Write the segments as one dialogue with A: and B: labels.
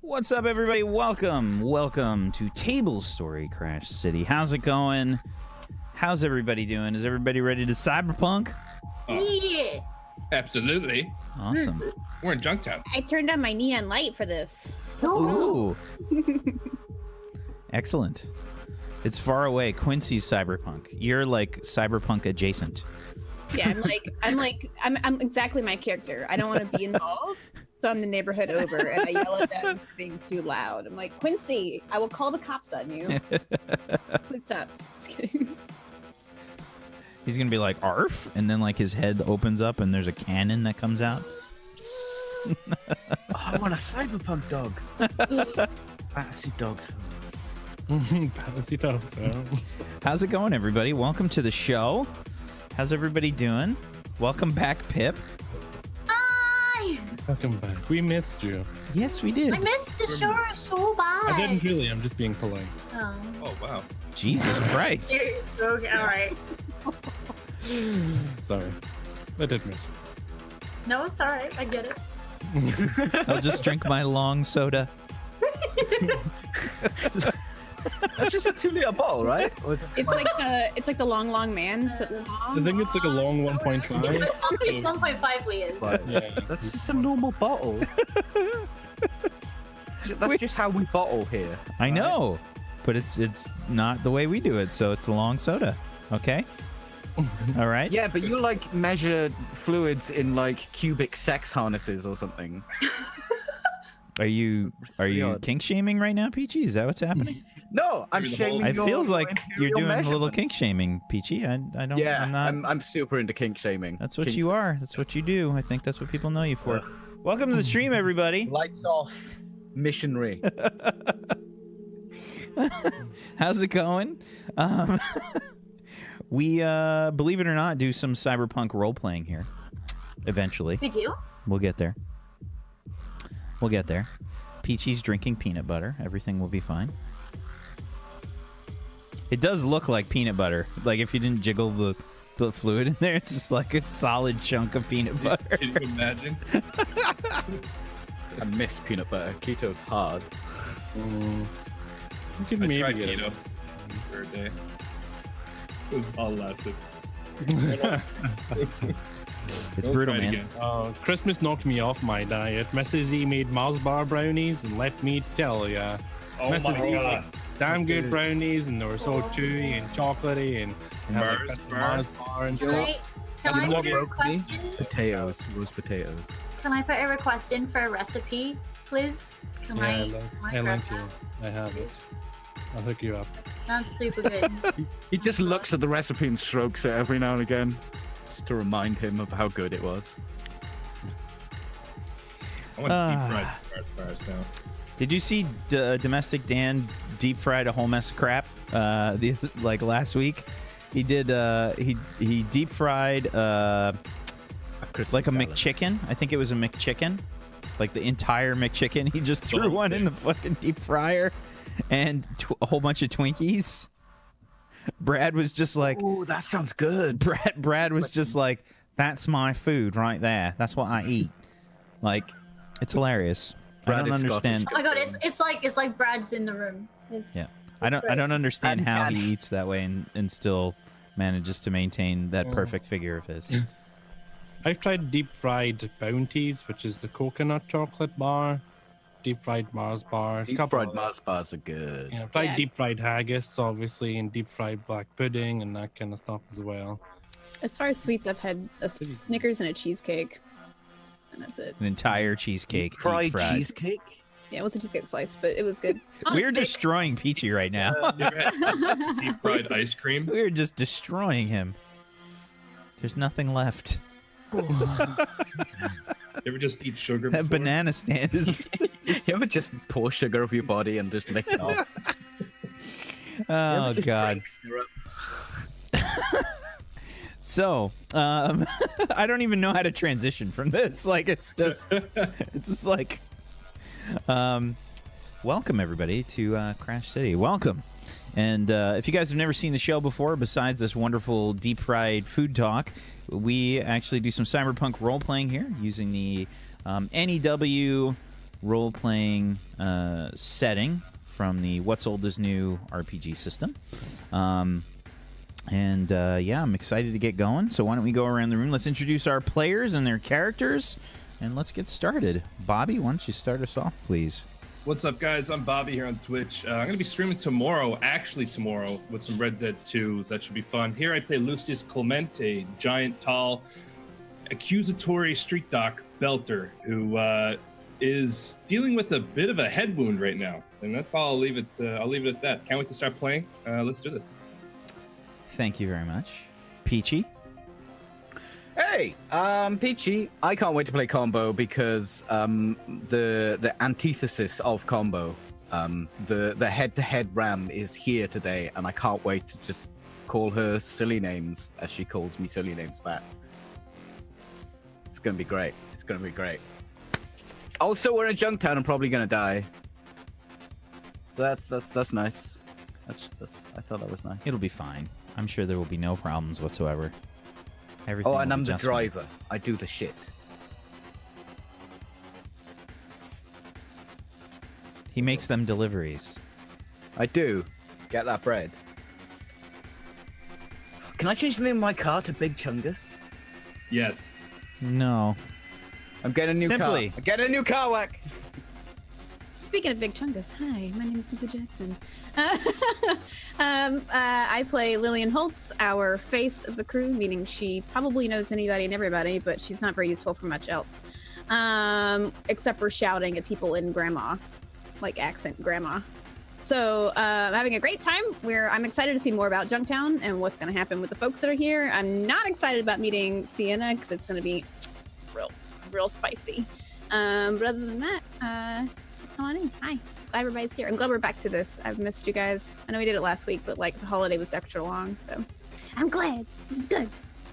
A: What's up, everybody? Welcome to Table Story Crash City. How's it going? How's everybody doing? Is everybody ready to cyberpunk?
B: Yeah.
C: Absolutely.
A: Awesome.
C: We're in Junktown.
B: I turned on my neon light for this.
A: Ooh. Excellent. It's far away. Quincy's cyberpunk. You're like cyberpunk adjacent.
B: Yeah, I'm exactly my character. I don't want to be involved, so I'm the neighborhood over, and I yell at them for being too loud. I'm like, Quincy, I will call the cops on you. Please stop. Just kidding.
A: He's gonna be like, "Arf," and then like his head opens up and there's a cannon that comes out.
D: I want a cyberpunk dog. Fantasy dogs.
E: Fantasy dogs.
A: How's it going, everybody? Welcome to the show. How's everybody doing? Welcome back, Pip.
B: Hi!
E: Welcome back. We missed you.
A: Yes, we did.
F: I missed the show so bad.
E: I didn't really. I'm just being polite.
F: Oh.
C: Oh, wow.
A: Jesus Christ.
F: Okay, all right.
E: Sorry. I did miss
F: No, it's all right. I get it.
E: you.
A: I'll just drink my long soda.
D: That's just a 2-liter bottle, right? Or is it
B: It's like the long man, but long.
E: I think it's like a long 1.5.
F: It's 1.5 liters.
E: Yeah.
D: That's just a normal bottle. That's just how we bottle here.
A: I know, but it's not the way we do it, so it's a long soda. Okay? All right?
D: Yeah, but you like measure fluids in like cubic sex harnesses or something.
A: Are you
D: odd.
A: kink shaming right now, Peachy? Is that what's happening?
D: No, I'm shaming
A: It
D: your
A: feels like you're
D: imperial
A: doing a little
D: measurements.
A: kink shaming, Peachy. I don't.
D: Yeah,
A: I'm not.
D: I'm super into kink shaming.
A: That's what
D: Kink-
A: you are. That's what you do. I think that's what people know you for. Welcome to the stream, everybody.
D: Lights off, missionary.
A: How's it going? We believe it or not, do some cyberpunk role playing here. Eventually,
F: We do?
A: we'll get there. We'll get there. Peachy's drinking peanut butter. Everything will be fine. It does look like peanut butter. Like if you didn't jiggle the fluid in there, it's just like a solid chunk of peanut butter.
C: Can you imagine?
D: I miss peanut butter. Keto's hard.
E: You can
C: I
E: maybe
C: tried
E: get
C: keto
E: it.
C: for a day. It was all lasted.
A: It's
C: Don't
A: brutal,
C: try it
A: man.
C: again.
E: Christmas knocked me off my diet. Mrs. E made Mars bar brownies, and let me tell ya,
C: Oh
E: Mrs.
C: my
E: E
C: god.
E: made damn good brownies, and they were so chewy and chocolatey, and had, like,
C: Mars
E: best of
C: bar?
E: Mars bar and
F: Can
E: stuff.
F: I
D: more
F: put a
D: broccoli?
F: request in?
D: Potatoes, roast potatoes.
F: Can I put a request in for a recipe, please? Can
E: Yeah,
F: I
E: I
F: grab
E: like you.
F: that?
E: I have it. I'll hook you up.
F: That's super good.
D: He just looks at the recipe and strokes it every now and again, just to remind him of how good it was.
C: I want deep fried Mars bars now.
A: Did you see Domestic Dan deep fried a whole mess of crap? Like last week, he did. He deep fried like a McChicken. I think it was a McChicken, like the entire McChicken. He just threw one in the fucking deep fryer, and a whole bunch of Twinkies. Brad was just like,
D: Oh, that sounds good.
A: Brad was just like, that's my food right there. That's what I eat. Like, it's hilarious.
D: Brad
A: I don't
D: is
A: understand.
F: Oh my god, it's like Brad's in the room. It's,
A: Yeah, I don't understand
D: And
A: how
D: cash.
A: he eats that way and still manages to maintain that perfect figure of his.
E: I've tried deep fried bounties, which is the coconut chocolate bar, deep fried Mars bar.
D: Deep
E: couple
D: fried
E: of-
D: Mars bars are good.
E: Yeah, I've tried
B: Yeah.
E: deep fried haggis, obviously, and deep fried black pudding and that kind of stuff as well.
B: As far as sweets, I've had a Snickers and a cheesecake, and that's it.
A: An entire cheesecake, deep
D: Fried
A: fried.
D: cheesecake?
B: Yeah, it was a cheesecake slice, but it was good. On a
A: We're
B: stick.
A: destroying Peachy right now.
C: You ever had deep fried ice cream?
A: We're just destroying him. There's nothing left.
C: You ever just eat sugar
A: That
C: before?
A: banana stand is.
D: You ever just pour sugar over your body and just lick it off?
A: Oh
D: Just
A: God.
D: drink syrup?
A: So, I don't even know how to transition from this. Like, it's just like, welcome everybody to Crash City. Welcome. And if you guys have never seen the show before, besides this wonderful deep fried food talk, we actually do some cyberpunk role playing here using the NEW role-playing setting from the What's Old is New RPG system. Yeah, I'm excited to get going. So why don't we go around the room? Let's introduce our players and their characters, and let's get started. Bobby, why don't you start us off, please?
C: What's up, guys? I'm Bobby here on Twitch. I'm going to be streaming tomorrow, with some Red Dead 2s. That should be fun. Here I play Lucius Clement, a giant, tall, accusatory street doc belter who is dealing with a bit of a head wound right now. And that's all. I'll leave it at that. Can't wait to start playing. Let's do this.
A: Thank you very much. Peachy?
D: Hey, Peachy. I can't wait to play Combo because the antithesis of Combo, the head-to-head Ram is here today, and I can't wait to just call her silly names as she calls me silly names back. It's gonna be great. It's gonna be great. Also, we're in Junktown. I'm probably gonna die. So that's nice. That's I thought that was nice.
A: It'll be fine. I'm sure there will be no problems whatsoever. Everything
D: Oh, and
A: will
D: I'm
A: be
D: the
A: just fine.
D: driver. I do the shit.
A: He makes them deliveries.
D: I do. Get that bread. Can I change the name of my car to Big Chungus?
C: Yes.
A: No.
D: I'm getting a new
A: Simply.
D: car. I'm getting a new car, Whack.
B: Speaking of Big Chungus, hi, my name is Simply Jackson. I play Lillian Holtz, our face of the crew, meaning she probably knows anybody and everybody, but she's not very useful for much else. Except for shouting at people in grandma, like accent grandma. So I'm having a great time. I'm excited to see more about Junktown and what's going to happen with the folks that are here. I'm not excited about meeting Sienna because it's going to be real spicy. But other than that, come on in. Hi. Glad everybody's here. I'm glad we're back to this. I've missed you guys. I know we did it last week, but like the holiday was extra long, so I'm glad. This is good.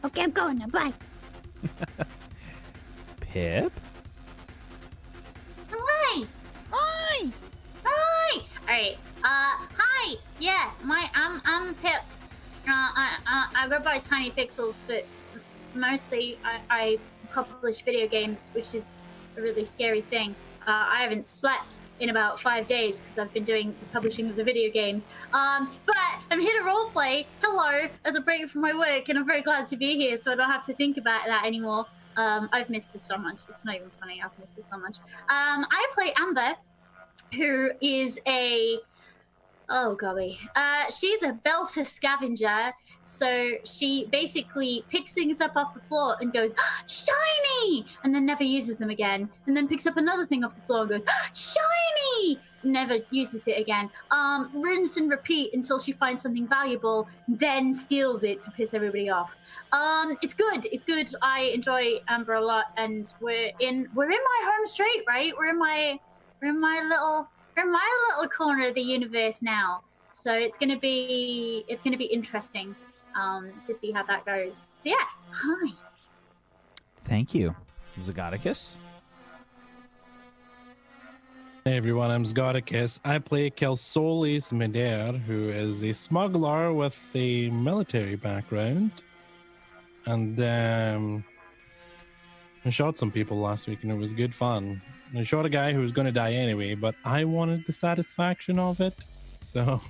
B: Okay, I'm going now. Bye.
A: Pip?
F: Hi.
B: Hi.
F: Hi. All right. Hi. Yeah. I'm Pip. I go by Tiny Pixels, but mostly I publish video games, which is a really scary thing. I haven't slept in about 5 days because I've been doing the publishing of the video games. But I'm here to roleplay. Hello, as a break from my work, and I'm very glad to be here, so I don't have to think about that anymore. I've missed this so much. It's not even funny. I've missed this so much. I play Amber, who is she's a belter scavenger. So she basically picks things up off the floor and goes, shiny! And then never uses them again. And then picks up another thing off the floor and goes, shiny! Never uses it again. Rinse and repeat until she finds something valuable, then steals it to piss everybody off. It's good. It's good. I enjoy Amber a lot, and we're in my home straight, right? We're in my little corner of the universe now. So it's gonna be interesting to see how that goes. Yeah. Hi.
A: Thank you. Zagoticus?
E: Hey everyone, I'm Zgodicus. I play Kelsolis Meder, who is a smuggler with a military background. And I shot some people last week and it was good fun. I shot a guy who was going to die anyway, but I wanted the satisfaction of it. So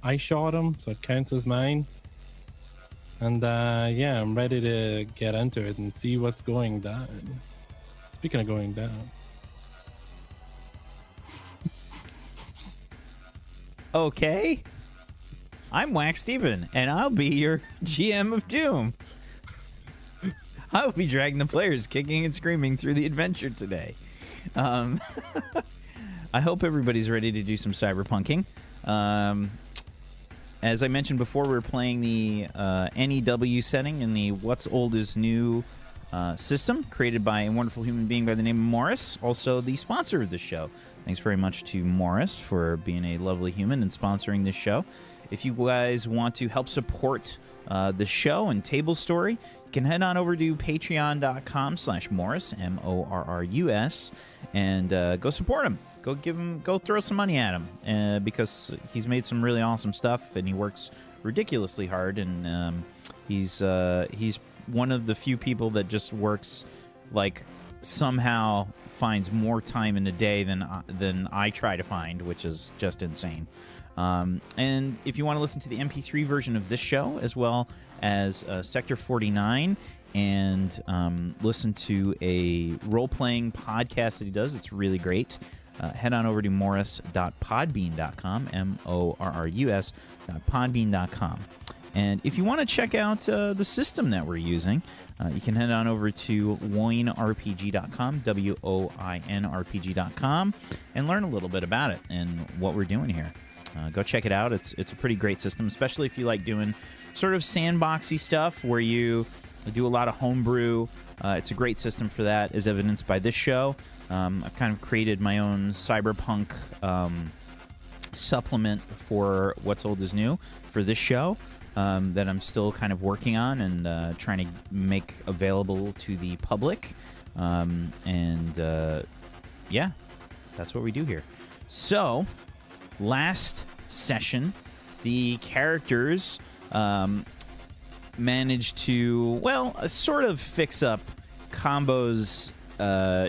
E: I shot him, so it counts as mine. And yeah, I'm ready to get into it and see what's going down. Speaking of going down.
A: Okay. I'm Wax Steven, and I'll be your GM of Doom. I'll be dragging the players kicking and screaming through the adventure today. I hope everybody's ready to do some cyberpunking. As I mentioned before, we're playing the NEW setting in the What's Old is New system, created by a wonderful human being by the name of Morris, also the sponsor of the show. Thanks very much to Morris for being a lovely human and sponsoring this show. If you guys want to help support the show and Table Story, you can head on over to patreon.com/Morris, Morrus, and go support him. Go throw some money at him because he's made some really awesome stuff and he works ridiculously hard, and he's one of the few people that just works like somehow finds more time in the day than I try to find, which is just insane. And if you want to listen to the MP3 version of this show, as well as Sector 49, and listen to a role-playing podcast that he does, it's really great. Head on over to morrus.podbean.com, morrus.podbean.com. And if you want to check out the system that we're using, you can head on over to woinrpg.com, woinrpg.com, and learn a little bit about it and what we're doing here. Go check it out. It's a pretty great system, especially if you like doing sort of sandboxy stuff where you do a lot of homebrew. It's a great system for that, as evidenced by this show. I've kind of created my own cyberpunk supplement for What's Old is New for this show that I'm still kind of working on and trying to make available to the public. Yeah, that's what we do here. So, last session, the characters managed to, well, sort of fix up Combo's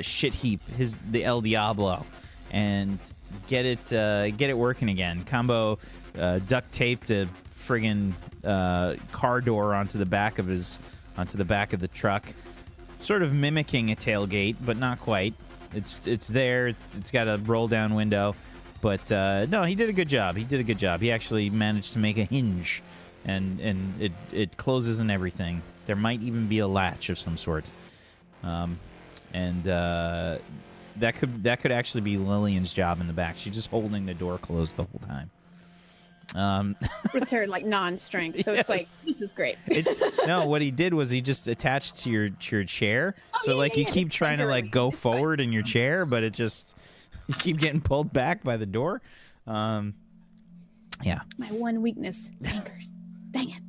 A: shit heap, the El Diablo, and get it working again. Combo duct taped a friggin' car door onto the back of the truck, sort of mimicking a tailgate, but not quite. It's there. It's got a roll down window, but no, he did a good job. He actually managed to make a hinge, and it closes and everything. There might even be a latch of some sort. And that could actually be Lillian's job in the back. She's just holding the door closed the whole time.
B: With her like non-strength, so it's like, this is great.
A: No, what he did was he just attached to your chair. So you keep trying to like go forward in your chair, but you keep getting pulled back by the door. Yeah.
B: My one weakness, anchors. Dang it.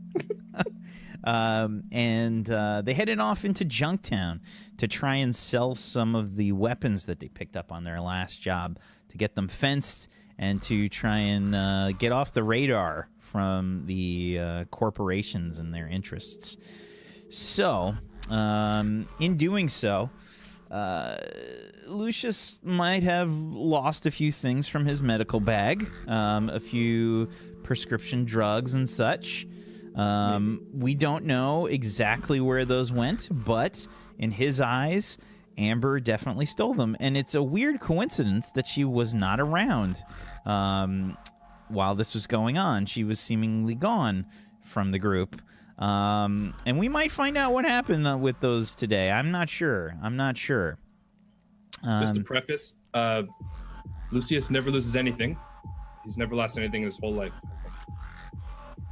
A: And they headed off into Junktown to try and sell some of the weapons that they picked up on their last job, to get them fenced and to try and get off the radar from the corporations and their interests. So, in doing so, Lucius might have lost a few things from his medical bag, a few prescription drugs and such. We don't know exactly where those went, but in his eyes, Amber definitely stole them. And it's a weird coincidence that she was not around while this was going on. She was seemingly gone from the group. And we might find out what happened with those today. I'm not sure.
C: Just to preface, Lucius never loses anything. He's never lost anything in his whole life.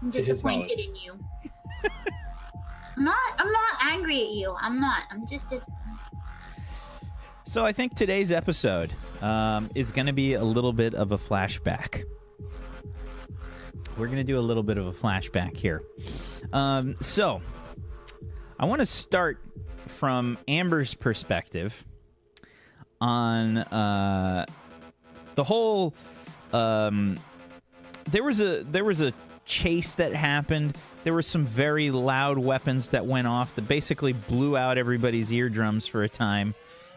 F: I'm disappointed in you. I'm not angry at you. I'm just disappointed.
A: So I think today's episode is going to be a little bit of a flashback. We're going to do a little bit of a flashback here. So I want to start from Amber's perspective on the whole. There was a chase that happened. There were some very loud weapons that went off that basically blew out everybody's eardrums for a time.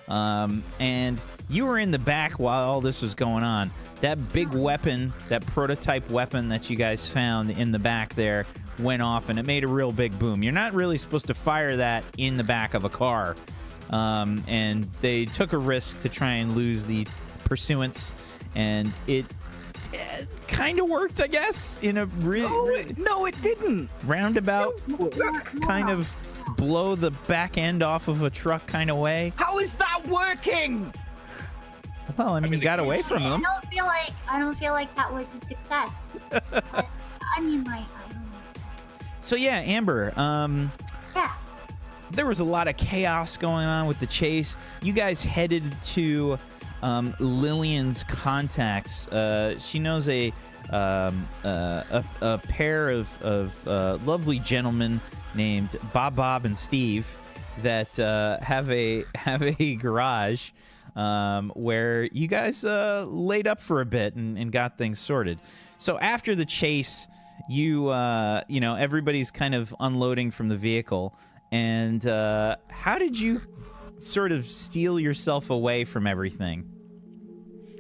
A: And you were in the back while all this was going on. That big weapon, that prototype weapon that you guys found in the back there, went off, and it made a real big boom. You're not really supposed to fire that in the back of a car. And they took a risk to try and lose the pursuance, and it kind of worked, I guess, in a
D: No, it didn't.
A: roundabout kind of blow the back end off of a truck kind of way.
D: How is that working?
A: Well, I mean, you got away from them.
F: I don't feel like that was a success. I don't know.
A: So yeah, Amber,
F: Yeah.
A: there was a lot of chaos going on with the chase. You guys headed to Lillian's contacts. She knows a pair of lovely gentlemen named Bob and Steve that have a garage where you guys laid up for a bit and got things sorted. So after the chase, everybody's kind of unloading from the vehicle. And how did you sort of steal yourself away from everything.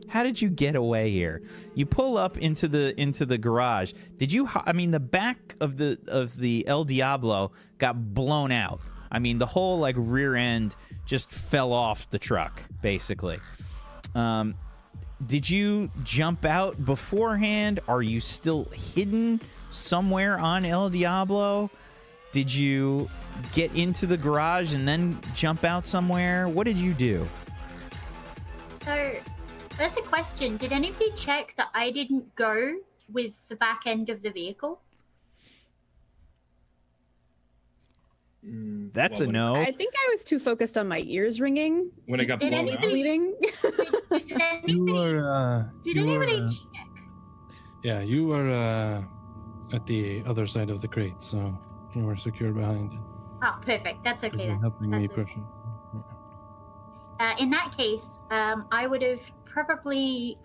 A: How did you get away here? You pull up into the garage. Did you? I mean, the back of the El Diablo got blown out. I mean, the whole like rear end just fell off the truck, basically. Did you jump out beforehand? Are you still hidden somewhere on El Diablo? Did you get into the garage and then jump out somewhere? What did you do?
F: So, there's a question. Did anybody check that I didn't go with the back end of the vehicle?
A: That's a no.
B: I think I was too focused on my ears ringing.
C: When it got
F: Did
C: blown out.
B: Bleeding.
F: Did anybody check?
E: Yeah, you were at the other side of the crate, so you were secure behind it.
F: Oh, perfect. That's okay
E: You were
F: then.
E: helping me
F: That's
E: push
F: okay.
E: it.
F: In that case, I would have probably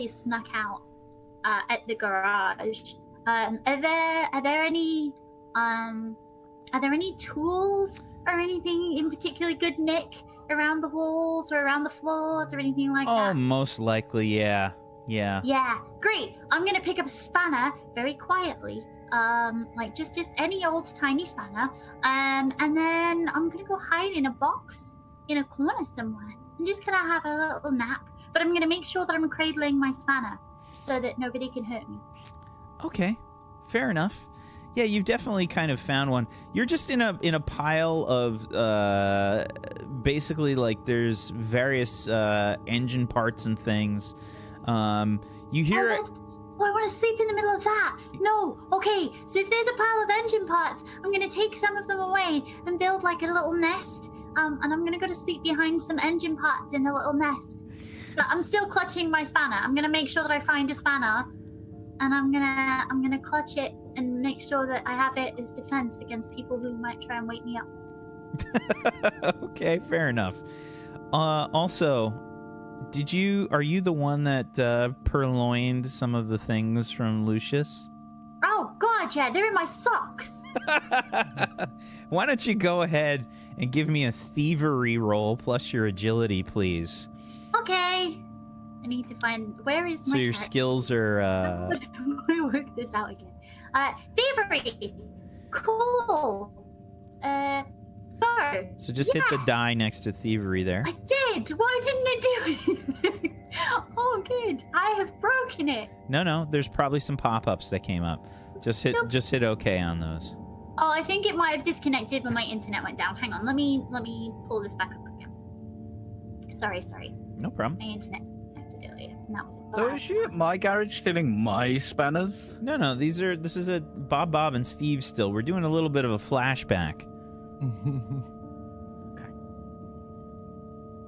F: snuck out at the garage. Are there any tools or anything in particular good nick around the walls or around the floors or anything like
A: Oh,
F: that?
A: most likely, yeah.
F: Yeah, great. I'm gonna pick up a spanner very quietly, like just any old tiny spanner, and then I'm gonna go hide in a box in a corner somewhere and just kind of have a little nap. But I'm gonna make sure that I'm cradling my spanner so that nobody can hurt me.
A: Okay, fair enough. Yeah, you've definitely kind of found one. You're just in a pile of basically like there's various engine parts and things. You hear it.
F: Oh, I want to sleep in the middle of that. No. Okay, so if there's a pile of engine parts, I'm going to take some of them away and build like a little nest. And I'm going to go to sleep behind some engine parts in the little nest. But I'm still clutching my spanner. I'm going to make sure that I find a spanner. And I'm going to clutch it and make sure that I have it as defense against people who might try and wake me up.
A: Okay, fair enough. Also, are you the one that purloined some of the things from Lucius?
F: Oh, God, yeah, they're in my socks.
A: Why don't you go ahead and give me a thievery roll plus your agility, please?
F: Okay. I need to find, where is my
A: So your
F: character?
A: skills are...
F: Let me work this out again. Thievery. Cool. Go.
A: So just hit the
F: Yes.
A: die next to thievery there.
F: I did. Why didn't it do anything? Oh, good. I have broken it.
A: No, there's probably some pop-ups that came up. Just hit OK on those.
F: Oh, I think it might have disconnected when my internet went down. Hang on. Let me pull this back up again. Sorry.
A: No problem.
F: My internet acted earlier. And that was a
D: So
F: bad
D: is she at my garage stealing my spanners?
A: No, this is a Bob, and Steve still. We're doing a little bit of a flashback.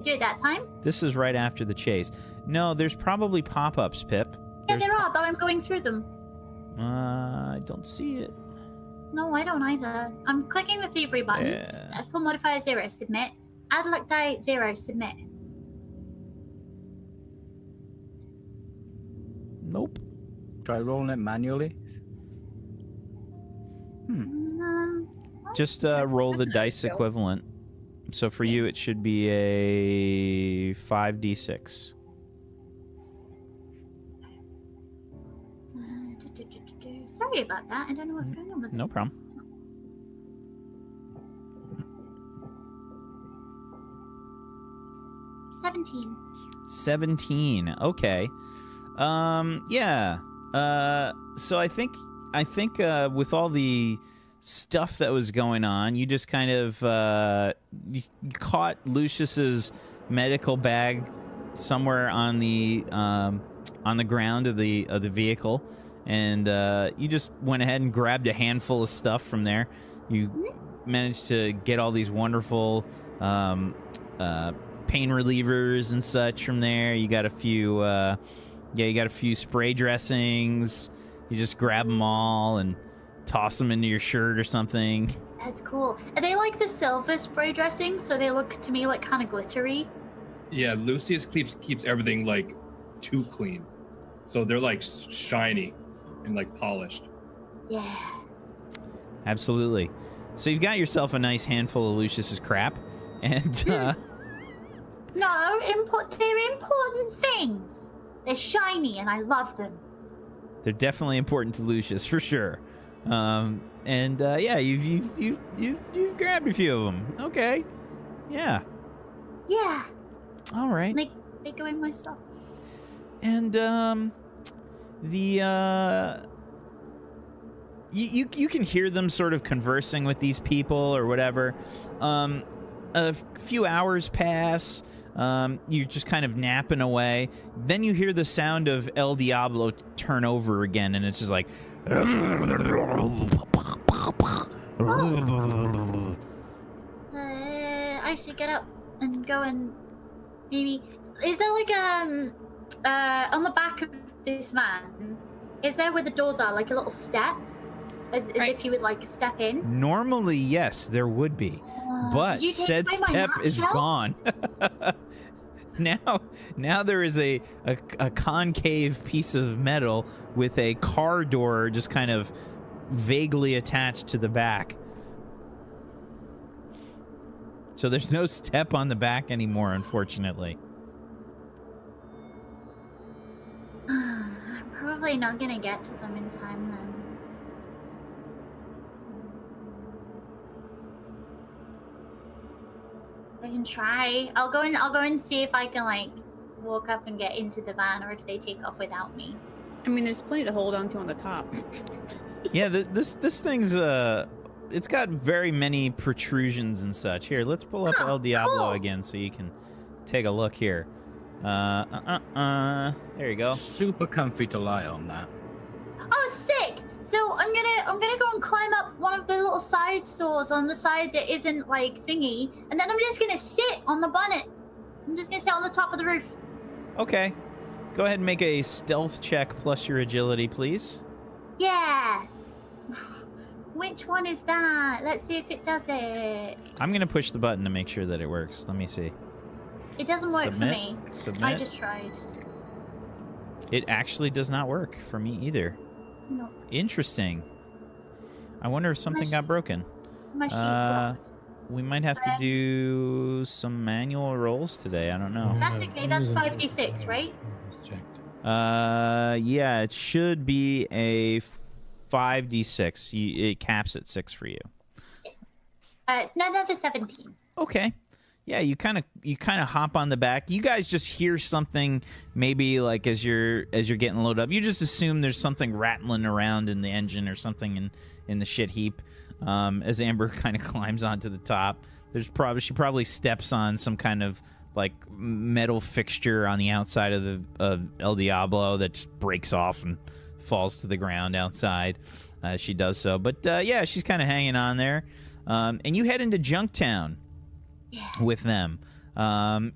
F: Do it that time?
A: This is right after the chase. No, there's probably pop-ups, Pip.
F: Yeah, there are, but I'm going through them.
A: I don't see it.
F: No, I don't either. I'm clicking the thievery button.
A: Yeah.
F: Let's pull modifier 0, submit. Add luck die 0, submit.
A: Nope.
D: Try rolling it manually.
A: Just roll the
B: That's
A: dice
B: nice, Bill.
A: equivalent. So for you, it should be a 5d6.
F: Sorry about that. I don't know what's going on with
A: No
F: it.
A: problem.
F: 17.
A: 17. Okay. Yeah. So I think with all the stuff that was going on, you just kind of you caught Lucius's medical bag somewhere on the ground of the vehicle, and you just went ahead and grabbed a handful of stuff from there. You managed to get all these wonderful pain relievers and such from there. You got a few you got a few spray dressings. You just grab them all and toss them into your shirt or something.
F: That's cool. Are they like the silver spray dressing? So they look to me like kind of glittery.
C: Yeah, Lucius keeps everything like too clean, so they're like shiny and like polished.
F: Yeah.
A: Absolutely. So you've got yourself a nice handful of Lucius's crap, And
F: No, they're important things. They're shiny, and I love them.
A: they're definitely important to Lucius for sure. And yeah, you've grabbed a few of them. Okay, yeah,
F: Yeah,
A: all right.
F: they go in my stuff.
A: And you can hear them sort of conversing with these people or whatever. A few hours pass. You're just kind of napping away. Then you hear the sound of El Diablo turn over again, and it's just like.
F: I should get up and go and maybe. Is there like on the back of this van? Is there where the doors are like a little step, as
B: Right.
F: if you would like step in?
A: Normally, yes, there would be, but
F: did you take
A: said
F: away my
A: step is
F: nutshell?
A: gone. Now there is a concave piece of metal with a car door just kind of vaguely attached to the back. So there's no step on the back anymore, unfortunately.
F: I'm probably not gonna get to them in time then. I can try. I'll go and see if I can like walk up and get into the van, or if they take off without me.
B: I mean, there's plenty to hold onto on the top.
A: Yeah, this thing's it's got very many protrusions and such. Here, let's pull up
F: Oh,
A: El Diablo
F: cool.
A: again so you can take a look here. There you go.
D: Super comfy to lie on that.
F: Oh, sick! So I'm gonna go and climb up one of the little side stores on the side that isn't like thingy, and then I'm just gonna sit on the bonnet. I'm just gonna sit on the top of the roof.
A: Okay. Go ahead and make a stealth check plus your agility, please.
F: Yeah. Which one is that? Let's see if it does it.
A: I'm going to push the button to make sure that it works. Let me see.
F: It doesn't work
A: Submit.
F: for me.
A: Submit.
F: I just tried.
A: It actually does not work for me either.
F: No,
A: Interesting. I wonder if something got broken.
F: my sheet blocked.
A: We might have to do some manual rolls today. I don't know.
F: That's okay. That's 5d6, right?
E: Just checked.
A: Yeah, it should be a 5d6. It caps at 6 for you.
F: It's another 17.
A: Okay. Yeah, you kind of hop on the back. You guys just hear something, maybe like as you're getting loaded up. You just assume there's something rattling around in the engine or something in the shit heap. As Amber kind of climbs onto the top, she probably steps on some kind of like metal fixture on the outside of El Diablo that just breaks off and falls to the ground outside. She does so, but yeah, she's kind of hanging on there. And you head into Junktown with them.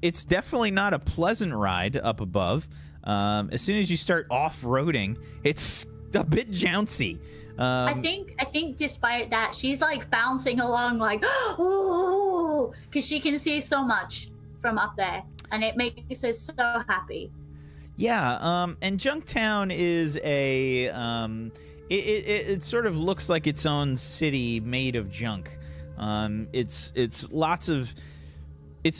A: It's definitely not a pleasant ride up above. As soon as you start off-roading, it's a bit jouncy.
F: I think despite that, she's like bouncing along like, oh, because she can see so much from up there, and it makes her so happy.
A: Yeah, and Junktown is it sort of looks like its own city made of junk. It's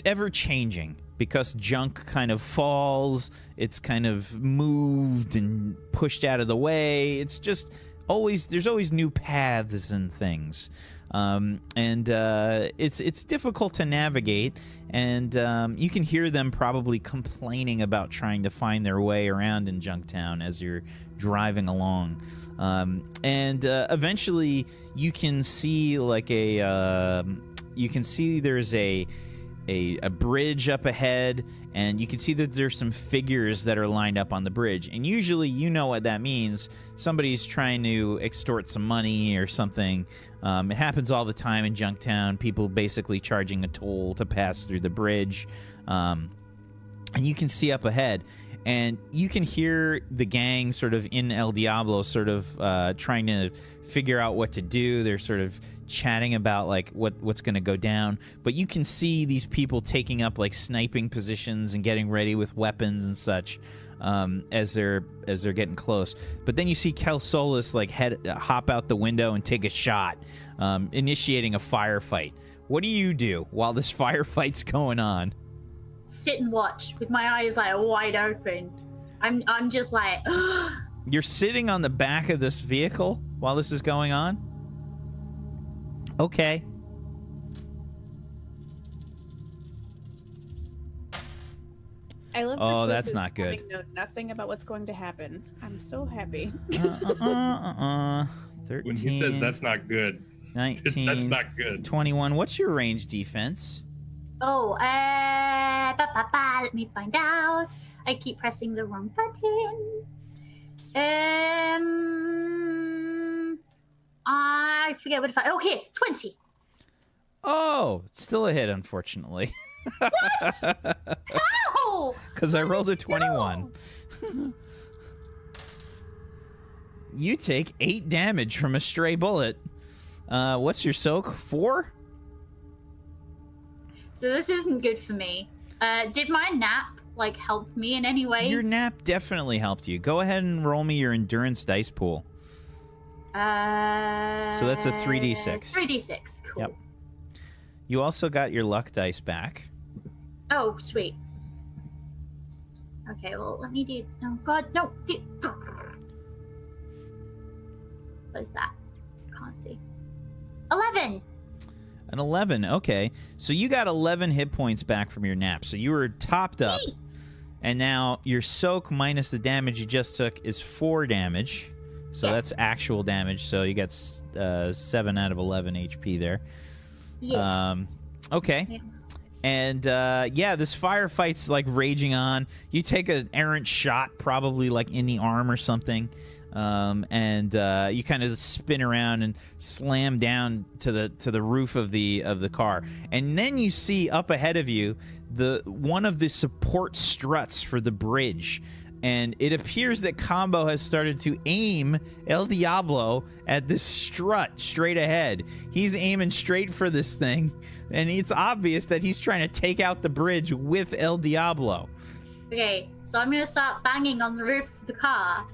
A: ever changing because junk kind of falls. It's kind of moved and pushed out of the way. It's just there's always new paths and things. It's difficult to navigate, and you can hear them probably complaining about trying to find their way around in Junktown as you're driving along. Eventually you can see like there's a bridge up ahead, and you can see that there's some figures that are lined up on the bridge, and usually you know what that means. Somebody's trying to extort some money or something. It happens all the time in Junktown, people basically charging a toll to pass through the bridge. And you can see up ahead, and you can hear the gang sort of in El Diablo sort of trying to figure out what to do. They're sort of chatting about like what's going to go down, but you can see these people taking up like sniping positions and getting ready with weapons and such as they're getting close. But then you see Kel Solis like hop out the window and take a shot, initiating a firefight what do you do while this firefight's going on?
F: Sit and watch with my eyes like wide open. I'm just like.
A: You're sitting on the back of this vehicle while this is going on? Okay.
B: I love
A: Oh,
B: her
A: that's
B: choices
A: not good.
B: having known nothing about what's going to happen. I'm so happy.
A: 13.
C: When he says that's not good,
A: 19.
C: that's not good.
A: 21. What's your range defense?
F: Oh, let me find out. I keep pressing the wrong button. I forget what if I. Oh, here, 20.
A: Oh, it's still a hit, unfortunately.
F: Ow!
A: Because I rolled a 21. You take 8 damage from a stray bullet. What's your soak? 4?
F: So this isn't good for me. Did my nap help me in any way?
A: Your nap definitely helped you. Go ahead and roll me your endurance dice pool. So that's a 3d6.
F: 3d6, cool.
A: Yep. You also got your luck dice back.
F: Oh, sweet. Okay, well, let me do. Oh God, no! What's that? Can't see. 11.
A: An 11. Okay, so you got 11 hit points back from your nap. So you were topped up, and now your soak minus the damage you just took is 4 damage. So that's actual damage. So you got 7 out of 11 HP there.
F: Yeah.
A: Okay.
F: Yeah.
A: And this firefight's raging on. You take an errant shot, probably in the arm or something, and you kind of spin around and slam down to the roof of the car. And then you see up ahead of you one of the support struts for the bridge. And it appears that Combo has started to aim El Diablo at this strut straight ahead. He's aiming straight for this thing, and it's obvious that he's trying to take out the bridge with El Diablo.
F: Okay, so I'm gonna start banging on the roof of the car.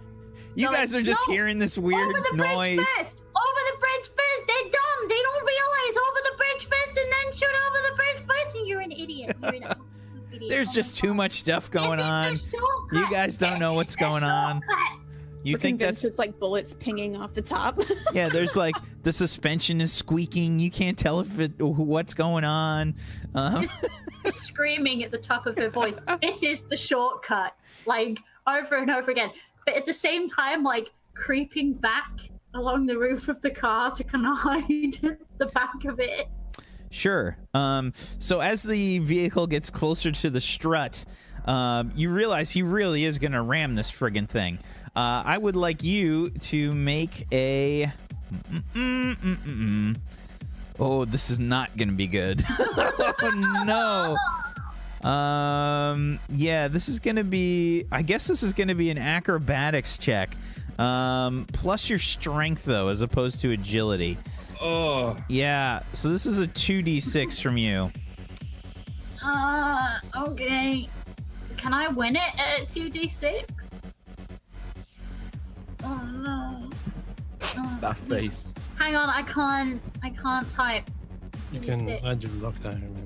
A: You guys are just hearing this weird
F: over the
A: noise.
F: Bridge first. Over the bridge first. They're dumb. They don't realize over the bridge first and then shoot over the bridge first. And you're an idiot. You're an idiot.
A: There's just too much stuff going on. You guys don't know what's going on. You think that's
B: it's like bullets pinging off the top.
A: yeah? There's the suspension is squeaking. You can't tell what's going on.
F: Just screaming at the top of her voice. This is the shortcut, over and over again. But at the same time, creeping back along the roof of the car to kind of hide at the back of it.
A: Sure. So as the vehicle gets closer to the strut, you realize he really is going to ram this friggin' thing. I would like you to make a... Oh, this is not going to be good. Oh, no. Yeah, this is going to be... I guess this is going to be an acrobatics check. Plus your strength, though, as opposed to agility.
C: Oh.
A: Yeah, so this is a 2d6 from you.
F: Okay. Can I win it at 2d6? Oh no.
D: That face.
F: Hang on, I can't type.
E: You can
F: 2d6.
E: add your luck die, remember.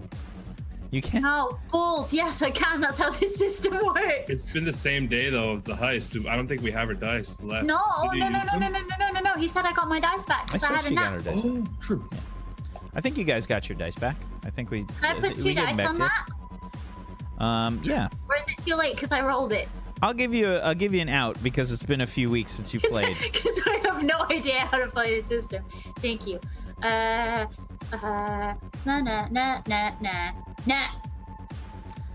A: You can?
F: Oh, balls. Yes, I can. That's how this system works.
C: It's been the same day though. It's a heist. I don't think we have our dice left.
F: No.
C: Did you use them?
F: He said I got my dice back
A: I
F: because I,
A: said
F: had a
A: she got
F: nap.
A: her dice.
C: Oh, true.
A: I think you guys got your dice back. I think we...
F: Can I put 2
A: we gave
F: dice
A: them
F: on
A: back
F: that?
A: to you. Yeah.
F: Or is it too late because I rolled it?
A: I'll give you an out because it's been a few weeks since you played.
F: Because I have no idea how to play the system. Thank you. Nah.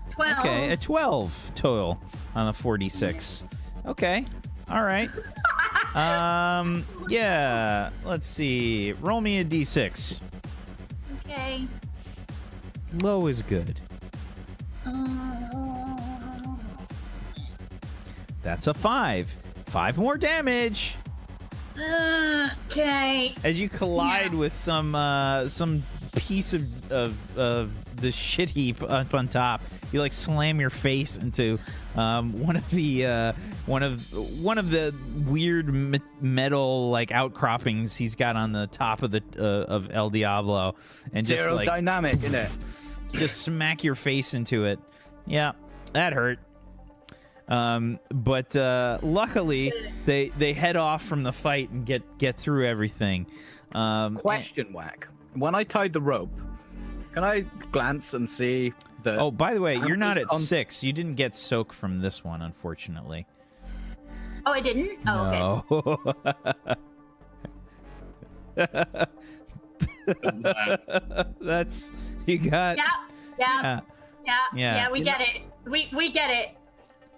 F: 12.
A: Okay, a 12 total on a 46. Okay. All right. Yeah. Let's see. Roll me a d6.
F: Okay.
A: Low is good. That's a 5. 5 more damage.
F: Okay.
A: As you collide with some piece of the shit heap up on top. You like slam your face into one of the weird metal like outcroppings he's got on the top of the of El Diablo, and just like
D: Aerodynamic, isn't it?
A: just smack your face into it. Yeah, that hurt. But luckily they head off from the fight and get through everything.
D: Question, Whack. When I tied the rope, can I glance and see the...
A: Oh, by the way, you're not at 6. You didn't get soak from this one, unfortunately.
F: Oh, I didn't? Oh, okay.
A: No. That's... You got...
F: Yeah, we get it. We get it.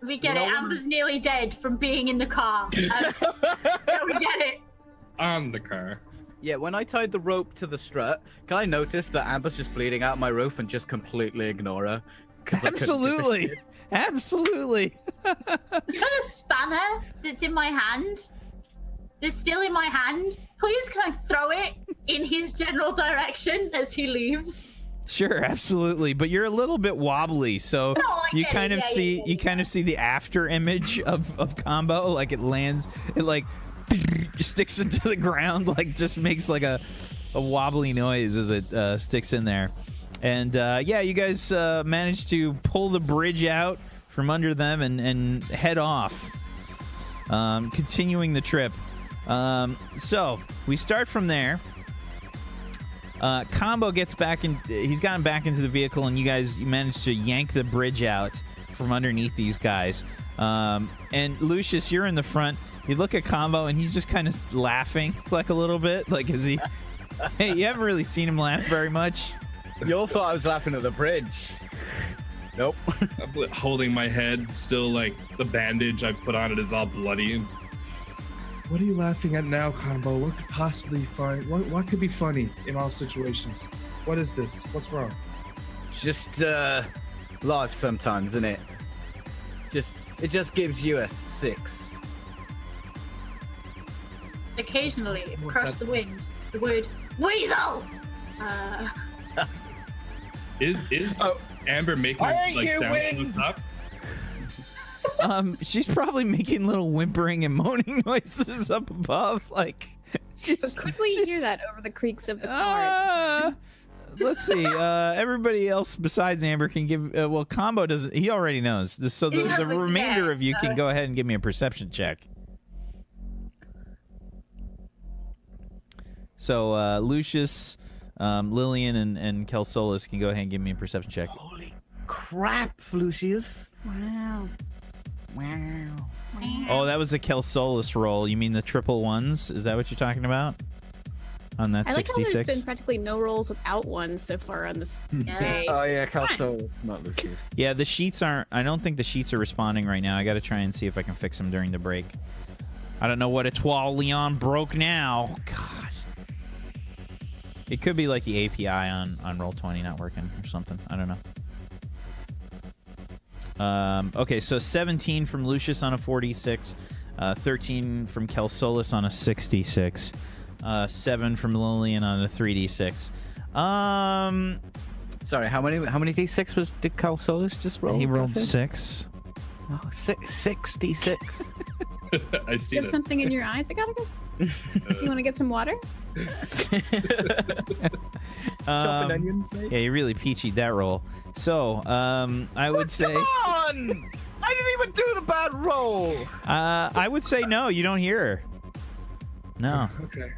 F: We get it. Amber's nearly dead from being in the car. Yeah, we get it.
C: On the car.
D: Yeah, when I tied the rope to the strut, can I notice that Amber's just bleeding out my roof and just completely ignore her?
A: Absolutely. Absolutely.
F: You got a spanner that's in my hand? That's still in my hand? Please can I throw it in his general direction as he leaves?
A: Sure, absolutely. But you're a little bit wobbly, so you kind of see the after image of Combo, like it lands, it like sticks into the ground, like just makes like a wobbly noise as it sticks in there. And yeah, you guys managed to pull the bridge out from under them and head off, continuing the trip. So we start from there. Combo gets back in. He's gotten back into the vehicle, and you guys managed to yank the bridge out from underneath these guys. And Lucius, you're in the front. You look at Combo, and he's just kind of laughing, like a little bit, like is he? Hey, you haven't really seen him laugh very much.
D: You all thought I was laughing at the bridge. Nope.
C: I'm holding my head, still like the bandage I put on it is all bloody. What are you laughing at now, Combo? What could possibly funny? What could be funny in all situations? What is this? What's wrong?
D: Just life sometimes, isn't it? It just gives you a 6.
F: Occasionally, across the wind, the word weasel.
C: Is Amber making like sounds from the top?
A: She's probably making little whimpering and moaning noises up above, like.
B: But could we hear that over the creaks of the car?
A: Let's see. Everybody else besides Amber can give. Well, Combo doesn't. He already knows. So the remainder of you can go ahead and give me a perception check. So Lucius, Lillian, and Kelsolis can go ahead and give me a perception check.
D: Holy crap, Lucius!
B: Wow.
A: Oh, that was a Kelsolis roll. You mean the triple ones? Is that what you're talking about? On that 66?
B: I like how there's been practically no rolls without ones so far on this day.
D: Oh yeah, Kelsolis, not Lucius.
A: Yeah, the sheets aren't. I don't think the sheets are responding right now. I got to try and see if I can fix them during the break. I don't know what Etoile Leon broke now. God. It could be like the API on Roll20 not working or something. I don't know. Okay, so 17 from Lucius on a 46, 13 from Kelsolis on a 66, 7 from Lillian on a 3d6.
D: Sorry, how many d6 did Kelsolis just roll?
A: He rolled 6.
D: Oh, 6 d6.
C: I see
B: You have
C: that.
B: something in your eyes, Agaticus? You want to get some water?
D: Chopping onions, mate.
A: Yeah, you really peachy that roll. So, I would say.
D: Come on! I didn't even do the bad roll.
A: I would say no. You don't hear her. No.
C: Okay.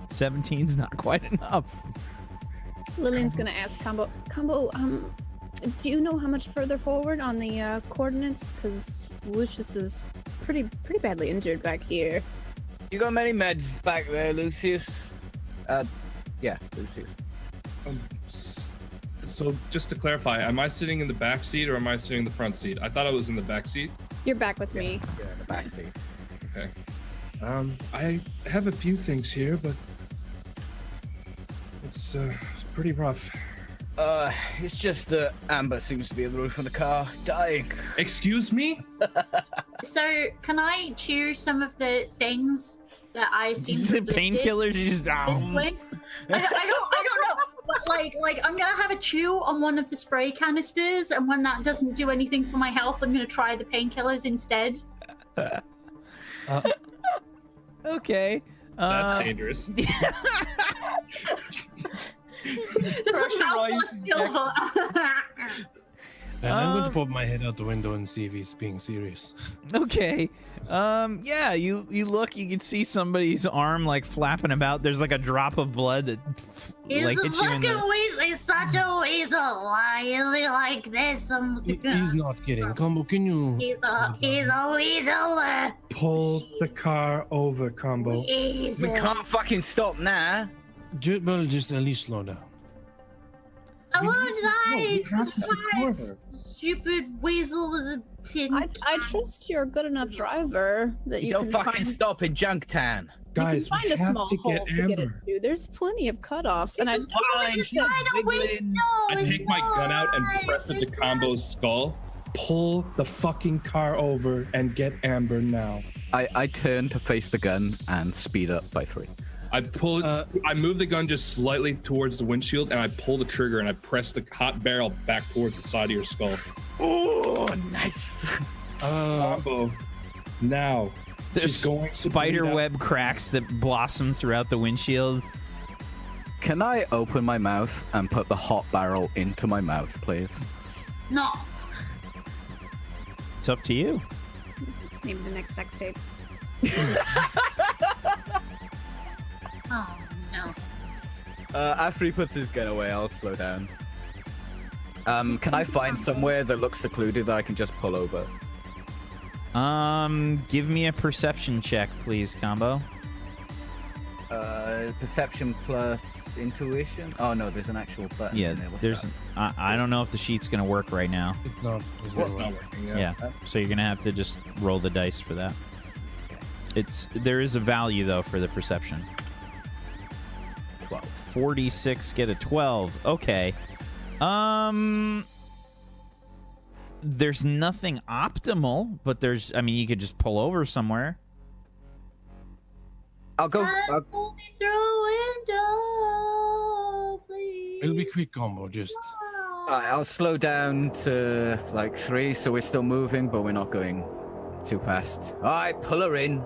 A: 17's not quite enough.
B: Lillian's gonna ask Combo, do you know how much further forward on the coordinates? Because Lucius is pretty badly injured back here.
D: You got many meds back there, Lucius? Yeah, Lucius.
C: So just to clarify, am I sitting in the back seat or am I sitting in the front seat? I thought I was in the back seat.
B: You're back with me.
D: Yeah, the back seat.
C: Okay. I have a few things here, but it's pretty rough.
D: It's just that Amber seems to be on the roof of the car, dying.
C: Excuse me?
F: So, can I chew some of the things that I seem
A: Is
F: to
A: it painkillers? You just.
F: this point? I don't know. But like I'm gonna have a chew on one of the spray canisters, and when that doesn't do anything for my health, I'm gonna try the painkillers instead.
A: Okay.
C: That's dangerous.
F: There's a mouthful of silver.
E: And I'm going to pop my head out the window and see if he's being serious.
A: Okay. Yeah, you look, you can see somebody's arm like flapping about. There's like a drop of blood that
F: He's
A: like
F: a
A: hits you in
F: fucking
A: the...
F: weasel. He's such a weasel. Why is he like this?
E: He's not kidding. Combo, can you...
F: He's a weasel.
G: Pull the car over, Combo.
D: We can't fucking stop now.
E: Well, just at least slow down.
F: I won't die.
G: No, we have to support her.
F: Stupid weasel with a tin.
B: I trust you're a good enough driver that you
D: Don't
B: can
D: fucking
B: find,
D: stop in Junktown.
G: Guys,
B: you can
G: we
B: find a
G: have
B: small
G: to
B: hole
G: get
B: to get
G: Amber.
B: into. There's plenty of cutoffs, and I've
D: Fine, she's wiggling.
C: I take my gun out and press it to Combo's skull.
G: Pull the fucking car over and get Amber now.
D: I turn to face the gun and speed up by 3.
C: I move the gun just slightly towards the windshield, and I pull the trigger and I press the hot barrel back towards the side of your skull.
D: Oh, nice.
C: Combo. Now.
A: There's
C: She's going to
A: spider
C: bleed out.
A: web cracks that blossom throughout the windshield.
D: Can I open my mouth and put the hot barrel into my mouth, please?
F: No.
A: It's up to you.
B: maybe the next sex tape.
F: Oh no.
D: After he puts his gun away, I'll slow down. Can I find somewhere that looks secluded that I can just pull over?
A: Give me a perception check, please, Combo.
D: Perception plus intuition. Oh no, there's an actual button.
A: Yeah,
D: in there. What's
A: there's.
D: that?
A: I don't know if the sheet's gonna work right now.
E: It's not.
C: It's not working.
A: Yeah. So you're gonna have to just roll the dice for that. There is a value though for the perception.
D: 12.
A: 46, get a 12. Okay. There's nothing optimal, but there's. I mean, you could just pull over somewhere.
D: I'll go.
F: Just pull me through a window, please.
E: It'll be quick, Combo. Just.
D: I'll slow down to like 3, so we're still moving, but we're not going too fast. All right, pull her in.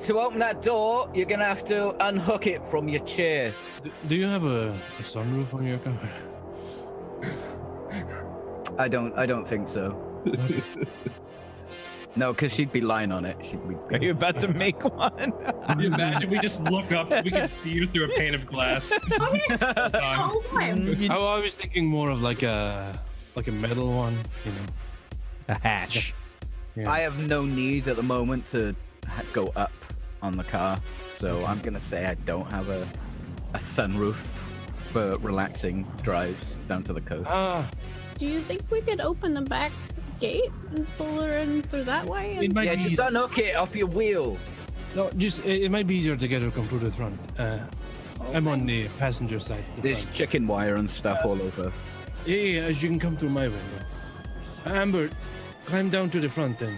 D: To open that door, you're gonna have to unhook it from your chair.
E: Do you have a sunroof on your car?
D: I don't think so. No, because she'd be lying on it. She'd be.
A: Are you about to make one?
C: Can you imagine we just look up, we can see you through a pane of glass.
F: Oh, time.
E: I was thinking more of like a metal one, you know.
A: A hatch.
E: Yeah.
D: I have no need at the moment to go up on the car, so I'm gonna say I don't have a sunroof for relaxing drives down to the coast.
B: Do you think we could open the back gate and pull her in through that way?
E: It might
D: Yeah,
E: be.
D: just unhook it off your wheel.
E: No, just it might be easier to get her come through the front. I'm on the passenger side. Of the
D: There's
E: front.
D: chicken wire and stuff all over.
E: Yeah, as you can come through my window. Amber, climb down to the front then,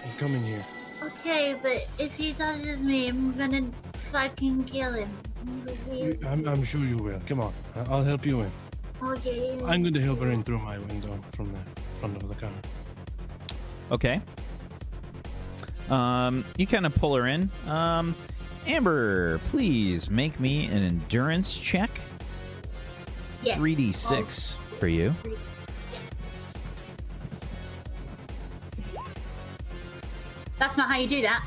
E: and come in here.
F: Okay, but if he touches me, I'm gonna fucking kill him. He's a weird.
E: I'm sure you will. Come on, I'll help you in.
F: Okay.
E: I'm going to help her in through my window from the front of the car.
A: Okay. You kind of pull her in. Amber, please make me an endurance check.
F: Yes.
A: 3d6 for you.
F: That's not how you do that.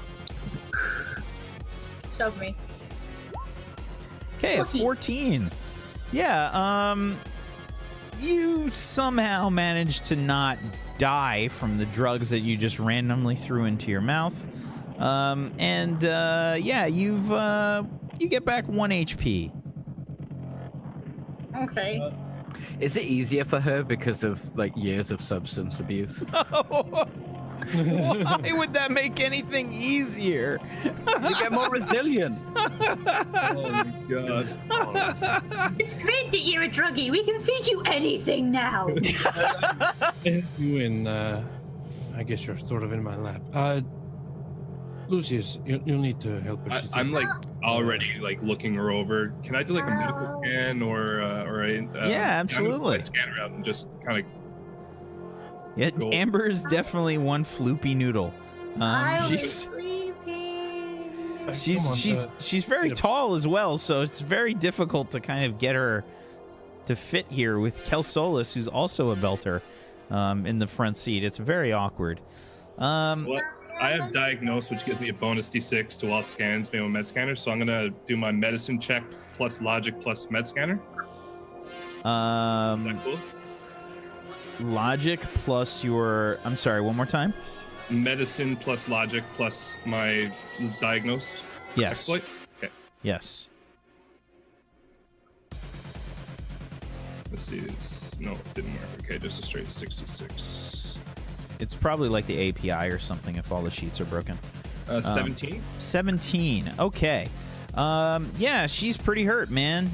F: Shove me.
A: Okay, a 14. Yeah, you somehow managed to not die from the drugs that you just randomly threw into your mouth. Yeah, you get back 1 HP.
F: Okay.
D: Is it easier for her because of like years of substance abuse?
A: Why would that make anything easier?
D: You get more resilient.
C: Oh my god.
F: It's great that you're a druggie. We can feed you anything now.
E: You in, I guess you're sort of in my lap. Lucius, you'll need to help her.
C: I'm like already like looking her over. Can I do like a medical scan or a
A: Yeah, absolutely.
C: Scan her out and just kind of.
A: Yeah, Amber is definitely one floopy noodle.
F: I was
A: She's
F: sleeping.
A: she's very tall as well, so it's very difficult to kind of get her to fit here with Kelsolis, who's also a belter, in the front seat. It's very awkward.
C: So I have diagnosed, which gives me a bonus d6 to all scans made with med scanner. So I'm gonna do my medicine check plus logic plus med scanner. Is that cool?
A: Logic plus your... I'm sorry, one more time?
C: Medicine plus logic plus my diagnosed
A: Yes.
C: exploit? Okay.
A: Yes.
C: Let's see. No, it didn't work. Okay, just a straight 66.
A: It's probably like the API or something if all the sheets are broken.
C: 17?
A: 17. Okay. Yeah, she's pretty hurt, man.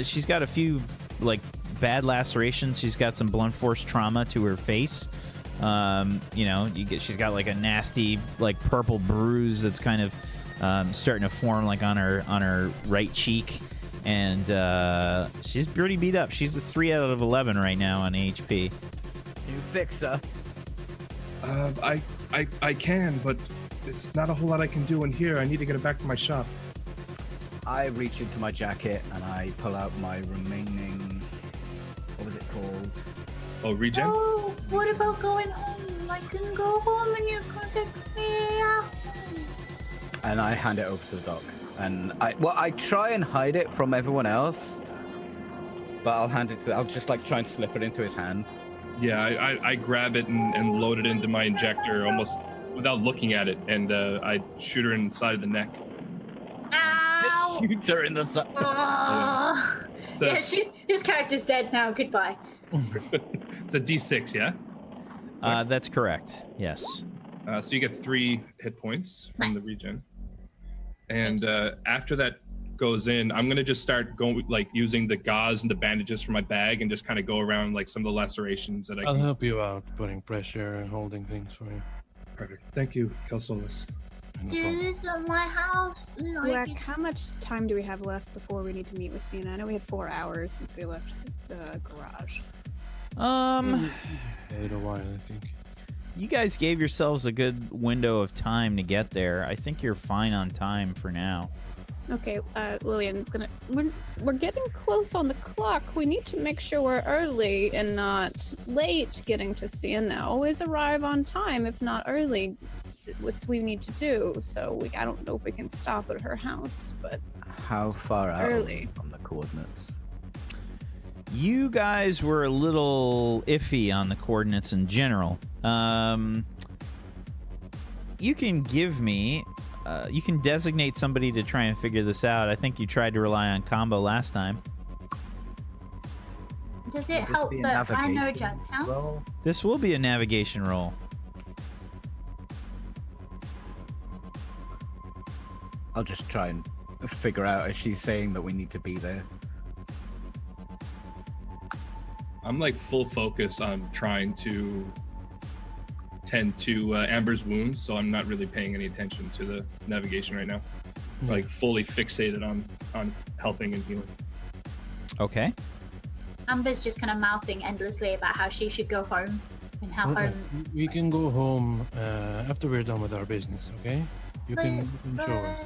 A: She's got a few, like, bad lacerations. She's got some blunt force trauma to her face. She's got like a nasty, like, purple bruise that's kind of starting to form, like, on her right cheek. And she's pretty beat up. She's a 3 out of 11 right now on HP.
D: You fix her.
C: I can, but it's not a whole lot I can do in here. I need to get it back to my shop.
D: I reach into my jacket and I pull out my remaining... What was it called?
C: Oh, regen?
F: Oh, what about going home? I can go home and you can fix me up.
D: And I hand it over to the doc. And I try and hide it from everyone else, but I'll just like try and slip it into his hand.
C: Yeah, I grab it and load it into my injector almost without looking at it, and I shoot her inside of the neck.
F: Ow!
D: Just shoots her in the side.
F: Oh.
C: So
F: Yeah, his character's dead now. Goodbye.
C: it's a D6, yeah?
A: That's correct. Yes.
C: So you get 3 hit points from the regen. And after that goes in, I'm going to just start going, like, using the gauze and the bandages from my bag and just kind of go around, like, some of the lacerations that I
E: I'll
C: can.
E: help you out, putting pressure and holding things for you.
C: Perfect. Thank you, Kelsolis.
E: No
F: Do
E: problem.
F: this at my house.
B: Black, how much time do we have left before we need to meet with Sienna? I know we had 4 hours since we left the garage.
E: A little while, I think.
A: You guys gave yourselves a good window of time to get there. I think you're fine on time for now.
B: Okay, Lillian's gonna. We're getting close on the clock. We need to make sure we're early and not late getting to Sienna. Always arrive on time, if not early, which we need to do. So I don't know if we can stop at her house, but
D: How far out
B: Early.
D: from the coordinates?
A: You guys were a little iffy on the coordinates in general. You can give me... you can designate somebody to try and figure this out. I think you tried to rely on Combo last time.
F: Does it
D: Would this
F: help
D: be a
F: that I know
D: navigation
F: Junktown?
D: roll?
A: This will be a navigation roll.
D: I'll just try and figure out if she's saying that we need to be there.
C: I'm like full focus on trying to tend to Amber's wounds, so I'm not really paying any attention to the navigation right now. Like fully fixated on helping and healing.
A: Okay.
F: Amber's just kind of mouthing endlessly about how she should go home and how home.
E: We can go home after we're done with our business, okay? You can show us.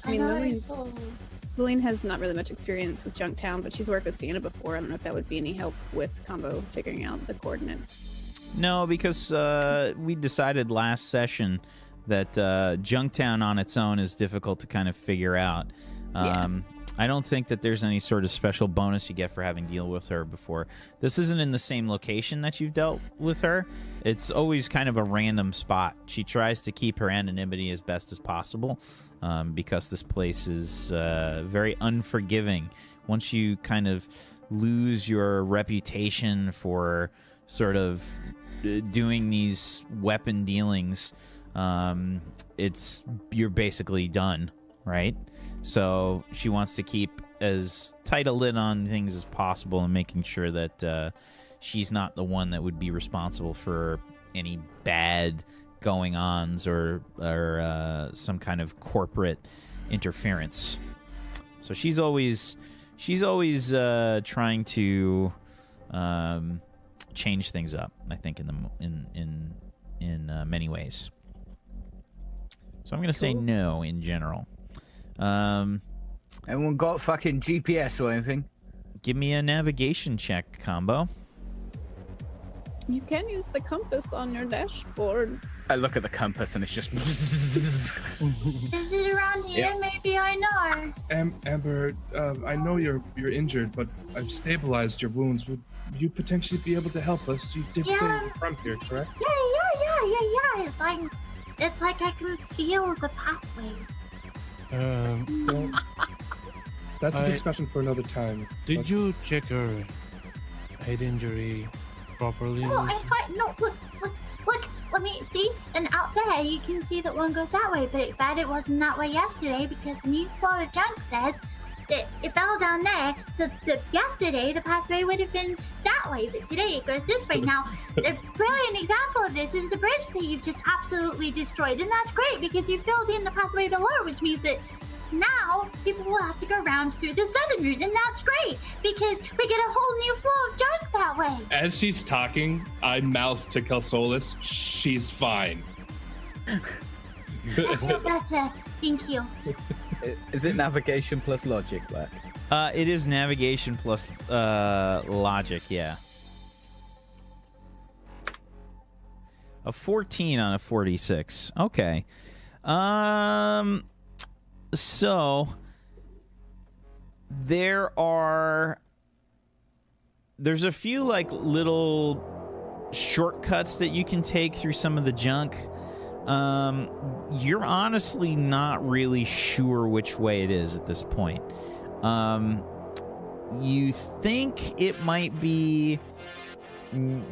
B: I mean, Lillian has not really much experience with Junktown, but she's worked with Sienna before. I don't know if that would be any help with Combo figuring out the coordinates.
A: No, because we decided last session that Junktown on its own is difficult to kind of figure out. I don't think that there's any sort of special bonus you get for having dealt with her before. This isn't in the same location that you've dealt with her. It's always kind of a random spot. She tries to keep her anonymity as best as possible because this place is very unforgiving. Once you kind of lose your reputation for sort of doing these weapon dealings, you're basically done, right? So she wants to keep as tight a lid on things as possible and making sure that she's not the one that would be responsible for any bad going-ons or some kind of corporate interference. So she's always trying to change things up, I think, in many ways. So I'm gonna say no in general.
D: Anyone got fucking GPS or anything?
A: Give me a navigation check, Combo.
B: You can use the compass on your dashboard.
D: I look at the compass and it's just.
F: Is it around here?
D: Yeah.
F: Maybe I know.
C: Amber, I know you're injured, but I've stabilized your wounds. Would you potentially be able to help us? You did say you're from here, correct?
F: Yeah. It's like I can feel the pathways.
C: Well, that's a discussion for another time.
E: Did you check her head injury properly?
F: No, look, let me see. And out there, you can see that one goes that way, but it's bad it wasn't that way yesterday because the new floor of junk said that it fell down there. So yesterday, the pathway would have been that way, but today it goes this way. Now, a brilliant example of this is the bridge that you've just absolutely destroyed, and that's great because you filled in the pathway below, which means that now people will have to go around through the southern route, and that's great because we get a whole new flow of junk that way.
C: As she's talking, I mouth to Kelsolis, she's fine.
F: I feel better. Thank you.
D: Is it navigation plus logic, Black?
A: It is navigation plus logic, yeah. A 14 on a 46. Okay. So there's a few like little shortcuts that you can take through some of the junk. You're honestly not really sure which way it is at this point. You think it might be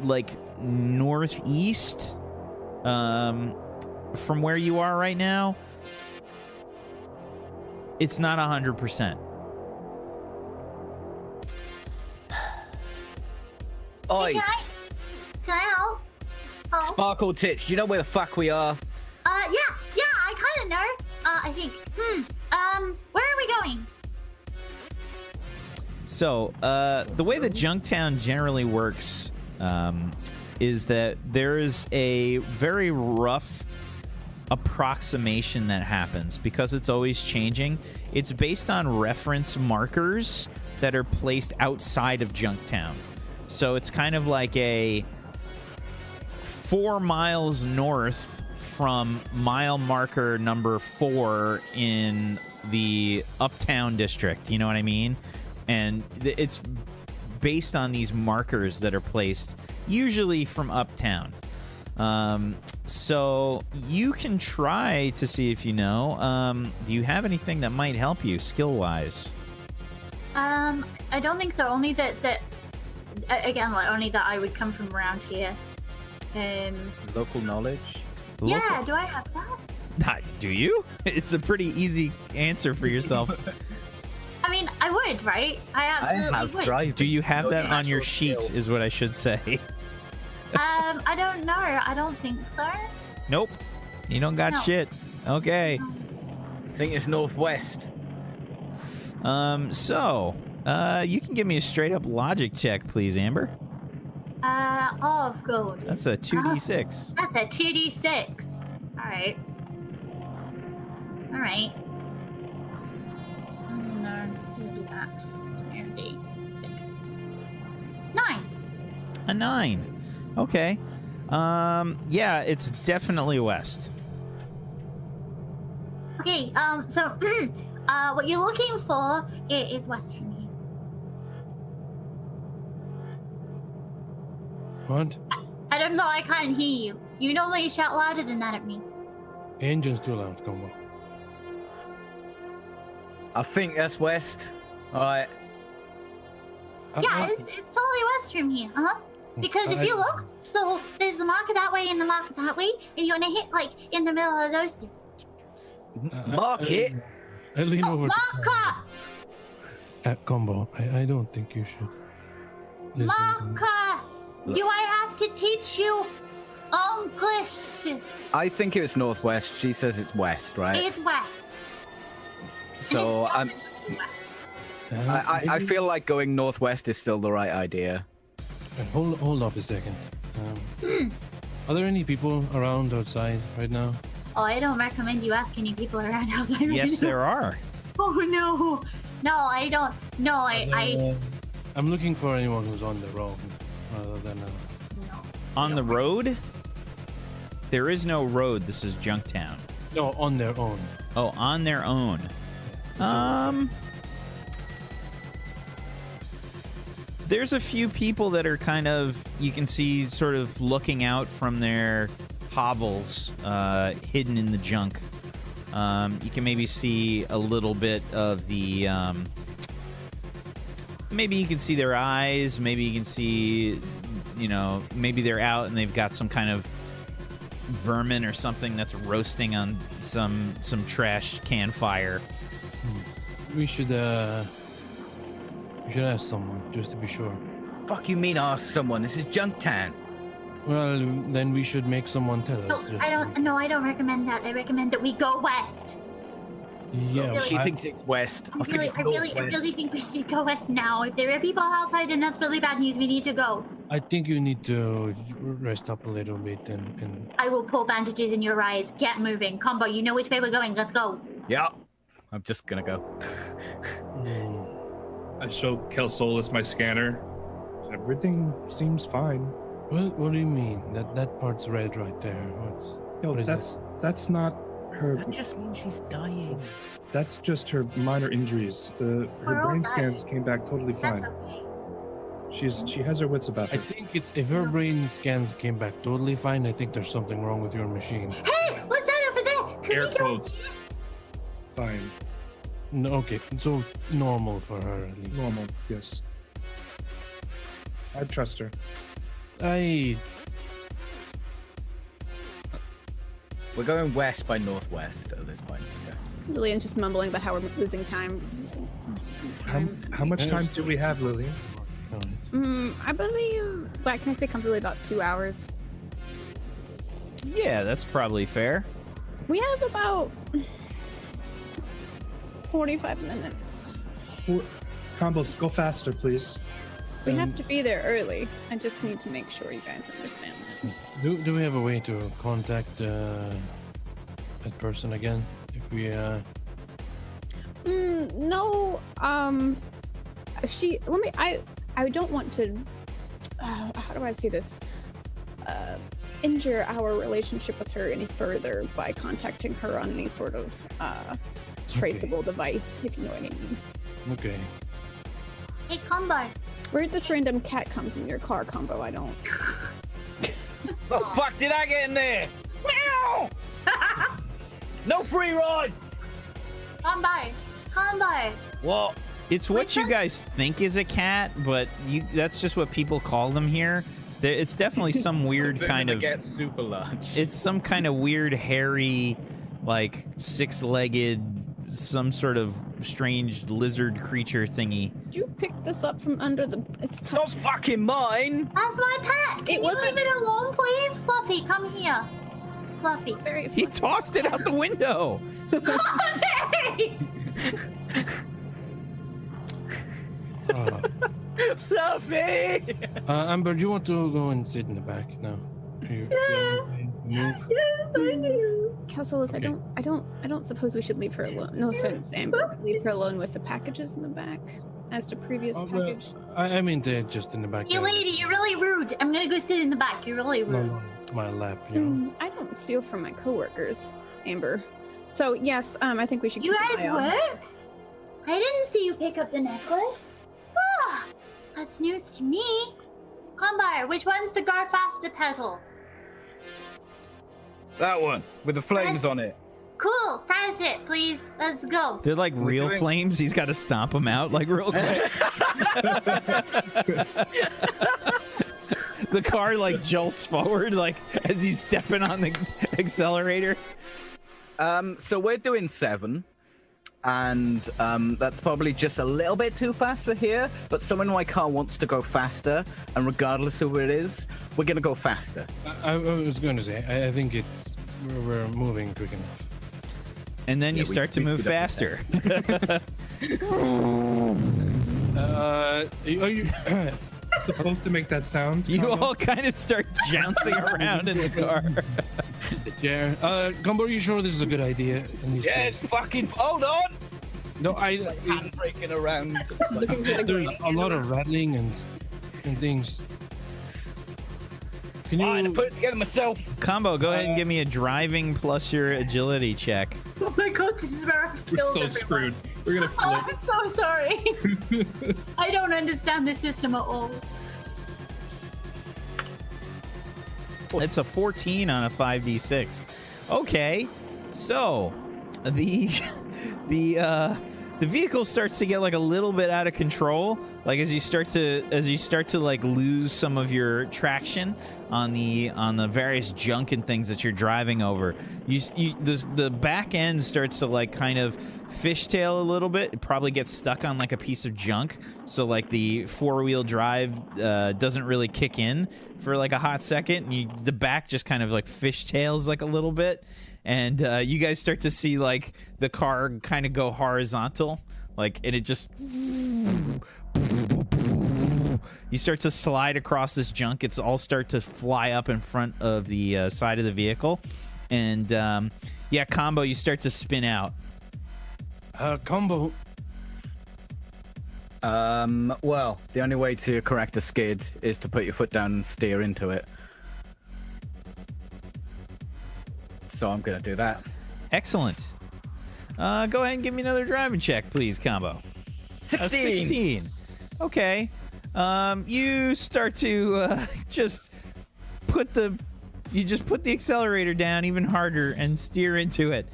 A: like northeast from where you are right now. It's not 100%.
D: Oi,
F: Can I help? Oh.
D: Sparkle Tits, do you know where the fuck we are?
F: Yeah, I kind of know. I think. Where are we going?
A: So, the way that Junktown generally works is that there is a very rough approximation that happens because it's always changing. It's based on reference markers that are placed outside of Junktown. So it's kind of like a 4 miles north from mile marker number 4 in the Uptown district. You know what I mean? And it's based on these markers that are placed usually from Uptown. So you can try to see if you know. Do you have anything that might help you skill-wise?
F: I don't think so. Only that again, like only that I would come from around here.
D: Local knowledge?
F: Yeah, do I have that?
A: Do you? It's a pretty easy answer for yourself.
F: I mean, I would, right? I absolutely would.
D: Driving.
A: Do you have that on your
D: Natural
A: sheet,
D: skill.
A: is what I should say.
F: I don't know. I don't think so.
A: Nope. You don't got
F: No.
A: shit. Okay.
D: I think it's northwest.
A: So, you can give me a straight up logic check, please, Amber.
F: Of gold.
A: That's a 2d6.
F: That's a 2d6. Alright. Alright. No, we'll do that. 2d6. 9.
A: A 9. Okay. Yeah, it's definitely west.
F: Okay, so, what you're looking for is west from here.
E: What?
F: I don't know, I can't hear you. You normally shout louder than that at me.
E: Engine's too loud, Combo.
D: I think that's west. Alright.
F: Yeah, it's totally west from here, Because if you look, so there's the marker that way and the marker that way, and you're gonna hit, like, in the middle of those two.
D: Market?
E: I lean over
F: Marker!
E: to Combo. I don't think you should listen to me.
F: Marker! Do I have to teach you? English.
D: I think it was northwest. She says it's west, right?
F: It's west.
D: So
F: And
D: I'm.
F: it's definitely west.
D: I
E: Maybe-
D: feel like going northwest is still the right idea.
E: Hold off a second. Are there any people around outside right now?
F: Oh, I don't recommend you ask any people around outside right
A: Yes,
F: now.
A: there are.
F: Oh no. No, I don't. No, I
E: I'm looking for anyone who's on the road rather than.
F: no.
A: On the road? There is no road. This is Junktown.
E: No, on their own.
A: Oh, on their own.
E: Yes.
A: There's a few people that are kind of, you can see sort of looking out from their hovels hidden in the junk. You can maybe see a little bit of the, maybe you can see their eyes, maybe you can see, you know, maybe they're out and they've got some kind of vermin or something that's roasting on some trash can fire.
E: We should ask someone just to be sure.
D: Fuck you mean ask someone? This is Junktown.
E: Well, then we should make someone tell
F: No,
E: us.
F: I don't. No, I don't recommend that. I recommend that we go west.
E: Yeah,
F: Really?
D: She thinks it's west.
F: I really think we should go west now. If there are people outside and that's really bad news, we need to go.
E: I think you need to rest up a little bit and
F: I will pull bandages in your eyes. Get moving. Combo, you know which way we're going. Let's go.
D: Yeah. I'm just gonna go.
C: I show Kelsolis my scanner.
G: Everything seems fine.
E: What do you mean? That part's red right there.
G: Yo,
E: What is
G: that's not her.
D: That just means she's dying.
G: That's just her minor injuries. Her
F: We're all
G: brain
F: right.
G: scans came back totally
F: That's
G: fine.
F: okay.
G: She has her wits about
E: I
G: her.
E: think it's if her brain scans came back totally fine. I think there's something wrong with your machine.
F: Hey, what's that over there? Can
C: Air
F: we go?
C: quotes.
G: Fine,
E: No, okay, so normal for her at least.
G: normal. Yes, I trust her.
D: We're going west by northwest at this point. Okay.
B: Lillian's just mumbling about how we're losing time. Losing time.
G: How much time do we have, Lillian?
E: Alright.
B: I believe. But can I say comfortably about 2 hours?
A: Yeah, that's probably fair.
B: We have about 45 minutes.
G: Combos, go faster, please.
B: We have to be there early. I just need to make sure you guys understand that.
E: Do we have a way to contact that person again? If we
B: No. She. Let me. I don't want to. How do I say this? Injure our relationship with her any further by contacting her on any sort of traceable device, if you know what I mean.
E: okay.
F: Hey, Combo.
B: Where'd this random cat come from your car, Combo? I don't.
D: The fuck did I get in there? Meow! No free rides!
F: Combo.
A: Well, it's what
F: Which
A: you
F: one's-
A: guys think is a cat, but that's just what people call them here. It's definitely some weird kind of.
D: Get super large.
A: It's some kind of weird, hairy, like six-legged, some sort of strange lizard creature thingy.
B: Did you pick this up from under the? It's
D: not
B: touch.
D: fucking mine.
F: That's my pet. Can you
B: wasn't-
F: leave it alone, please? Fluffy, come here. Fluffy.
B: Very.
A: He tossed it out the window.
F: Fluffy!
D: Fluffy!
E: Amber, do you want to go and sit in the back now? Move.
B: Kelsolis, I don't suppose we should leave her alone. No offense, Amber, but leave her alone with the packages in the back, as to previous package.
E: I mean, they're just in the back.
F: You
E: there.
F: lady, you're really rude. I'm gonna go sit in the back. You're really rude.
E: No, my lap, you know.
B: I don't steal from my coworkers, Amber. So yes, I think we should.
F: You
B: keep
F: guys
B: an eye on-
F: work? I didn't see you pick up the necklace. Ah, that's news to me. Combo, which one's the Gar Faster pedal?
D: That one with the flames on it.
F: Cool, press it, please. Let's go.
A: They're like real
D: doing-
A: flames. He's got to stomp them out like real quick. The car like jolts forward like as he's stepping on the accelerator.
D: So we're doing 7. and that's probably just a little bit too fast for here, but someone in my car wants to go faster, and regardless of where it is, we're going to go faster.
E: I was going to say, I think we're moving quick enough.
A: And then you start to move faster.
E: Are you
C: Supposed to make that sound?
A: You
C: Combo?
A: all kind of start jouncing around in the car.
E: Yeah. Gumbo, are you sure this is a good idea?
D: Yes, fucking hold on!
E: No,
D: Handbraking around.
B: Looking for the
E: there's
B: green
E: a lot of rattling and things. Can you
D: Fine, I put it together myself.
A: Combo, go ahead and give me a driving plus your agility check.
F: Oh my god, this is where I've
C: We're
F: killed
C: so
F: everyone.
C: screwed. We're gonna
F: Oh,
C: flip.
F: I'm so sorry. I don't understand this system at all.
A: It's a 14 on a 5d6. Okay, so the vehicle starts to get like a little bit out of control. Like as you start to like lose some of your traction on the various junk and things that you're driving over. The back end starts to like kind of fishtail a little bit. It probably gets stuck on like a piece of junk. So like the 4-wheel drive doesn't really kick in for like a hot second. And the back just kind of like fishtails like a little bit. And you guys start to see like the car kind of go horizontal, like, and it just you start to slide across this junk. It's all start to fly up in front of the side of the vehicle, and yeah, Combo, you start to spin out.
E: Combo?
D: Well, the only way to correct a skid is to put your foot down and steer into it. So I'm gonna do that.
A: Excellent. Go ahead and give me another driving check, please, Combo.
D: 16.
A: 16. Okay. You start to just put the accelerator down even harder and steer into it.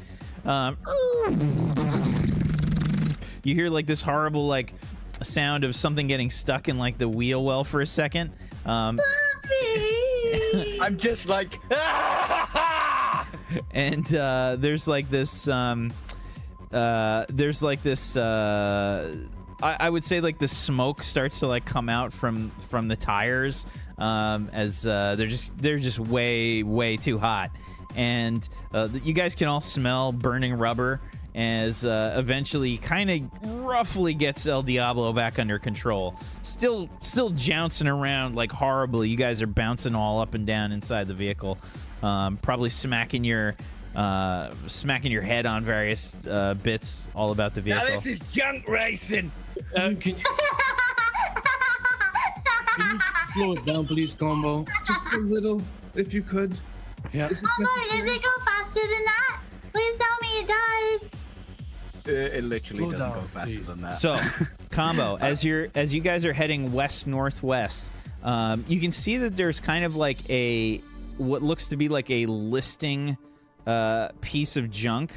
A: You hear like this horrible like sound of something getting stuck in like the wheel well for a second.
D: I'm just like,
A: and there's like this I would say like the smoke starts to like come out from the tires as they're just way too hot, and you guys can all smell burning rubber as eventually kind of roughly gets El Diablo back under control. Still jouncing around like horribly. You guys are bouncing all up and down inside the vehicle, probably smacking your head on various bits all about the vehicle.
D: now this is junk racing.
E: Can you slow it down, please, Combo?
C: Just a little, if you could.
E: Yeah.
C: Is it
F: Oh my,
C: necessary?
F: does it go faster than that? Please tell me it does.
D: It literally
E: Slow
D: doesn't
E: down,
D: go faster
E: please.
D: than that.
A: So, Combo, as you guys are heading west northwest, you can see that there's kind of like what looks to be like a listing piece of junk.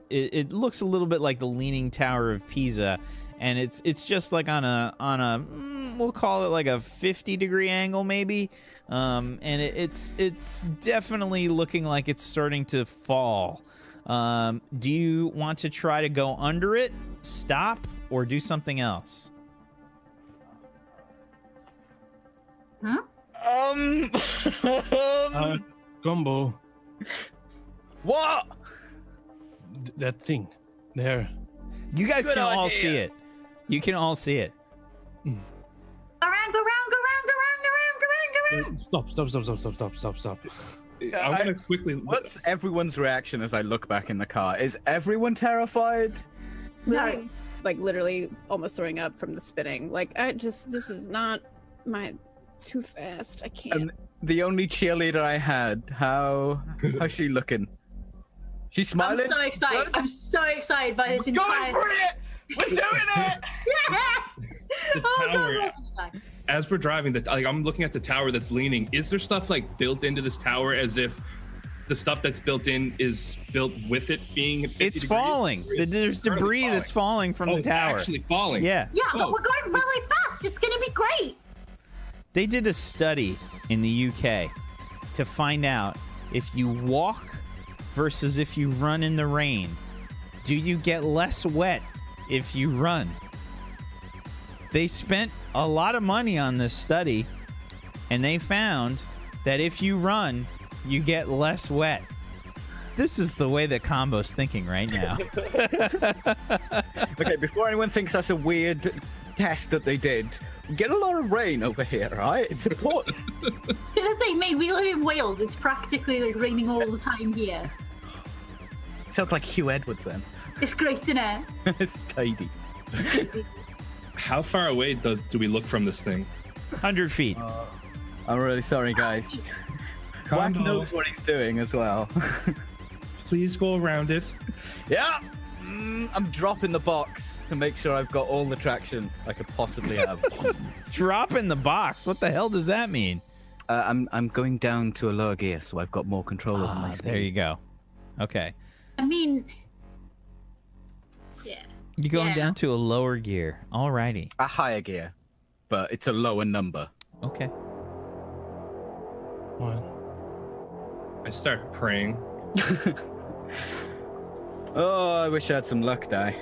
A: It looks a little bit like the Leaning Tower of Pisa, and it's just like on a we'll call it like a 50-degree angle maybe, and it's definitely looking like it's starting to fall. Do you want to try to go under it, stop, or do something else?
E: Combo,
D: What?
E: that thing there.
A: You guys
D: Good
A: can all
D: idea.
A: see it. You can all see it.
F: Go round.
E: Stop.
C: I'm gonna quickly.
D: What's everyone's reaction as I look back in the car? Is everyone terrified?
B: No. Like literally almost throwing up from the spinning. Like this is not too fast. I can't.
D: And the only cheerleader I had, how's she looking? She's
F: I'm
D: smiling.
F: so excited. I'm so excited by this
D: Going
F: entire.
D: for it! We're doing it!
C: The
F: Oh,
C: tower.
F: God.
C: As we're driving, I'm looking at the tower that's leaning. Is there stuff like built into this tower as if the stuff that's built in is built with it being? 50
A: It's
C: degrees?
A: falling. There's debris that's falling from the
C: it's
A: tower.
C: actually falling.
A: Yeah.
F: Yeah, but
C: Oh.
F: we're going really fast. It's gonna be great.
A: They did a study in the UK to find out if you walk versus if you run in the rain, Do you get less wet if you run? They spent a lot of money on this study, and they found that if you run, you get less wet. This is the way that Combo's thinking right now.
D: Okay, before anyone thinks that's a weird test that they did, get a lot of rain over here, right? It's important.
F: The thing, mate, we live in Wales. It's practically like raining all the time here.
D: Sounds like Hugh Edwards then.
F: It's great, isn't it?
D: It's tidy.
C: How far away do we look from this thing?
A: 100 feet.
D: I'm really sorry, guys. Wack
G: Combo,
D: knows what he's doing as well.
G: please go around it.
D: Yeah! I'm dropping the box to make sure I've got all the traction I could possibly have.
A: Drop in the box. What the hell does that mean?
D: I'm going down to a lower gear, so I've got more control over my speed.
A: There you go. Okay.
F: I mean, yeah.
A: You're going
F: Yeah.
A: down to a lower gear. Alrighty.
D: A higher gear, but it's a lower number.
A: Okay.
E: What?
C: I start praying.
D: Oh, I wish I had some luck die.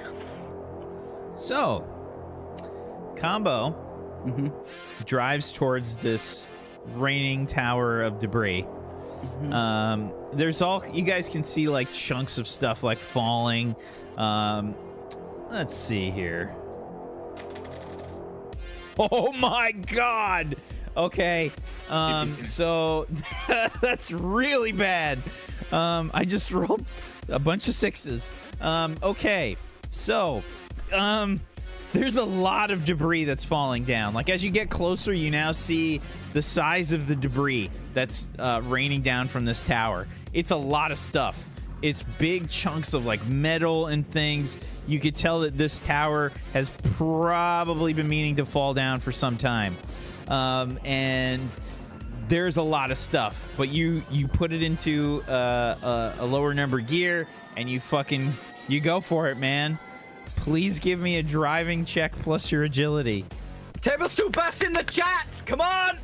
A: So, Combo
D: Mm-hmm.
A: drives towards this raining tower of debris. There's all you guys can see, like chunks of stuff like falling. Let's see here. Oh my god. Okay. So that's really bad. I just rolled a bunch of sixes. Okay. So, there's a lot of debris that's falling down. Like, as you get closer, you now see the size of the debris that's raining down from this tower. It's a lot of stuff. It's big chunks of, like, metal and things. You could tell that this tower has probably been meaning to fall down for some time. And there's a lot of stuff. But you put it into a lower number gear, and you go for it, man. Please give me a driving check plus your agility.
D: Tablespoon bus in the chat! Come on!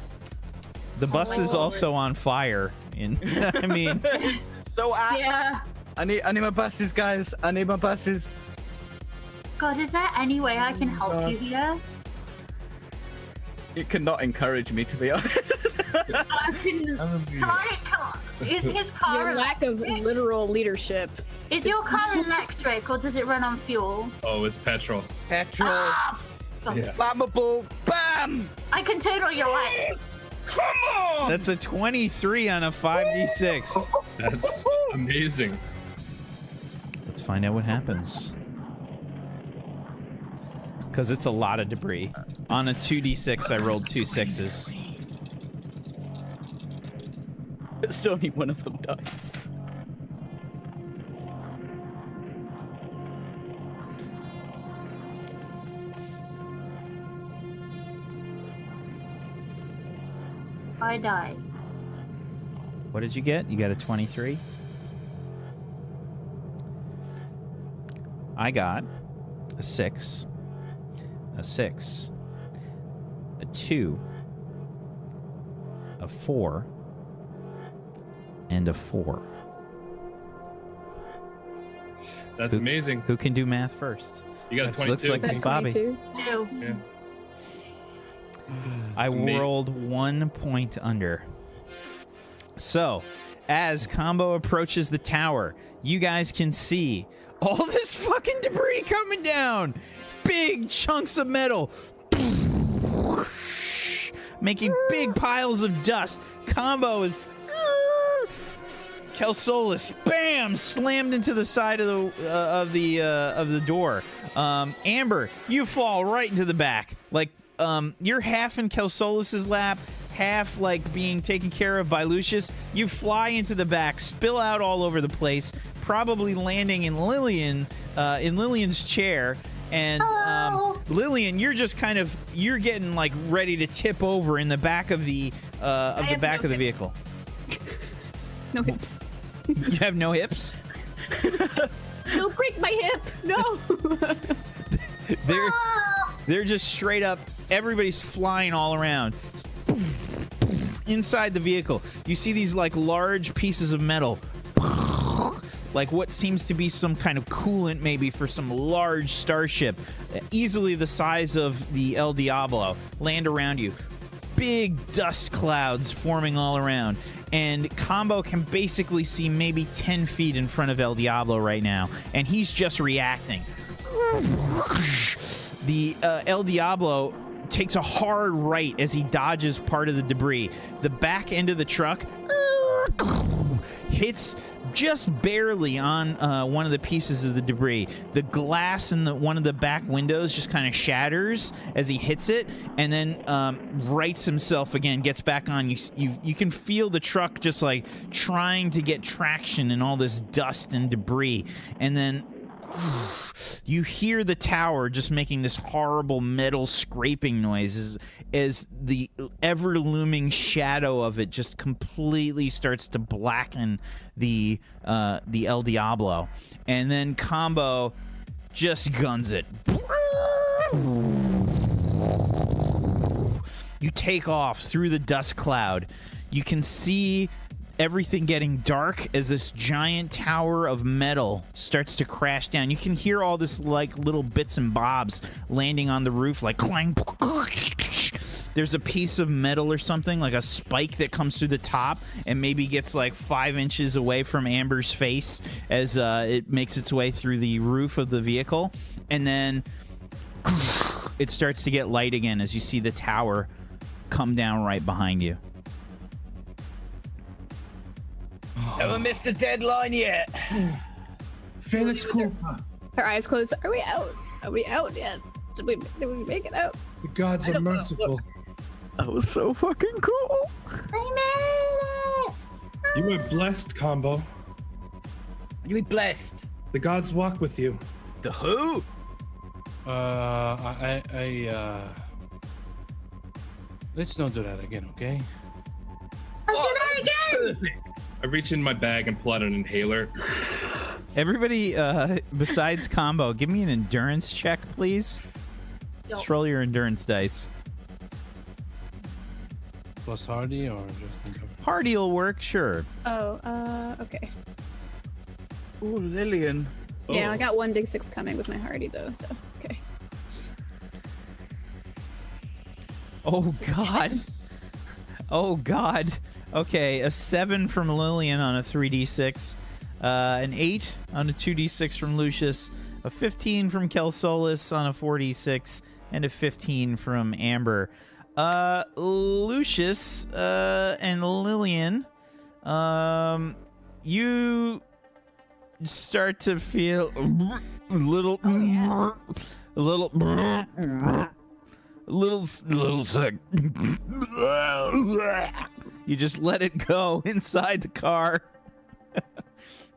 A: The bus is also on fire. I mean,
D: So
F: Yeah.
D: I need my buses, guys. I need my buses.
F: God, is there any way I can help you here?
D: It cannot encourage me, to be honest.
F: I can I? Is his car?
B: Your lack of literal leadership.
F: Is your car electric or does it run on fuel?
C: Oh, it's petrol.
D: Petrol,
F: Ah!
C: Yeah.
D: flammable, bam!
F: I can turn on your lights.
D: Come on!
A: that's a 23 on a 5d6.
C: That's amazing.
A: Let's find out what happens. Because it's a lot of debris. On a 2d6, I rolled 2 6s.
D: It's only one of them dies.
F: I die.
A: What did you get? You got a 23? I got a 6, a 6, a 2, a 4, and a 4.
C: That's amazing.
A: Who can do math first?
C: You got a
A: That looks
C: 22.
A: like
B: Is
A: it's
B: that
A: Bobby.
B: 22?
F: Ew.
C: Yeah.
A: I
C: Amazing.
A: rolled 1 point under. So, as Combo approaches the tower, you guys can see all this fucking debris coming down. Big chunks of metal. Making big piles of dust. Combo is... Kelsolis, bam, slammed into the side of the door. Amber, you fall right into the back. Like, you're half in Kelsolis's lap, half like being taken care of by Lucius. You fly into the back, spill out all over the place, probably landing in Lillian's chair. And
F: Hello.
A: Lillian, you're just you're getting like ready to tip over in the back of the
B: have
A: back
B: no
A: of the
B: hip.
A: vehicle.
B: No hips.
A: You have no hips?
B: Don't break my hip. No.
A: They're just straight up. Everybody's flying all around. Inside the vehicle, you see these like large pieces of metal like what seems to be some kind of coolant, maybe for some large starship, easily the size of the El Diablo, land around you. Big dust clouds forming all around. And Combo can basically see maybe 10 feet in front of El Diablo right now. And he's just reacting. The El Diablo takes a hard right as he dodges part of the debris. The back end of the truck hits just barely on one of the pieces of the debris. The glass in one of the back windows just kind of shatters as he hits it, and then rights himself again, gets back on. You can feel the truck just like trying to get traction in all this dust and debris, and then you hear the tower just making this horrible metal scraping noise as the ever-looming shadow of it just completely starts to blacken the El Diablo. And then Combo just guns it. You take off through the dust cloud. You can see everything getting dark as this giant tower of metal starts to crash down. You can hear all this like little bits and bobs landing on the roof, like clang. There's a piece of metal or something, like a spike that comes through the top and maybe gets like 5 inches away from Amber's face as it makes its way through the roof of the vehicle. And then it starts to get light again as you see the tower come down right behind you.
D: Haven't missed a deadline yet.
C: Felix Cooper.
B: Her eyes closed. Are we out? Are we out yet? Did we make it out?
C: The gods are merciful.
D: That was so fucking cool.
F: I made it!
C: You were blessed, Combo.
D: You be blessed.
C: The gods walk with you.
D: The who?
E: Let's not do that again, okay?
F: Let's do that again!
D: Perfect.
C: I reach in my bag and pull out an inhaler.
A: Everybody, besides Combo, give me an endurance check, please. Just roll your endurance dice.
E: Plus Hardy or just...
A: Hardy will work, sure.
B: Oh, okay.
D: Ooh, Lillian.
B: Yeah, I got 1d6 coming with my Hardy though, so okay.
A: Oh, God. Oh, God. Okay, a 7 from Lillian on a 3d6, an 8 on a 2d6 from Lucius, a 15 from Kelsolis on a 4d6, and a 15 from Amber. Lucius and Lillian, you start to feel a little sick. You just let it go inside the car.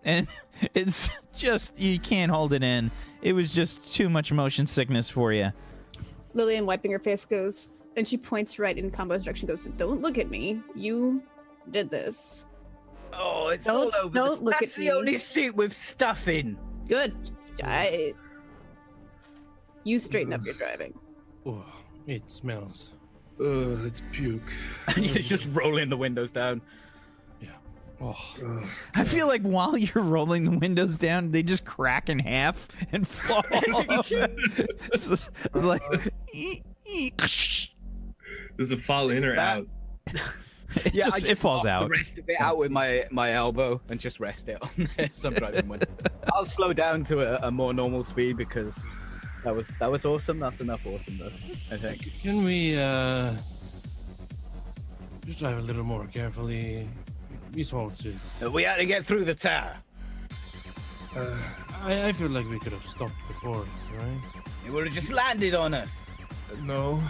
A: And it's just, you can't hold it in. It was just too much motion sickness for you.
B: Lillian, wiping her face, goes, and she points right in Combo's direction, goes, "Don't look at me. You did this."
D: Oh, it's
B: Don't-
D: all over.
B: don't look
D: That's
B: at
D: the
B: me.
D: only suit with stuff in.
B: Good. You straighten up your driving.
E: Oh, it smells.
C: Ugh, it's puke.
D: You're just rolling the windows down.
E: Yeah. Oh,
A: I feel like while you're rolling the windows down, they just crack in half and fall. It's like...
C: Does it fall in or
D: that?
C: out?
A: It falls
D: knock
A: out.
D: The rest of it out with my elbow and just rest it on there. So I'm driving with. I'll slow down to a more normal speed because that was awesome. That's enough awesomeness, I think.
E: can we just drive a little more carefully? These horses.
D: We had to get through the tower.
E: I feel like we could have stopped before, right?
D: It would have just landed on us.
C: No.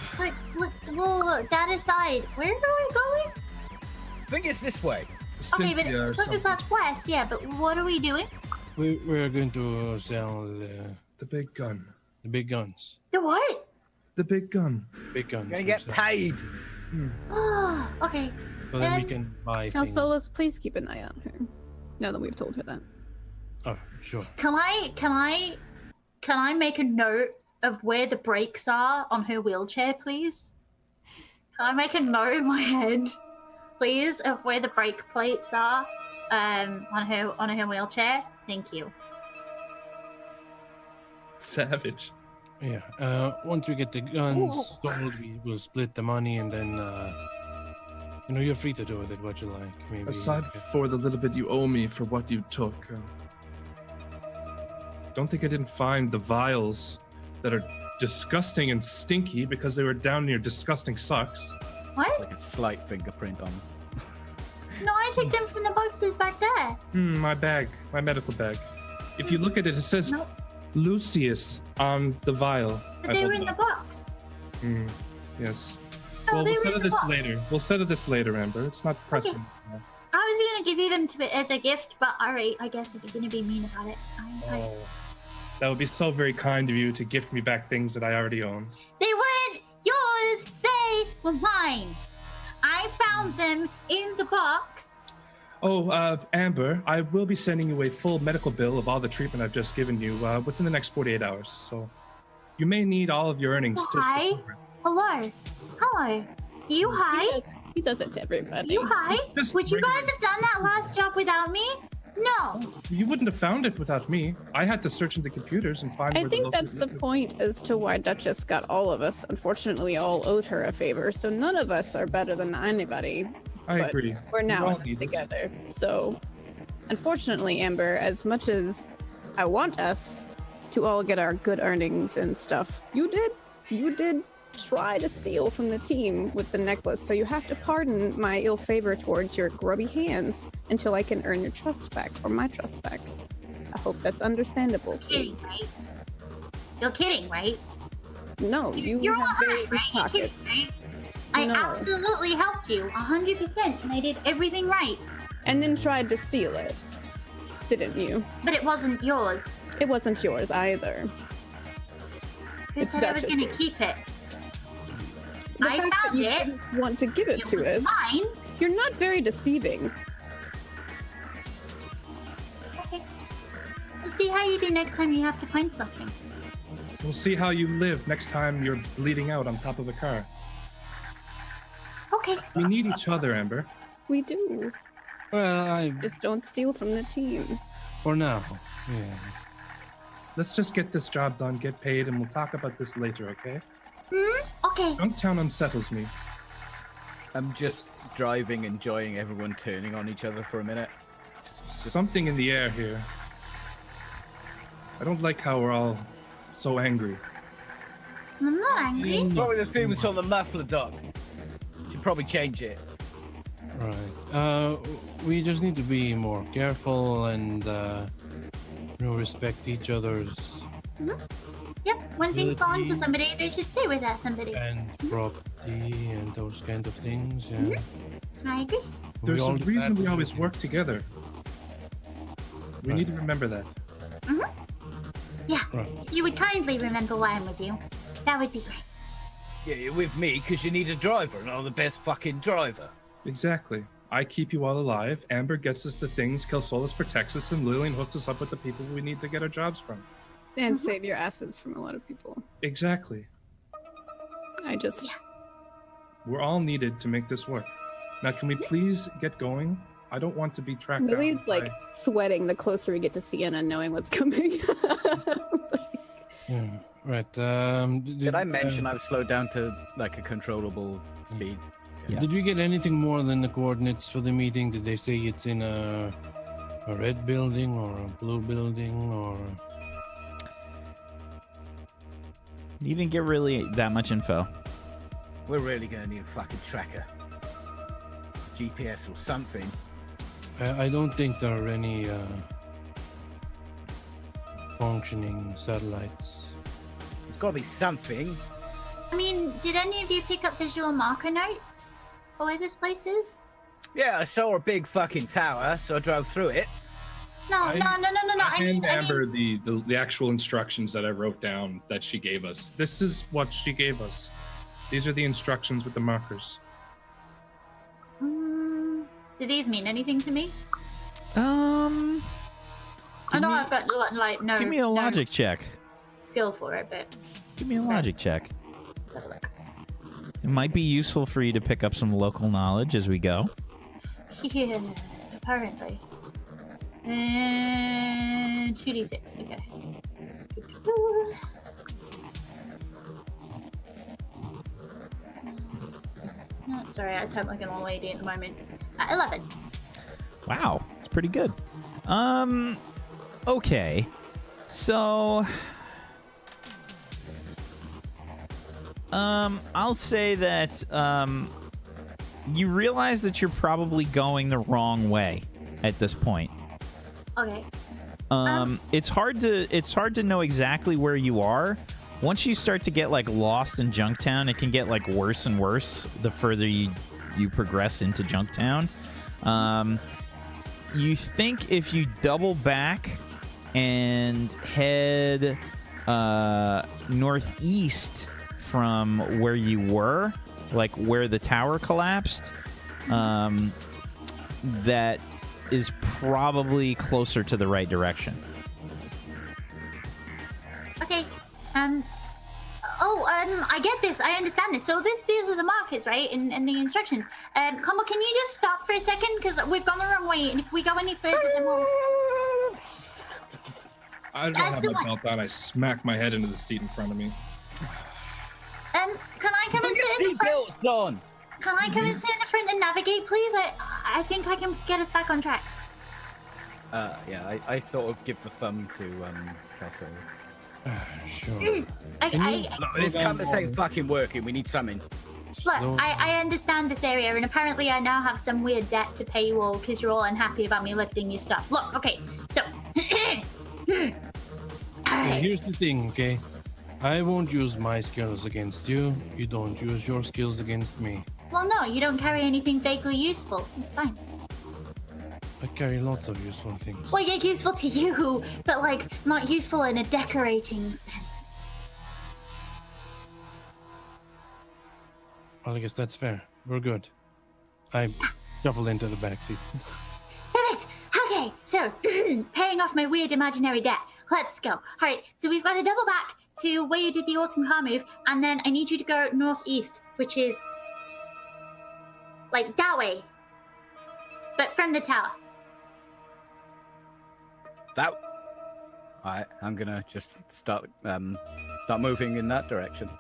F: Look, that aside, where are we going?
D: I think it's this way.
F: Okay, but
C: Cynthia or
F: as long as
C: something.
F: that's west, yeah, but what are we doing?
E: We're going to sell
C: The big gun.
E: the big guns.
F: The what?
C: The big gun.
E: Big guns.
D: We're gonna
E: we're
D: get
E: selling.
D: paid.
F: Oh, okay.
E: So then we
F: And-
E: can buy
B: Now,
E: things.
B: Solus, please keep an eye on her. Now that we've told her that.
E: Oh, sure.
F: Can I make a note of where the brakes are on her wheelchair, please? Can I make a note in my head, please, of where the brake plates are? on her wheelchair. Thank you.
C: Savage.
E: Yeah. Once we get the guns sold, we will split the money, and then you're free to do with it what you like. Maybe.
C: Aside for the little bit you owe me for what you took, don't think I didn't find the vials that are disgusting and stinky because they were down near disgusting socks.
F: What?
D: It's like a slight fingerprint on.
F: No, I took them from the boxes back there.
C: My bag, my medical bag. If you look at it, it says
F: Nope.
C: Lucius on the vial.
F: But they were in the box.
C: Yes.
F: Oh,
C: Well,
F: they
C: we'll
F: were in
C: settle
F: the
C: this
F: box.
C: later. We'll settle this later, Amber. It's not pressing.
F: I was gonna give you them as a gift, but alright, I guess if you're gonna be mean about it.
C: Oh, that would be so very kind of you to gift me back things that I already own.
F: They weren't yours, they were mine. I found them in the box.
C: Oh, Amber, I will be sending you a full medical bill of all the treatment I've just given you within the next 48 hours. So you may need all of your earnings.
F: Hi. Hello. Hello. You high?
B: He does it to everybody.
F: You high?
C: Just
F: Would you
C: regular-
F: guys have done that last job without me? No.
C: You wouldn't have found it without me. I had to search in the computers and find.
B: I
C: where
B: think
C: the
B: that's the point as to why Duchess got all of us. Unfortunately, we all owed her a favor, so none of us are better than anybody.
C: I
B: but
C: agree.
B: We're now
C: all
B: in this
C: needed.
B: together. So, unfortunately, Amber, as much as I want us to all get our good earnings and stuff, you did try to steal from the team with the necklace. So you have to pardon my ill favor towards your grubby hands until I can earn your trust back or my trust back. I hope that's understandable.
F: Kidding, right? You're kidding, right?
B: No,
F: You're
B: have
F: all
B: very
F: right,
B: deep
F: right? You're
B: pockets.
F: kidding, right? I
B: No.
F: absolutely helped you 100%, and I did everything right.
B: And then tried to steal it, didn't you?
F: But it wasn't yours.
B: It wasn't yours either.
F: Who
B: It's
F: said I was going to
B: Duchess's.
F: keep it?
B: The
F: I
B: fact that
F: found
B: you
F: it.
B: didn't want to give it
F: It
B: to
F: was
B: us,
F: mine.
B: you're not very deceiving.
F: Okay. Let's see how you do next time you have to find something.
C: We'll see how you live next time you're bleeding out on top of a car.
F: Okay.
C: We need each other, Amber.
B: We do.
E: Well, I
B: Just don't steal from the team.
E: for now. Yeah.
C: Let's just get this job done, get paid, and we'll talk about this later, okay?
F: Okay.
C: Junktown unsettles me.
D: I'm just driving, enjoying everyone turning on each other for a minute.
C: Something in the air here. I don't like how we're all so angry.
F: I'm not angry.
D: Probably the theme was on the muffler, Doc. Should probably change it.
E: Right. We just need to be more careful and respect each other's
F: Yep. When things belong to somebody, they should stay with that somebody.
E: and property and those kind of things. Yeah.
F: I agree.
C: There's
E: We
C: a
E: all do
C: reason
E: that.
C: we always work together. We need to remember that.
F: Yeah.
E: Right.
F: You would kindly remember why I'm with you. That would be great.
D: Yeah, you're with me because you need a driver, and I'm the best fucking driver.
C: Exactly. I keep you all alive. Amber gets us the things. Kelsolis protects us, and Lillian hooks us up with the people we need to get our jobs from.
B: And save your asses from a lot of people.
C: Exactly.
B: I just...
C: We're all needed to make this work. Now, can we please get going? I don't want to be tracked down.
B: Lily's like
C: by-
B: sweating the closer we get to Sienna, knowing what's coming.
E: Yeah. Right.
D: Did I mention I've slowed down to like a controllable speed?
A: Yeah.
E: Did we get anything more than the coordinates for the meeting? Did they say it's in a red building or a blue building or?
A: You didn't get really that much info.
D: We're really gonna need a fucking tracker, GPS or something.
E: I don't think there are any functioning satellites.
D: There's got to be something.
F: I mean, did any of you pick up visual marker notes for where this place is?
D: Yeah, I saw a big fucking tower, so I drove through it.
F: No.
C: I
F: I mean,
C: hand Amber the actual instructions that I wrote down that she gave us. This is what she gave us. These are the instructions with the markers.
F: do these mean anything to me?
A: Give
F: I know
A: me-
F: I've got like no.
A: Give me a
F: no
A: logic check.
F: skill for it, but
A: Give me a logic check.
F: let's have a look.
A: It might be useful for you to pick up some local knowledge as we go.
F: Yeah, apparently. And 2d6. Okay. No, sorry, I type like an old lady at the moment. 11.
A: Wow, it's pretty good. Okay. So I'll say that you realize that you're probably going the wrong way at this point.
F: Okay.
A: It's hard to know exactly where you are. Once you start to get like lost in Junktown, it can get like worse and worse the further you progress into Junktown. You think if you double back and head northeast from where you were, like where the tower collapsed, that is probably closer to the right direction.
F: Okay. I get this. I understand this. So these are the markets, right? And the instructions. Combo, can you just stop for a second? Because we've gone the wrong way, and if we go any further, then we'll...
C: I don't have my belt on. I smack my head into the seat in front of me.
F: Can I come and sit in the front?
D: on.
F: Can I come and sit in the front and navigate, please? I think I can get us back on track.
D: Yeah, I sort of give the thumb to Cassos.
E: Sure.
D: This compass ain't fucking working. We need something.
F: Look, I understand this area, and apparently I now have some weird debt to pay you all because you're all unhappy about me lifting your stuff. Look, okay, so...
E: Well, here's the thing, okay? I won't use my skills against you. You don't use your skills against me.
F: Well, no, you don't carry anything vaguely useful. It's fine.
E: I carry lots of useful things.
F: Well, yeah, useful to you, but, like, not useful in a decorating sense.
E: Well, I guess that's fair. We're good. I shuffle into the backseat.
F: Perfect! Okay, so, paying off my weird imaginary debt. Let's go. All right, so we've got to double back to where you did the awesome car move, and then I need you to go northeast, which is, like, that way. But from the tower.
D: That. Alright, I'm gonna just start moving in that direction.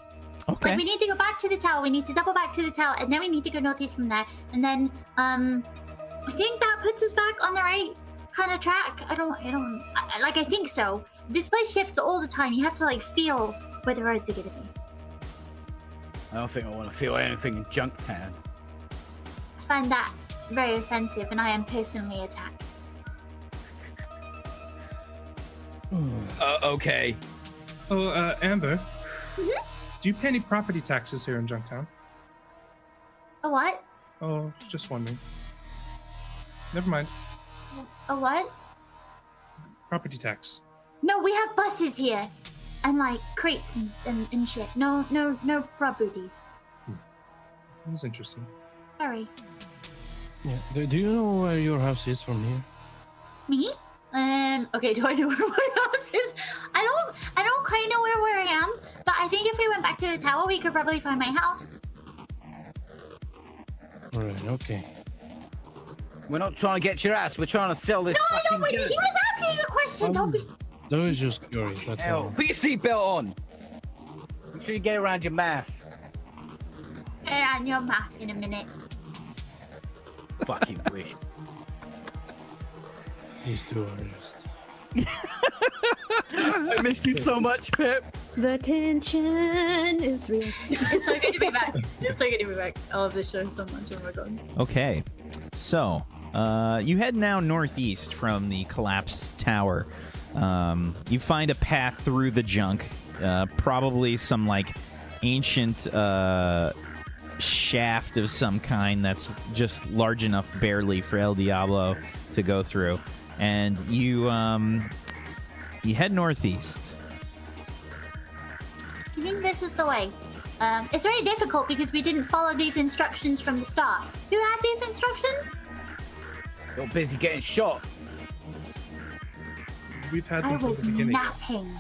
A: Okay.
F: Like, we need to go back to the tower, we need to double back to the tower, and then we need to go northeast from there, and then, I think that puts us back on the right kind of track. I think so. This place shifts all the time. You have to, like, feel where the roads are gonna be.
D: I don't think I want to feel anything in Junktown.
F: I find that very offensive, and I am personally attacked.
D: Okay.
C: Oh, Amber.
F: Mm-hmm.
C: Do you pay any property taxes here in Junktown?
F: A what?
C: Oh, just wondering. Never mind.
F: A what?
C: Property tax.
F: No, we have buses here. And, like, crates and shit. No properties.
C: That was interesting.
F: Sorry.
E: Yeah. Do you know where your house is from here?
F: Me? Okay, do I know where my house is? I don't quite know where I am, but I think if we went back to the tower, we could probably find my house.
E: Alright, okay.
D: We're not trying to get your ass. We're trying to sell this.
F: No, wait, he was asking a question. Don't be...
E: I was just curious, that's all.
D: Put your seatbelt on. Make sure you get around your mouth.
F: Get on your mouth in a minute.
D: Fucking wish.
E: He's too earnest.
D: I missed you so much, Pip.
B: The tension is real.
F: It's so good to be back. It's so good to be back. I love this show so much. Oh my god.
A: Okay. So, you head now northeast from the collapsed tower. You find a path through the junk. Probably some, like, ancient shaft of some kind that's just large enough barely for El Diablo to go through. And you head northeast.
F: I think this is the way. It's very difficult because we didn't follow these instructions from the start. Who had these instructions?
D: You're busy getting shot.
C: We've had
F: I
C: them from
F: was
C: the beginning.
F: napping.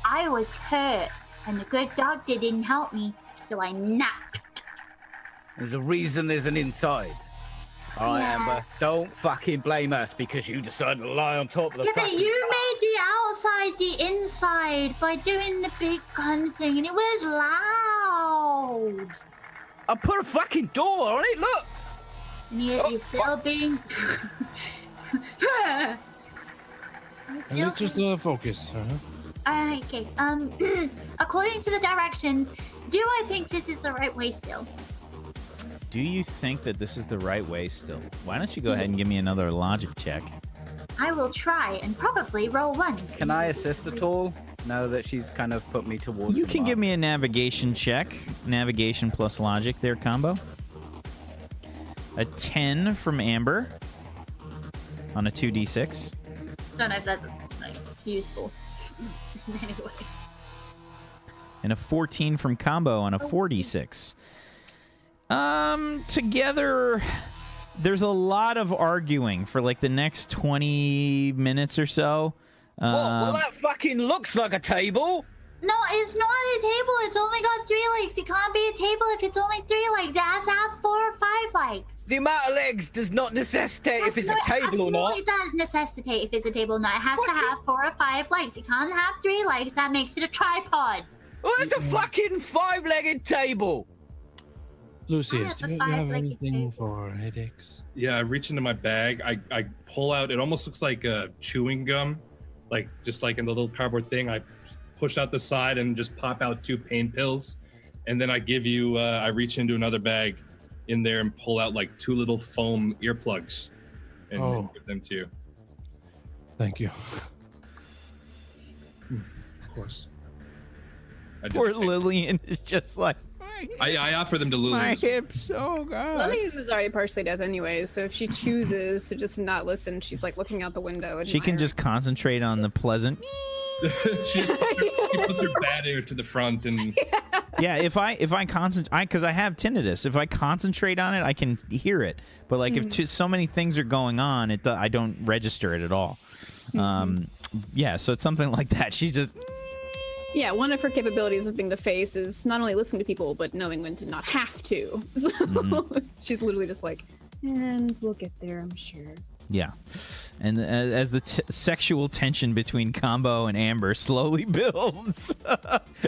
F: I was hurt, and the good doctor didn't help me, so I napped.
D: There's a reason there's an inside. All right,
F: Yeah.
D: Amber. Don't fucking blame us because you decided to lie on top of the
F: Yeah, but
D: fucking
F: you
D: car.
F: made the outside the inside by doing the big gun thing, and it was loud.
D: I put a fucking door on it. Look.
F: And you're still being.
E: And let's just focus.
F: Okay. According to the directions, do I think this is the right way still?
A: Do you think that this is the right way still? Why don't you go ahead and give me another logic check?
F: I will try and probably roll ones.
D: Can I assist at all? Now that she's kind of put me towards.
A: You
D: the
A: can
D: mark?
A: give me a navigation check. Navigation plus logic there, combo. A 10 from Amber on a 2d6.
F: Don't know if that's like useful. Anyway.
A: And a 14 from Combo on a 4d6. Together, there's a lot of arguing for like the next 20 minutes or so.
D: Well, that fucking looks like a table.
F: No, it's not a table. It's only got 3 legs. It can't be a table if it's only 3 legs. It has to have 4 or 5 legs.
D: The amount of legs does not necessitate if it's a table or
F: Absolutely,
D: not.
F: it does necessitate if it's a table or not. It has to have 4 or 5 legs. It can't have 3 legs. That makes it a tripod.
D: Well, that's a fucking 5-legged table.
E: Lucius,
F: I
E: do
F: have
E: you
F: a
E: have
F: 5-legged
E: anything
F: table.
E: for headaches?
C: Yeah, I reach into my bag. I pull out. It almost looks like a chewing gum, like just like in the little cardboard thing. I push out the side and just pop out 2 pain pills, and then I give you. I reach into another bag in there and pull out like 2 little foam earplugs, and give them to you.
E: Thank you.
C: Of course. I do
A: Poor
C: the same.
A: Lillian is just like,
C: I offer them to Lulu.
A: my hips, oh god.
B: Lillian is already partially deaf anyway, so if she chooses to just not listen, she's like looking out the window.
A: She can just concentrate on the pleasant.
C: she puts her bad ear to the front and
A: Yeah, if I concentrate, because I have tinnitus. If I concentrate on it, I can hear it. But like if so many things are going on, I don't register it at all. Yeah, so it's something like that. She's just.
B: Yeah, one of her capabilities of being the face is not only listening to people, but knowing when to not have to. So she's literally just like, and we'll get there, I'm sure.
A: Yeah. And as the sexual tension between Combo and Amber slowly builds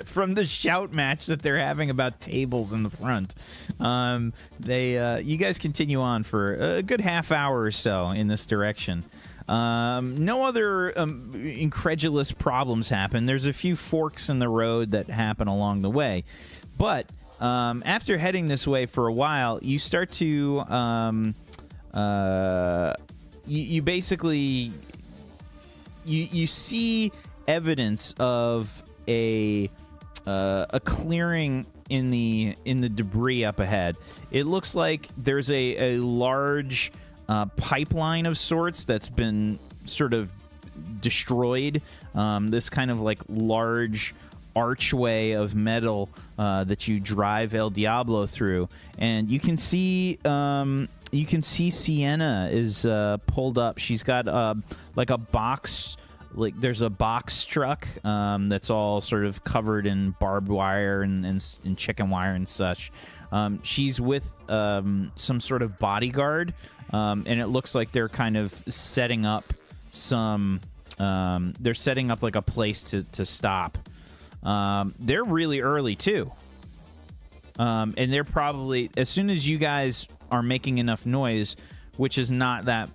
A: from the shout match that they're having about tables in the front, you guys continue on for a good half hour or so in this direction. No other incredulous problems happen. There's a few forks in the road that happen along the way. But after heading this way for a while, you start to... You basically you see evidence of a clearing in the debris up ahead. It looks like there's a large pipeline of sorts that's been sort of destroyed. This kind of like large archway of metal that you drive El Diablo through, and you can see Sienna is pulled up. She's got like a box, like there's a box truck that's all sort of covered in barbed wire and chicken wire and such. She's with some sort of bodyguard, and it looks like they're kind of setting up some. They're setting up like a place to stop. They're really early too. And they're probably, as soon as you guys are making enough noise, which is not that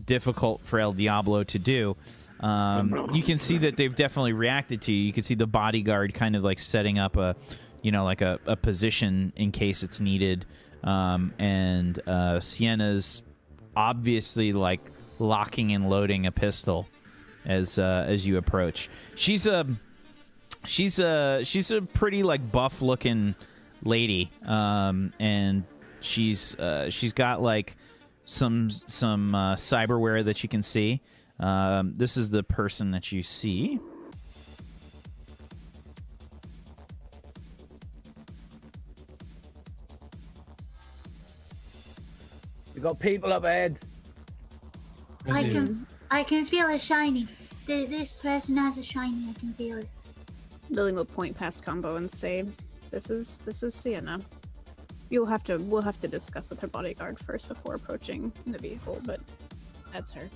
A: difficult for El Diablo to do, you can see that they've definitely reacted to you. You can see the bodyguard kind of like setting up a position in case it's needed. And Sienna's obviously like locking and loading a pistol as you approach. She's a pretty like buff looking lady, and she's got like some cyberware that you can see. This is the person that you see.
D: You got people up ahead.
F: I can feel it shiny. This person has a shiny. I can feel it.
B: Lillian will point past Combo and say, "This is Sienna." We'll have to discuss with her bodyguard first before approaching the vehicle, but that's her.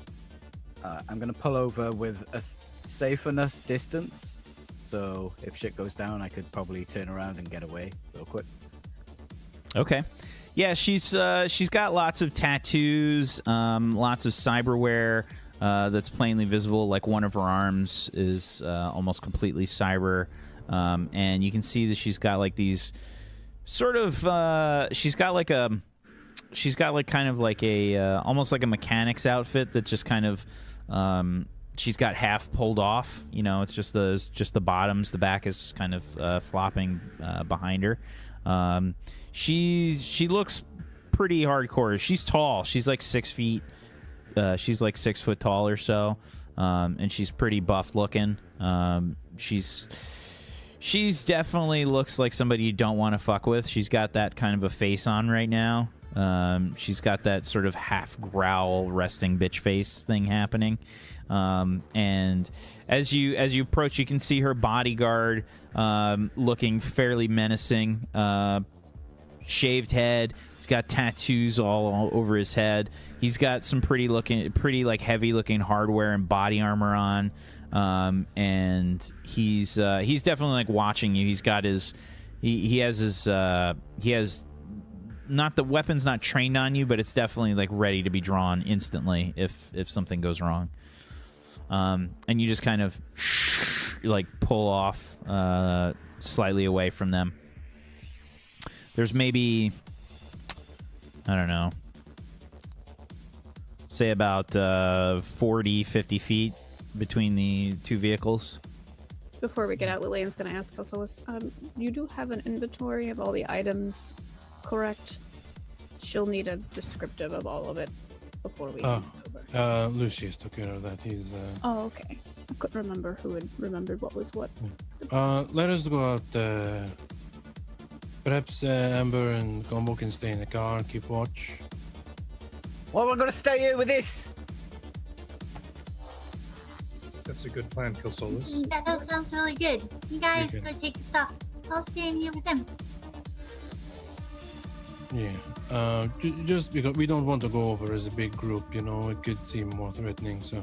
D: I'm gonna pull over with a safe enough distance, so if shit goes down, I could probably turn around and get away real quick.
A: Okay. Yeah, she's got lots of tattoos, lots of cyberware that's plainly visible. Like one of her arms is almost completely cyber, and you can see that she's got like these sort of she's got like kind of like a almost like a mechanic's outfit that just kind of she's got half pulled off. You know, it's just the bottoms. The back is kind of flopping behind her. She looks pretty hardcore. She's tall. She's like 6 feet. She's like 6 foot tall or so, and she's pretty buff looking. She's definitely looks like somebody you don't want to fuck with. She's got that kind of a face on right now. She's got that sort of half growl resting bitch face thing happening. And as you approach, you can see her bodyguard looking fairly menacing. Shaved head. He's got tattoos all over his head. He's got some pretty like heavy looking hardware and body armor on. And he's definitely like watching you. He's got he has not the weapon's not trained on you, but it's definitely like ready to be drawn instantly if something goes wrong. And you just kind of like pull off slightly away from them. There's maybe, I don't know, say about 40, 50 feet between the two vehicles.
B: Before we get out, Lillian's going to ask Kosalis, you do have an inventory of all the items, correct? She'll need a descriptive of all of it before we hand it over.
E: Lucius took care of that. He's
B: Oh, okay. I couldn't remember who had remembered what was what.
E: let us go out. Perhaps Amber and Combo can stay in the car, keep watch.
D: Well, we're gonna stay here with this.
C: That's a good plan, Kilsolis.
F: Yeah, that sounds really good. You guys
E: Okay.
F: go take the stuff. I'll stay in here with them.
E: Yeah. Just because we don't want to go over as a big group, you know, it could seem more threatening. So.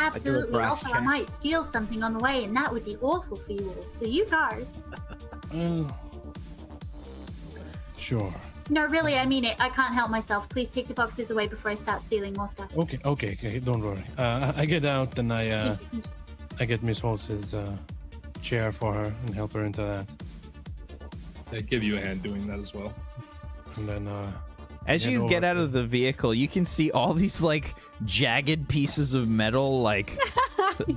F: Absolutely.
D: brass
F: Also, I
D: check.
F: might steal something on the way, and that would be awful for you all. So you guard.
E: Sure.
F: No, really, I mean it. I can't help myself. Please take the boxes away before I start stealing more stuff.
E: Okay. Don't worry. I get out and I get Miss Holtz's chair for her and help her into that.
C: I give you a hand doing that as well.
E: And then
A: As
E: head
A: you
E: over
A: get out
E: to-
A: of the vehicle, you can see all these like jagged pieces of metal like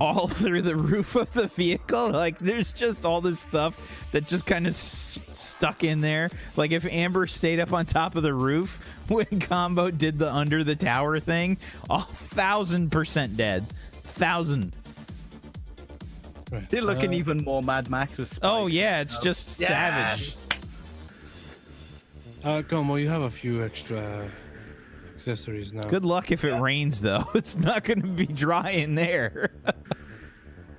A: all through the roof of the vehicle. Like there's just all this stuff that just kind of stuck in there. Like if Amber stayed up on top of the roof when Combo did the under the tower thing, 1,000% dead. 1,000.
E: Right.
D: They're looking even more Mad Max with spikes.
A: Oh yeah, it's just savage.
E: Como, you have a few extra accessories now.
A: Good luck if it rains though. It's not going to be dry in there.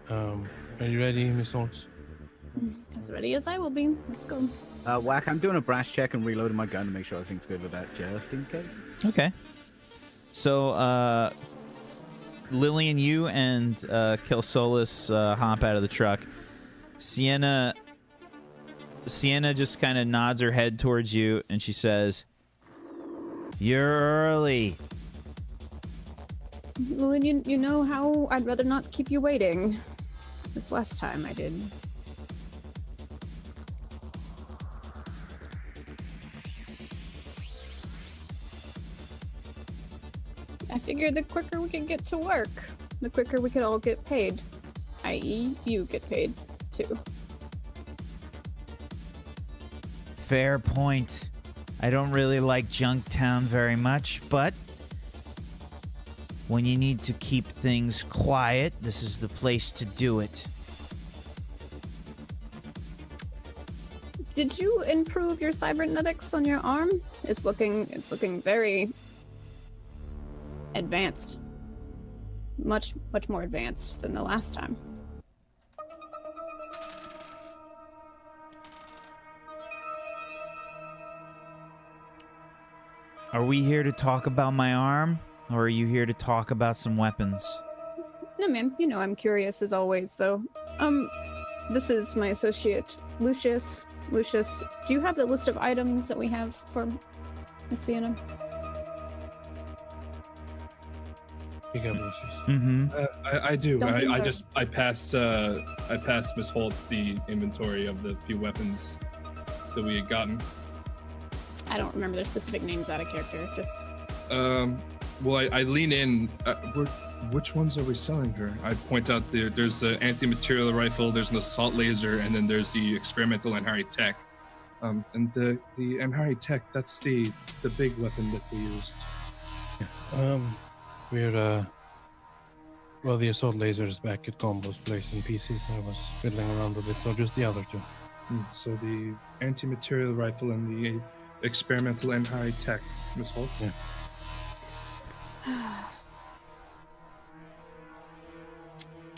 E: Are you ready, Miss Holtz?
B: As ready as I will be. Let's go.
D: Whack, I'm doing a brass check and reloading my gun to make sure everything's good with that, just in case.
A: Okay. So, Lillian, you and Kilsolis hop out of the truck. Sienna just kind of nods her head towards you, and she says, "You're early."
B: Well, you know how I'd rather not keep you waiting. This last time I did. I figured the quicker we could get to work, the quicker we could all get paid. I.e., you get paid, too.
A: Fair point. I don't really like Junktown very much, but when you need to keep things quiet, this is the place to do it.
B: Did you improve your cybernetics on your arm? It's looking very advanced. Much more advanced than the last time.
A: Are we here to talk about my arm, or are you here to talk about some weapons?
B: No, man. You know I'm curious as always. So, this is my associate, Lucius. Lucius, do you have the list of items that we have for Miss Sienna?
E: Speak up, Lucius.
A: Mm-hmm.
C: I do.
B: Don't be
C: I passed Miss Holtz the inventory of the few weapons that we had gotten.
B: I don't remember their specific names out of character. Just
C: Well, I lean in. Which ones are we selling her? I point out there's the anti-material rifle, there's an assault laser, and then there's the experimental Amhari tech. And the Amhari tech, that's the big weapon that we used.
E: We're well, the assault laser is back at Combo's place in pieces. I was fiddling around with it, so just the other two.
C: So the anti-material rifle and the experimental Amhari tech, Miss Holt.
E: Yeah.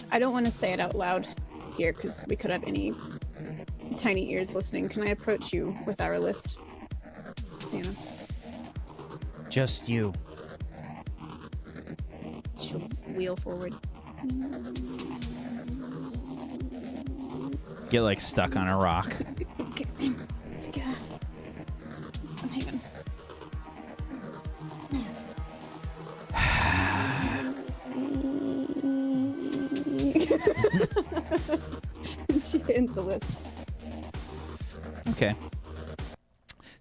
B: I don't want to say it out loud here because we could have any tiny ears listening. Can I approach you with our list, Sienna?
A: Just you.
B: She'll wheel forward.
A: Get like stuck on a rock.
B: Let's go. So hang on. She ends the list.
A: Okay.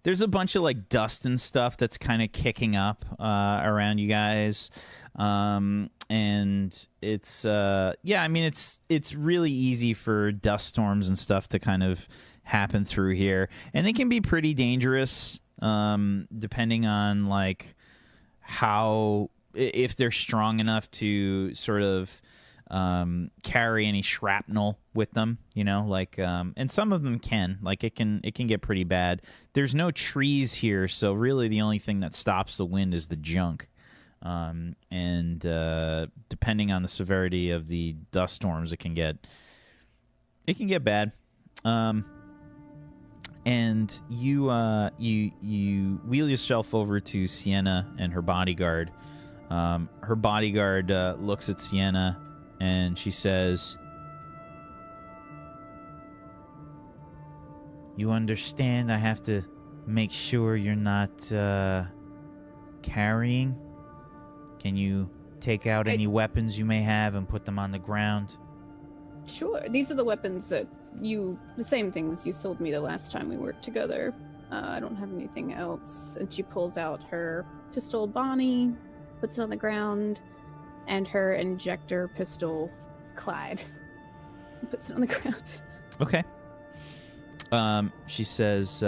A: There's a bunch of like dust and stuff that's kind of kicking up around you guys. And it's yeah, I mean it's really easy for dust storms and stuff to kind of happen through here, and they can be pretty dangerous depending on like how, if they're strong enough to sort of carry any shrapnel with them, you know, like and some of them can, like it can get pretty bad. There's no trees here, so really the only thing that stops the wind is the junk. And depending on the severity of the dust storms, it can get bad. And you wheel yourself over to Sienna and her bodyguard. Her bodyguard looks at Sienna and she says, "You understand I have to make sure you're not carrying? Can you take out any weapons you may have and put them on the ground?"
B: Sure. These are the weapons that the same things you sold me the last time we worked together. I don't have anything else. And she pulls out her pistol Bonnie, puts it on the ground, and her injector pistol Clyde, puts it on the ground.
A: Okay. She says,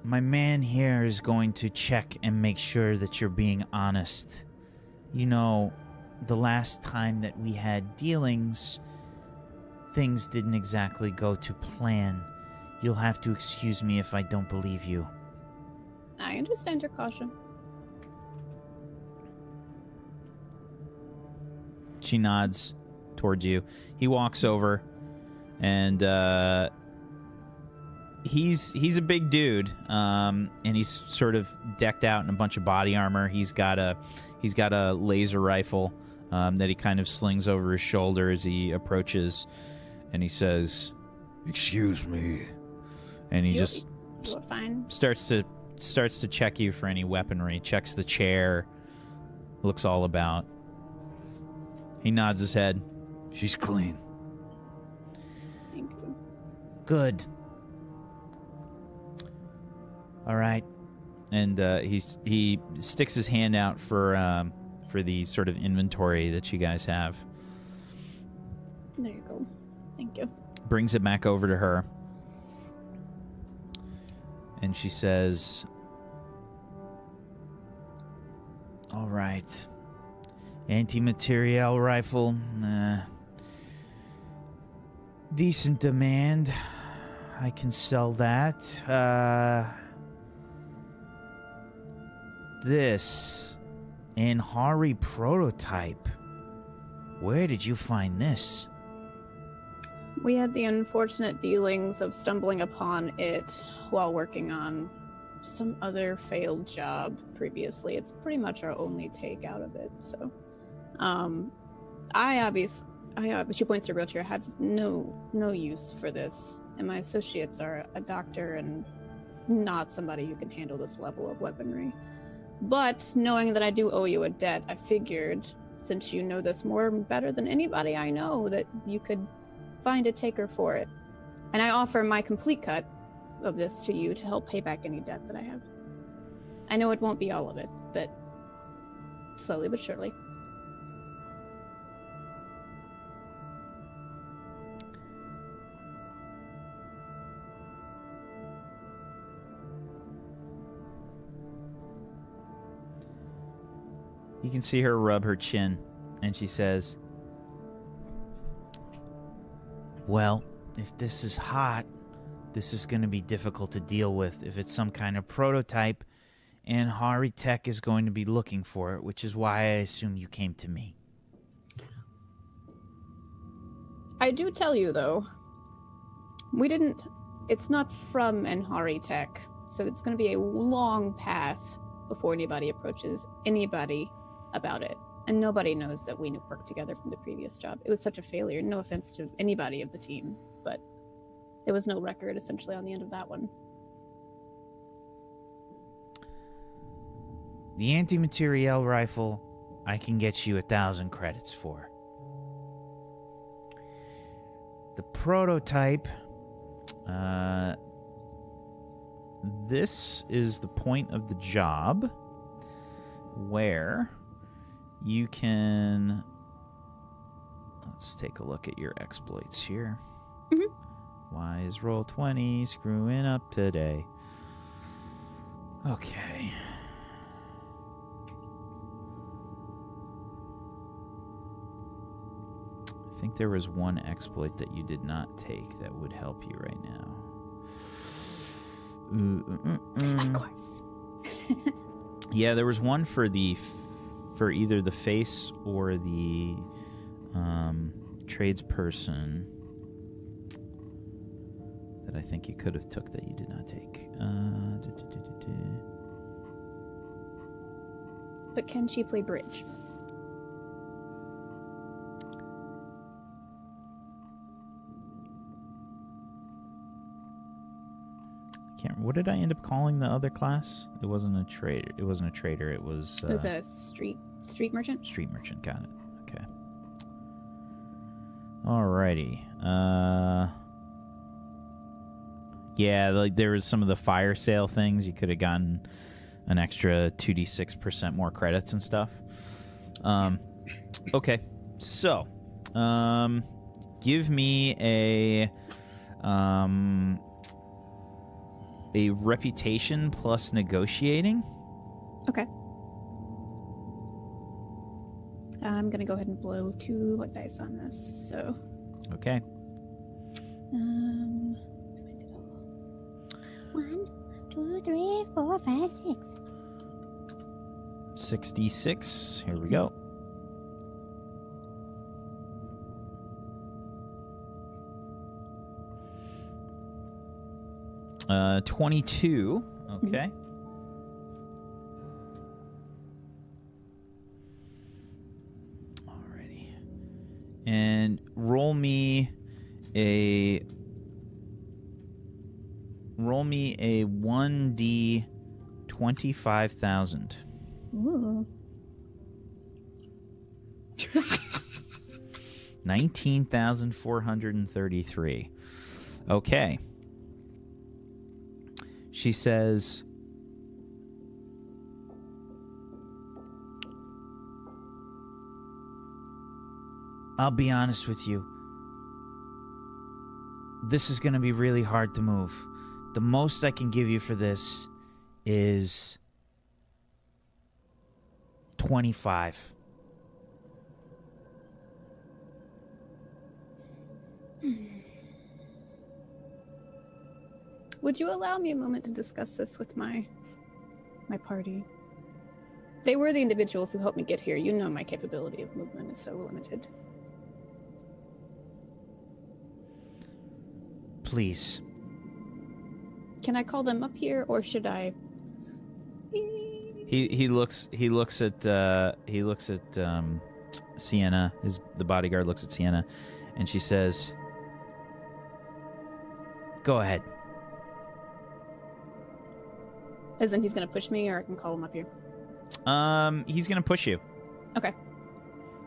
A: "My man here is going to check and make sure that you're being honest. You know, the last time that we had dealings, things didn't exactly go to plan. You'll have to excuse me if I don't believe you."
B: I understand your caution.
A: She nods towards you. He walks over, and he's a big dude, and he's sort of decked out in a bunch of body armor. He's got a laser rifle that he kind of slings over his shoulder as he approaches, and he says, "Excuse me," and he just
B: Fine.
A: starts to check you for any weaponry. Checks the chair, looks all about. He nods his head. "She's clean."
B: Thank you.
A: "Good. All right." And he sticks his hand out for the sort of inventory that you guys have.
B: There you go. Thank you.
A: Brings it back over to her. And she says, "All right. Anti-material rifle. Decent demand. I can sell that. This Amhari prototype. Where did you find this?"
B: We had the unfortunate dealings of stumbling upon it while working on some other failed job previously. It's pretty much our only take out of it. So, she points to her wheelchair. I have no use for this, and my associates are a doctor and not somebody who can handle this level of weaponry. But knowing that I do owe you a debt, I figured, since you know this better than anybody I know, that you could find a taker for it. And I offer my complete cut of this to you to help pay back any debt that I have. I know it won't be all of it, but slowly but surely.
A: You can see her rub her chin, and she says, well, if this is hot, this is going to be difficult to deal with if it's some kind of prototype, and Hari Tech is going to be looking for it, which is why I assume you came to me.
B: I do tell you, though, it's not from Hari Tech, so it's going to be a long path before anybody approaches anybody about it. And nobody knows that we worked together from the previous job. It was such a failure. No offense to anybody of the team, but there was no record essentially on the end of that one.
A: The anti-materiel rifle, I can get you 1,000 credits for. The prototype, this is the point of the job where you can... Let's take a look at your exploits here.
B: Mm-hmm.
A: Why is roll 20 screwing up today? Okay. I think there was one exploit that you did not take that would help you right now.
B: Of course.
A: Yeah, there was one for for either the face or the tradesperson that I think you could have took that you did not take.
B: But can she play bridge?
A: What did I end up calling the other class? It wasn't a trader. It wasn't a trader. It was
B: a street merchant.
A: Street merchant. Got it. Okay. Alrighty. Yeah, like there was some of the fire sale things. You could have gotten an extra 2d6% more credits and stuff. Okay. So, give me a reputation plus negotiating.
B: Okay. I'm gonna go ahead and blow 2 luck dice on this. So.
A: Okay.
B: Find it all. 1, 2, 3, 4, 5, 6.
A: 66. Here we go. Uh, 22. Okay. Alrighty. And roll me a 1d 25,000.
B: Ooh.
A: 19,433. Okay. She says, I'll be honest with you. This is going to be really hard to move. The most I can give you for this is 25.
B: Would you allow me a moment to discuss this with my party? They were the individuals who helped me get here. You know my capability of movement is so limited.
A: please.
B: Can I call them up here, or should I?
A: He looks at Sienna. The bodyguard looks at Sienna, and she says, "Go ahead."
B: As in, he's gonna push me, or I can call him up here.
A: He's gonna push you.
B: Okay.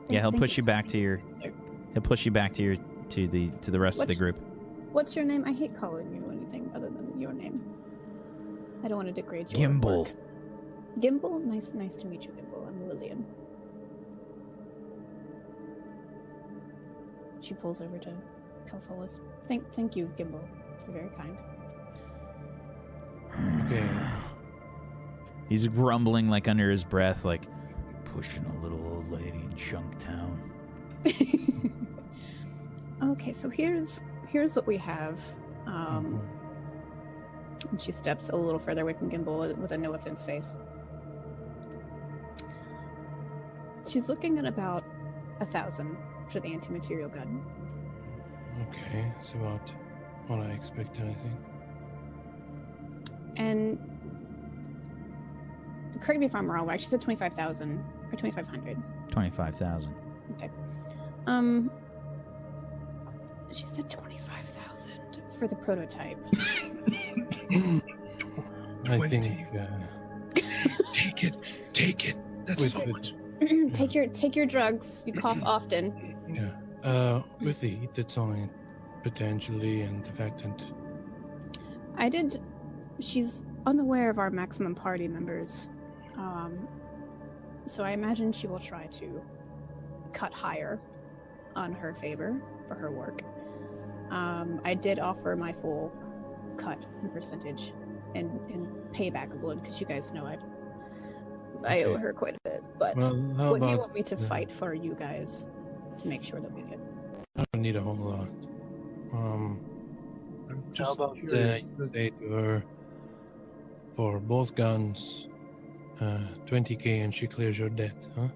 A: Yeah, he'll
B: Thank
A: push you back to your.
B: Sir.
A: He'll push you back to the rest of the group.
B: What's your name? I hate calling you anything other than your name. I don't want to degrade your
A: Gimbal.
B: work. Gimbal? Nice to meet you, Gimbal. I'm Lillian. She pulls over to Kelsolis. Thank you, Gimbal. You're very kind.
E: Okay.
A: He's grumbling like under his breath, like pushing a little old lady in Junktown.
B: Okay, so here's what we have. And she steps a little further away from Gimbal with a no offense face. She's looking at about 1,000 for the anti-material gun.
E: Okay, it's about what I expected, I think.
B: And correct me if I'm wrong, right? She said 25,000 or 2,500.
A: 25,000.
B: Okay. She said 25,000 for the prototype.
E: I think.
C: Take it. That's
E: With-
C: so
E: with-
C: much.
B: Take your drugs. You cough often.
E: Yeah. With the heat that's on it, potentially, and the fact that
B: She's unaware of our maximum party members. So I imagine she will try to cut higher on her favor for her work. I did offer my full cut and percentage and payback of blood, because you guys know I owe her quite a bit. But
E: well, how
B: what do you
E: about
B: want me to fight for you guys to make sure that we get?
E: I don't need a whole lot.
C: I'm
E: How
C: just
E: about
C: curious.
E: you say to her for both guns, 20K, and she clears your debt, huh?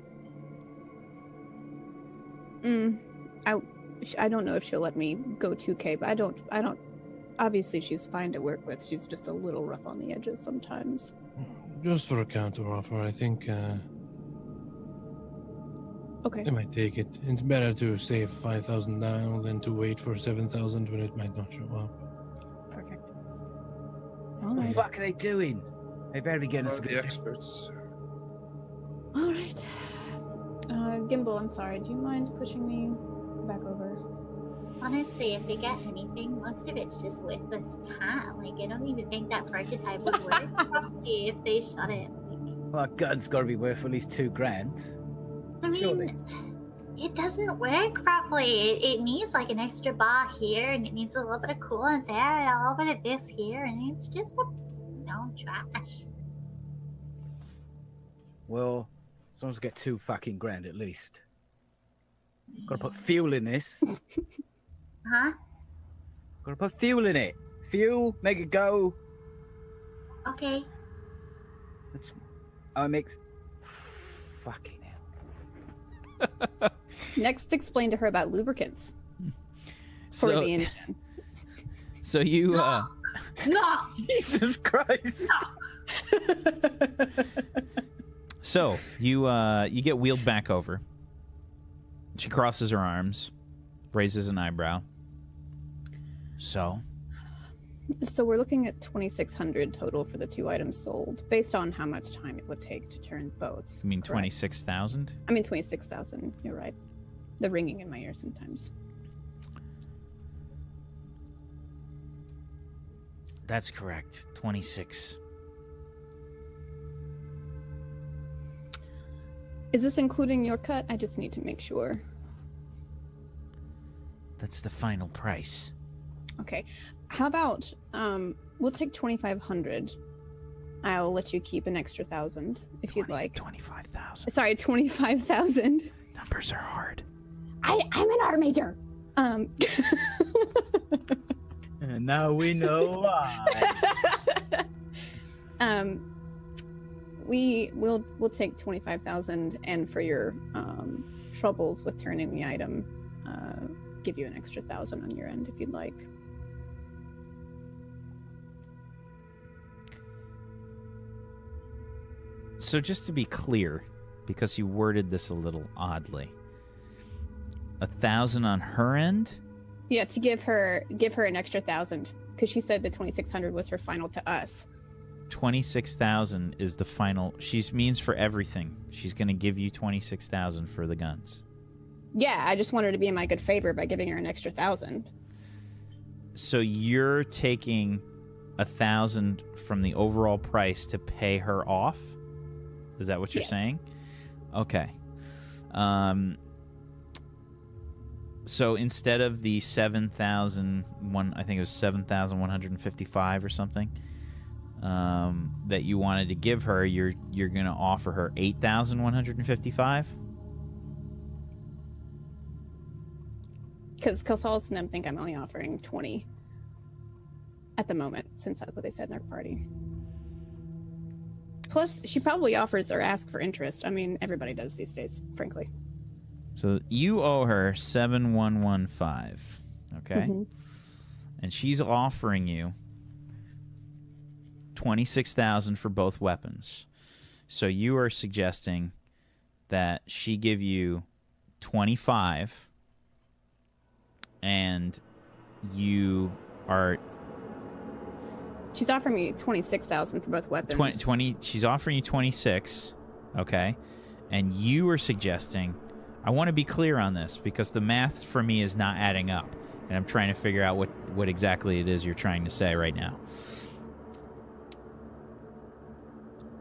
B: I don't know if she'll let me go 2K, but I don't. Obviously, she's fine to work with. She's just a little rough on the edges sometimes.
E: Just for a counter offer, I think
B: Okay.
E: they might take it. It's better to save 5,000 down than to wait for 7,000 when it might not show up.
B: Perfect. All
D: What the
B: right.
D: fuck are they doing? They better be getting us a
C: The
D: good deal.
C: experts.
B: All right. Gimbal, I'm sorry. Do you mind pushing me back over?
F: Honestly, if they get anything, most of it's just worthless cat. Like, I don't even think that prototype would work properly if they shot it. Like,
D: Well, a gun's got to be worth at least $2,000.
F: I mean,
D: Surely.
F: it doesn't work properly. It needs like an extra bar here, and it needs a little bit of coolant there, and a little bit of this here, and it's just trash.
D: Well, someone's get $2,000 at least. Got to put fuel in this.
F: Huh?
D: Got to put fuel in it. Fuel, make it go.
F: Okay.
D: That's how it makes. Fucking hell.
B: Next, explain to her about lubricants for the engine.
A: So you
F: No!
D: Jesus Christ.
A: So you get wheeled back over. She crosses her arms, raises an eyebrow. So
B: So we're looking at 2,600 total for the 2 items sold, based on how much time it would take to turn both.
A: you mean
B: correct?
A: 26,000?
B: I mean 26,000. You're right. The ringing in my ear sometimes.
A: That's correct. 26.
B: Is this including your cut? I just need to make sure.
A: That's the final price.
B: Okay. How about we'll take 2,500. I'll let you keep an extra 1,000 if you'd like.
A: 25,000.
B: Sorry, 25,000.
A: Numbers are hard.
B: I'm an art major.
D: And now we know why.
B: We'll take 25,000, and for your troubles with turning the item, give you an extra 1,000 on your end if you'd like.
A: So just to be clear, because you worded this a little oddly, 1,000 on her end?
B: Yeah, to give her an extra 1,000 because she said the 2,600 was her final to us.
A: 26,000 is the final. She means for everything. She's going to give you 26,000 for the guns.
B: Yeah, I just want her to be in my good favor by giving her an extra 1,000.
A: So you're taking 1,000 from the overall price to pay her off? Is that what you're
B: Yes.
A: saying? Okay. So instead of the 7,001, I think it was 7,155 or something, that you wanted to give her, you're going to offer her 8,155?
B: Because Kelsalis and them think I'm only offering 20 at the moment, since that's what they said in their party. Plus, she probably offers or asks for interest. I mean, everybody does these days, frankly.
A: So you owe her 7,115, okay?
B: Mhm.
A: And she's offering you 26,000 for both weapons. So you are suggesting that she give you 25, and you are
B: She's offering me 26,000 for both weapons.
A: 20. She's offering you 26, okay? And you are suggesting. I want to be clear on this because the math for me is not adding up, and I'm trying to figure out what exactly it is you're trying to say right now.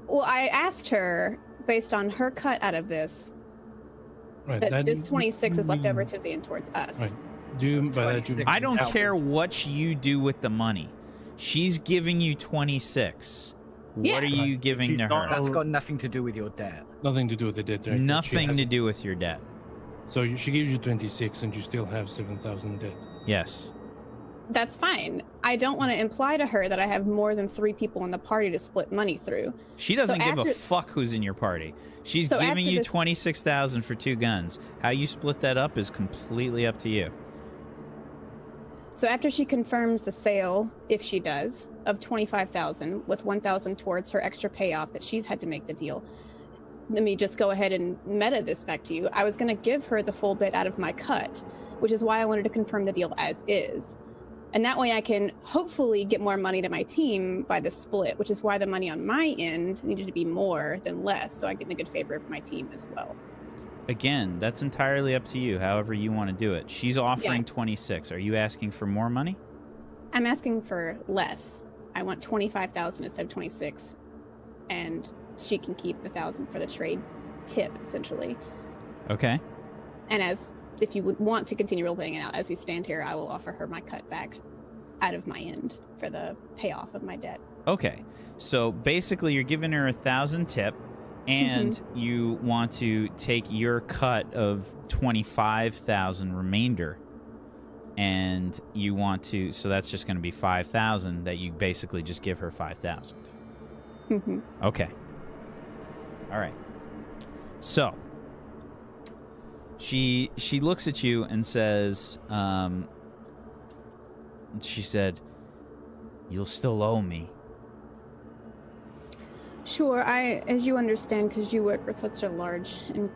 B: Well, I asked her, based on her cut out of this,
E: Right.
B: that this 26 is left over to the end towards us.
E: Right. Do by that you
D: 26.
A: I don't
D: Out.
A: care what you do with the money. She's giving you 26.
B: Yeah.
A: What are you
E: Right.
A: giving
E: She's
A: to
E: not
A: her?
D: That's got nothing to do with your debt.
E: nothing to do with the debt. Right? She
A: Nothing
E: has-
A: to do with your debt.
E: So she gives you 26, and you still have 7,000 debt.
A: Yes.
B: That's fine. I don't want to imply to her that I have more than 3 people in the party to split money through.
A: She doesn't give a
B: after-
A: fuck who's in your party. She's
B: So
A: giving
B: after
A: you
B: this-
A: 26,000 for 2 guns. How you split that up is completely up to you.
B: So after she confirms the sale, if she does, of 25,000 with 1,000 towards her extra payoff that she's had to make the deal, let me just go ahead and meta this back to you. I was going to give her the full bit out of my cut, which is why I wanted to confirm the deal as is. And that way I can hopefully get more money to my team by the split, which is why the money on my end needed to be more than less, so I get in the good favor of my team as well.
A: Again, that's entirely up to you, however you want to do it. She's offering 26. Are you asking for more money?
B: I'm asking for less. I want 25,000 instead of 26, and she can keep the 1,000 for the trade tip, essentially.
A: Okay.
B: And if you would want to continue role playing it out as we stand here, I will offer her my cut back out of my end for the payoff of my debt.
A: Okay. So basically, you're giving her 1,000 tip, and you want to take your cut of 25,000 remainder, and you want to. So that's just going to be 5,000. That you basically just give her 5,000.
B: Mhm.
A: Okay. All right. So she looks at you and says, she said, "You'll still owe me."
B: Sure, as you understand, because you work with such a large and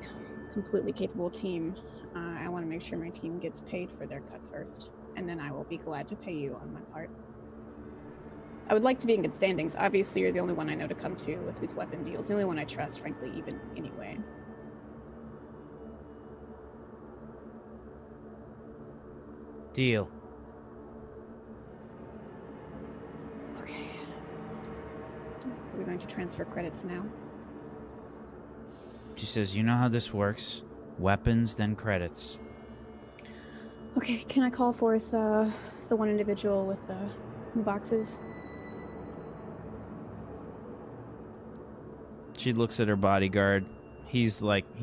B: completely capable team, I want to make sure my team gets paid for their cut first, and then I will be glad to pay you on my part. I would like to be in good standings. Obviously, you're the only one I know to come to with these weapon deals. The only one I trust, frankly, even anyway.
A: Deal.
B: Okay. Are we going to transfer credits now?
A: She says, "You know how this works. Weapons, then credits."
B: Okay, can I call forth the one individual with the boxes?
A: She looks at her bodyguard. He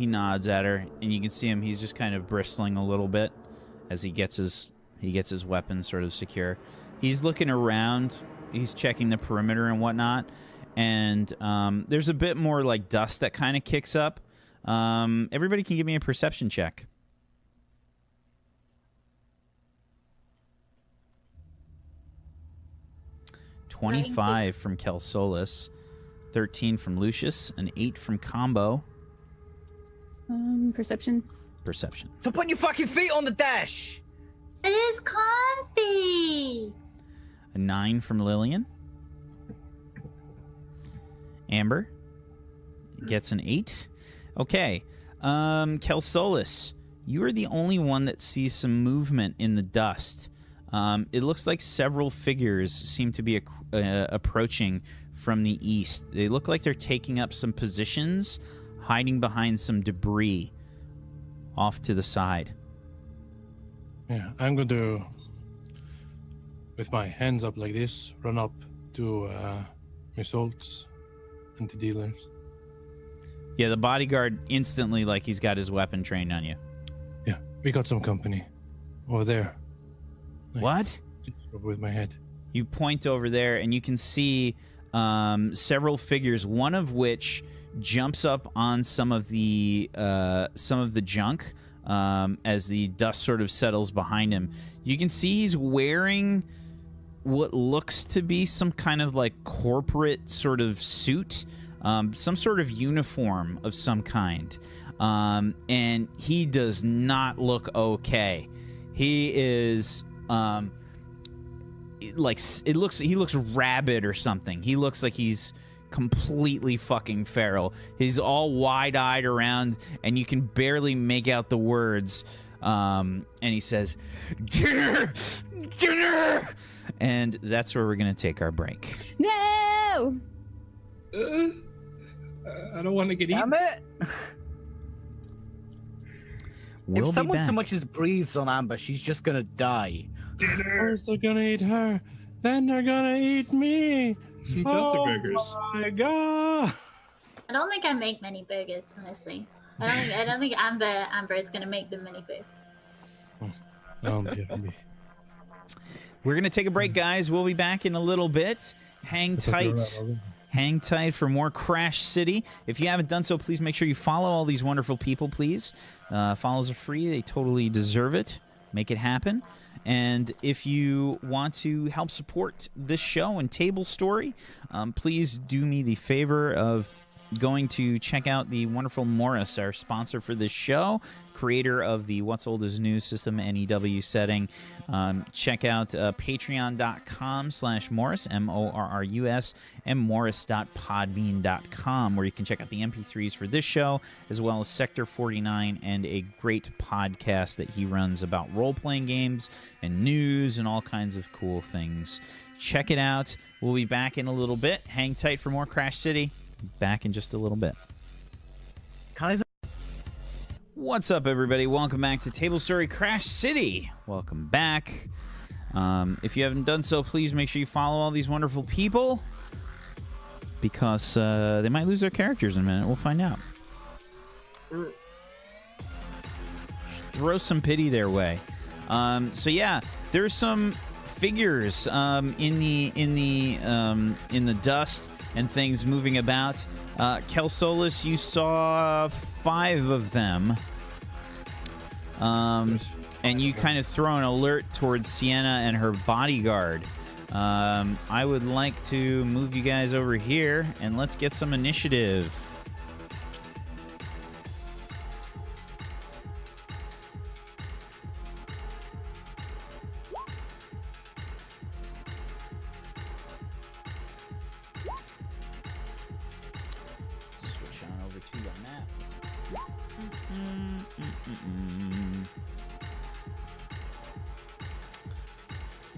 A: nods at her, and you can see him. He's just kind of bristling a little bit as he gets his weapon sort of secure. He's looking around. He's checking the perimeter and whatnot. And there's a bit more like dust that kind of kicks up. Everybody can give me a perception check. "25 from Kelsolis, 13 from Lucius, an 8 from Combo.
B: Perception.
A: Perception.
D: So put your fucking feet on the dash.
F: It is comfy.
A: A 9 from Lillian. Amber gets an 8. Okay. Kelsolis, you are the only one that sees some movement in the dust. It looks like several figures seem to be approaching from the east. They look like they're taking up some positions, hiding behind some debris off to the side.
E: Yeah, I'm going to, with my hands up like this, run up to results and the dealers.
A: Yeah, the bodyguard instantly, like he's got his weapon trained on you.
E: Yeah, we got some company over there.
A: What?
E: Over with my head.
A: You point over there, and you can see several figures. One of which jumps up on some of the junk as the dust sort of settles behind him. You can see he's wearing what looks to be some kind of like corporate sort of suit, some sort of uniform of some kind, and he does not look okay. He is. He looks rabid or something. He looks like he's completely fucking feral. He's all wide-eyed around, and you can barely make out the words. And he says, "Dinner! Dinner!" And that's where we're gonna take our break.
B: No!
C: I don't want to get eaten.
D: Damn it!
A: We'll
D: If
A: be
D: someone
A: back.
D: so much as breathes on Amber, she's just gonna die.
E: First they're gonna eat her, then they're gonna eat me.
C: Sweet Delta burgers.
E: Oh my god!
F: I don't think I make many burgers, honestly. I don't think Amber is gonna make them many burgers.
E: Don't give me.
A: We're going to take a break, guys. We'll be back in a little bit. Hang tight. Hang tight for more Crash City. If you haven't done so, please make sure you follow all these wonderful people, please. Follows are free. They totally deserve it. Make it happen. And if you want to help support this show and Table Story, please do me the favor of going to check out the wonderful Morris, our sponsor for this show, creator of the What's Old is New system NEW setting. Check out patreon.com/Morris, MORRUS, and morris.podbean.com, where you can check out the MP3s for this show, as well as Sector 49 and a great podcast that he runs about role-playing games and news and all kinds of cool things. Check it out. We'll be back in a little bit. Hang tight for more Crash City. Back in just a little bit. What's up, everybody? Welcome back to Table Story Crash City. Welcome back. If you haven't done so, please make sure you follow all these wonderful people, because they might lose their characters in a minute. We'll find out. Throw some pity their way. So yeah, there's some figures in the dust and things moving about. Kelsolis, you saw 5 of them. And you kind of throw an alert towards Sienna and her bodyguard. I would like to move you guys over here, and let's get some initiative. Switch on over to the map.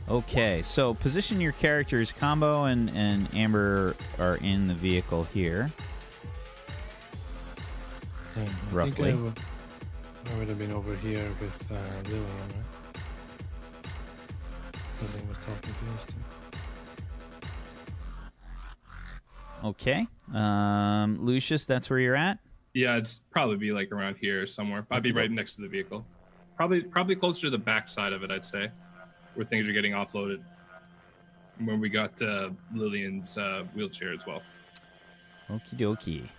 A: Okay, so position your characters. Combo and Amber are in the vehicle here.
E: Yeah,
A: Roughly.
E: I would have been over here with Lillian, right? Lillian was talking to us too.
A: Okay. Lucius, that's where you're at?
C: Yeah, it's probably be like around here somewhere. I'd be right next to the vehicle. Probably closer to the back side of it, I'd say, where things are getting offloaded. And where we got Lillian's wheelchair as well.
A: Okie dokie.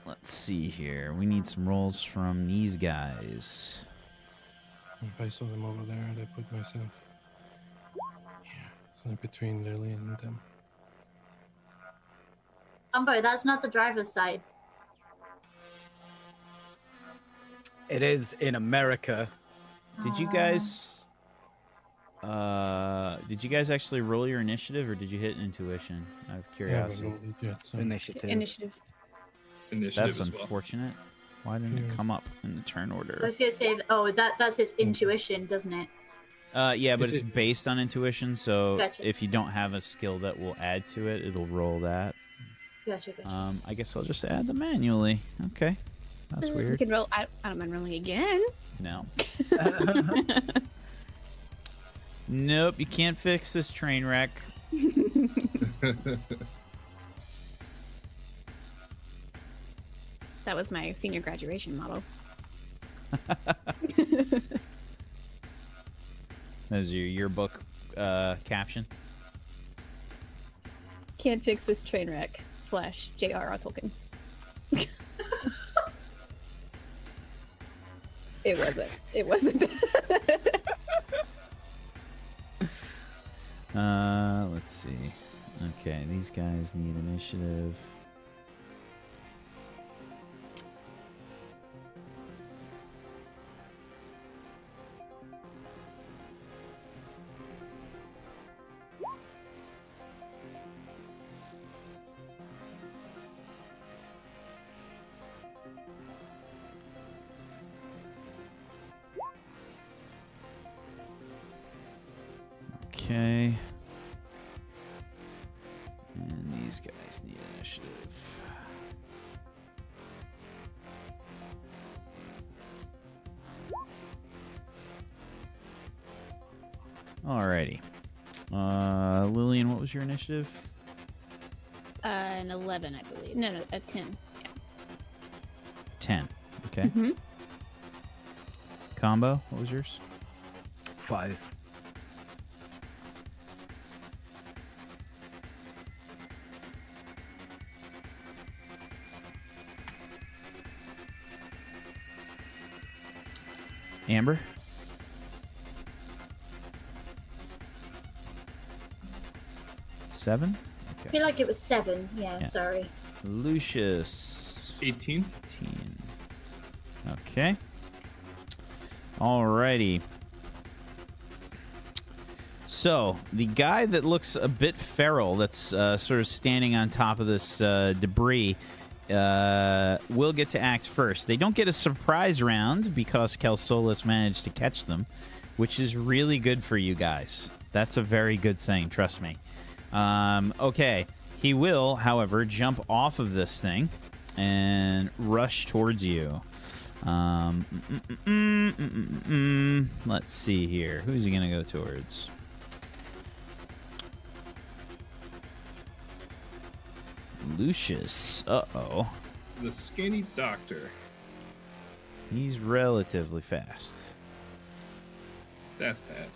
A: Let's see here. We need some rolls from these guys.
E: If I saw them over there, I'd put myself here, so between Lillian and them.
F: Combo, that's not the driver's side.
D: It is in America.
A: Did you guys actually roll your initiative, or did you hit intuition? Out of
E: Yeah,
A: curiosity.
E: we did, so.
D: Initiative.
B: Initiative.
C: Initiative
A: That's
C: as well.
A: unfortunate. Why didn't it come up in the turn
F: I
A: order?
F: was gonna say, that's his intuition, doesn't it?
A: Yeah, but
E: Is
A: it's
E: it-
A: based on intuition, so
F: Gotcha.
A: if you don't have a skill that will add to it, it'll roll that.
F: Gotcha.
A: I guess I'll just add them manually. Okay. That's
B: We
A: weird.
B: can roll. I don't mind rolling again.
A: No. Nope, you can't fix this train wreck.
B: That was my senior graduation motto.
A: That was your yearbook caption.
B: Can't fix this train wreck. / J.R.R. Tolkien. It wasn't. It wasn't.
A: Let's see. Okay, these guys need initiative. Okay. And these guys need initiative. Alrighty. Lillian, what was your initiative?
B: An 11, I believe. No, a 10.
A: 10. Okay.
B: Mm-hmm.
A: Combo, what was yours?
D: 5.
A: Amber? Seven?
F: I feel like it was 7. Yeah,
A: Yeah.
F: sorry.
A: Lucius.
C: 18.
A: 18. Okay. Alrighty. So, the guy that looks a bit feral, that's sort of standing on top of this debris, will get to act first. They don't get a surprise round because Kelsolis managed to catch them, which is really good for you guys. That's a very good thing, trust me. Okay. He will, however, jump off of this thing and rush towards you. Let's see here. Who's he going to go towards? Lucius. Uh-oh.
C: The skinny doctor.
A: He's relatively fast.
C: That's bad.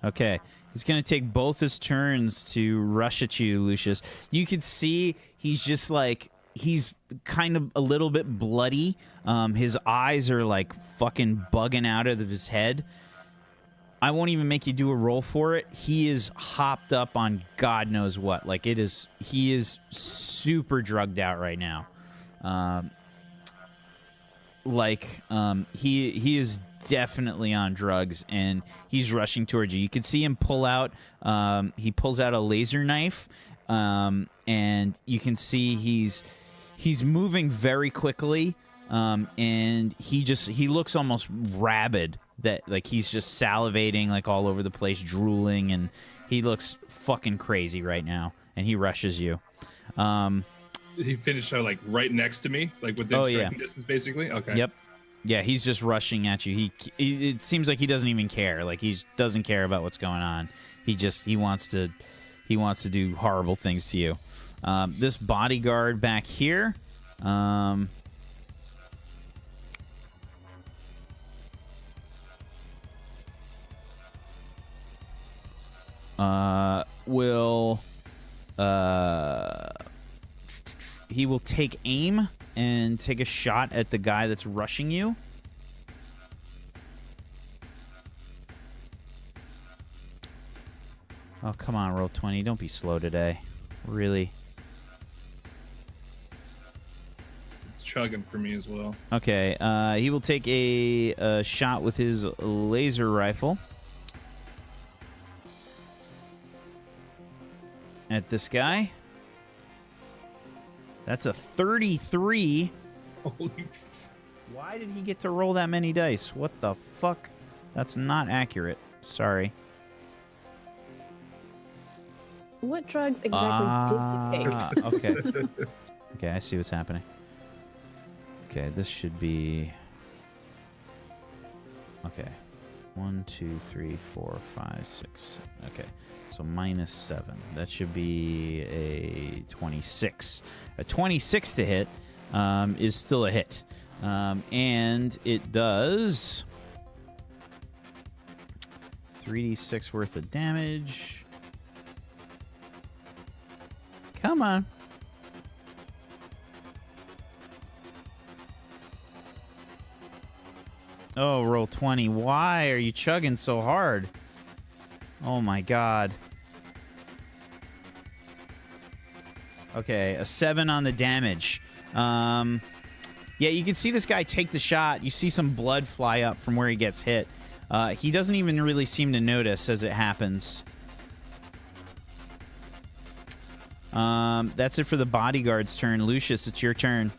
A: Okay. He's going to take both his turns to rush at you, Lucius. You can see he's just like, he's kind of a little bit bloody. His eyes are like fucking bugging out of his head. I won't even make you do a roll for it. He is hopped up on God knows what. Like he is super drugged out right now. He is definitely on drugs, and he's rushing towards you. You can see him pull out. He pulls out a laser knife, and you can see he's moving very quickly, and he looks almost rabid. That like he's just salivating like all over the place, drooling, and he looks fucking crazy right now. And he rushes you.
C: He finished like right next to me, like within striking distance, basically. Okay.
A: Yep. Yeah, he's just rushing at you. It seems like he doesn't even care. Like he doesn't care about what's going on. He wants to do horrible things to you. This bodyguard back here. Will he will take aim and take a shot at the guy that's rushing you. Oh, come on, roll 20. Don't be slow today. Really?
C: It's chugging for me as well.
A: Okay, he will take a shot with his laser rifle at this guy. That's a 33.
C: Holy
A: Why did he get to roll that many dice? What the fuck? That's not accurate. Sorry.
B: What drugs exactly did you take?
A: Okay. Okay, I see what's happening. Okay, this should be... Okay. 1, 2, 3, 4, 5, 6, 7. Okay, so minus 7. That should be a 26. A 26 to hit is still a hit. And it does 3d6 worth of damage. Come on. Oh, roll 20. Why are you chugging so hard? Oh my god. Okay, a 7 on the damage. Yeah, you can see this guy take the shot. You see some blood fly up from where he gets hit. He doesn't even really seem to notice as it happens. That's it for the bodyguard's turn. Lucius, it's your turn.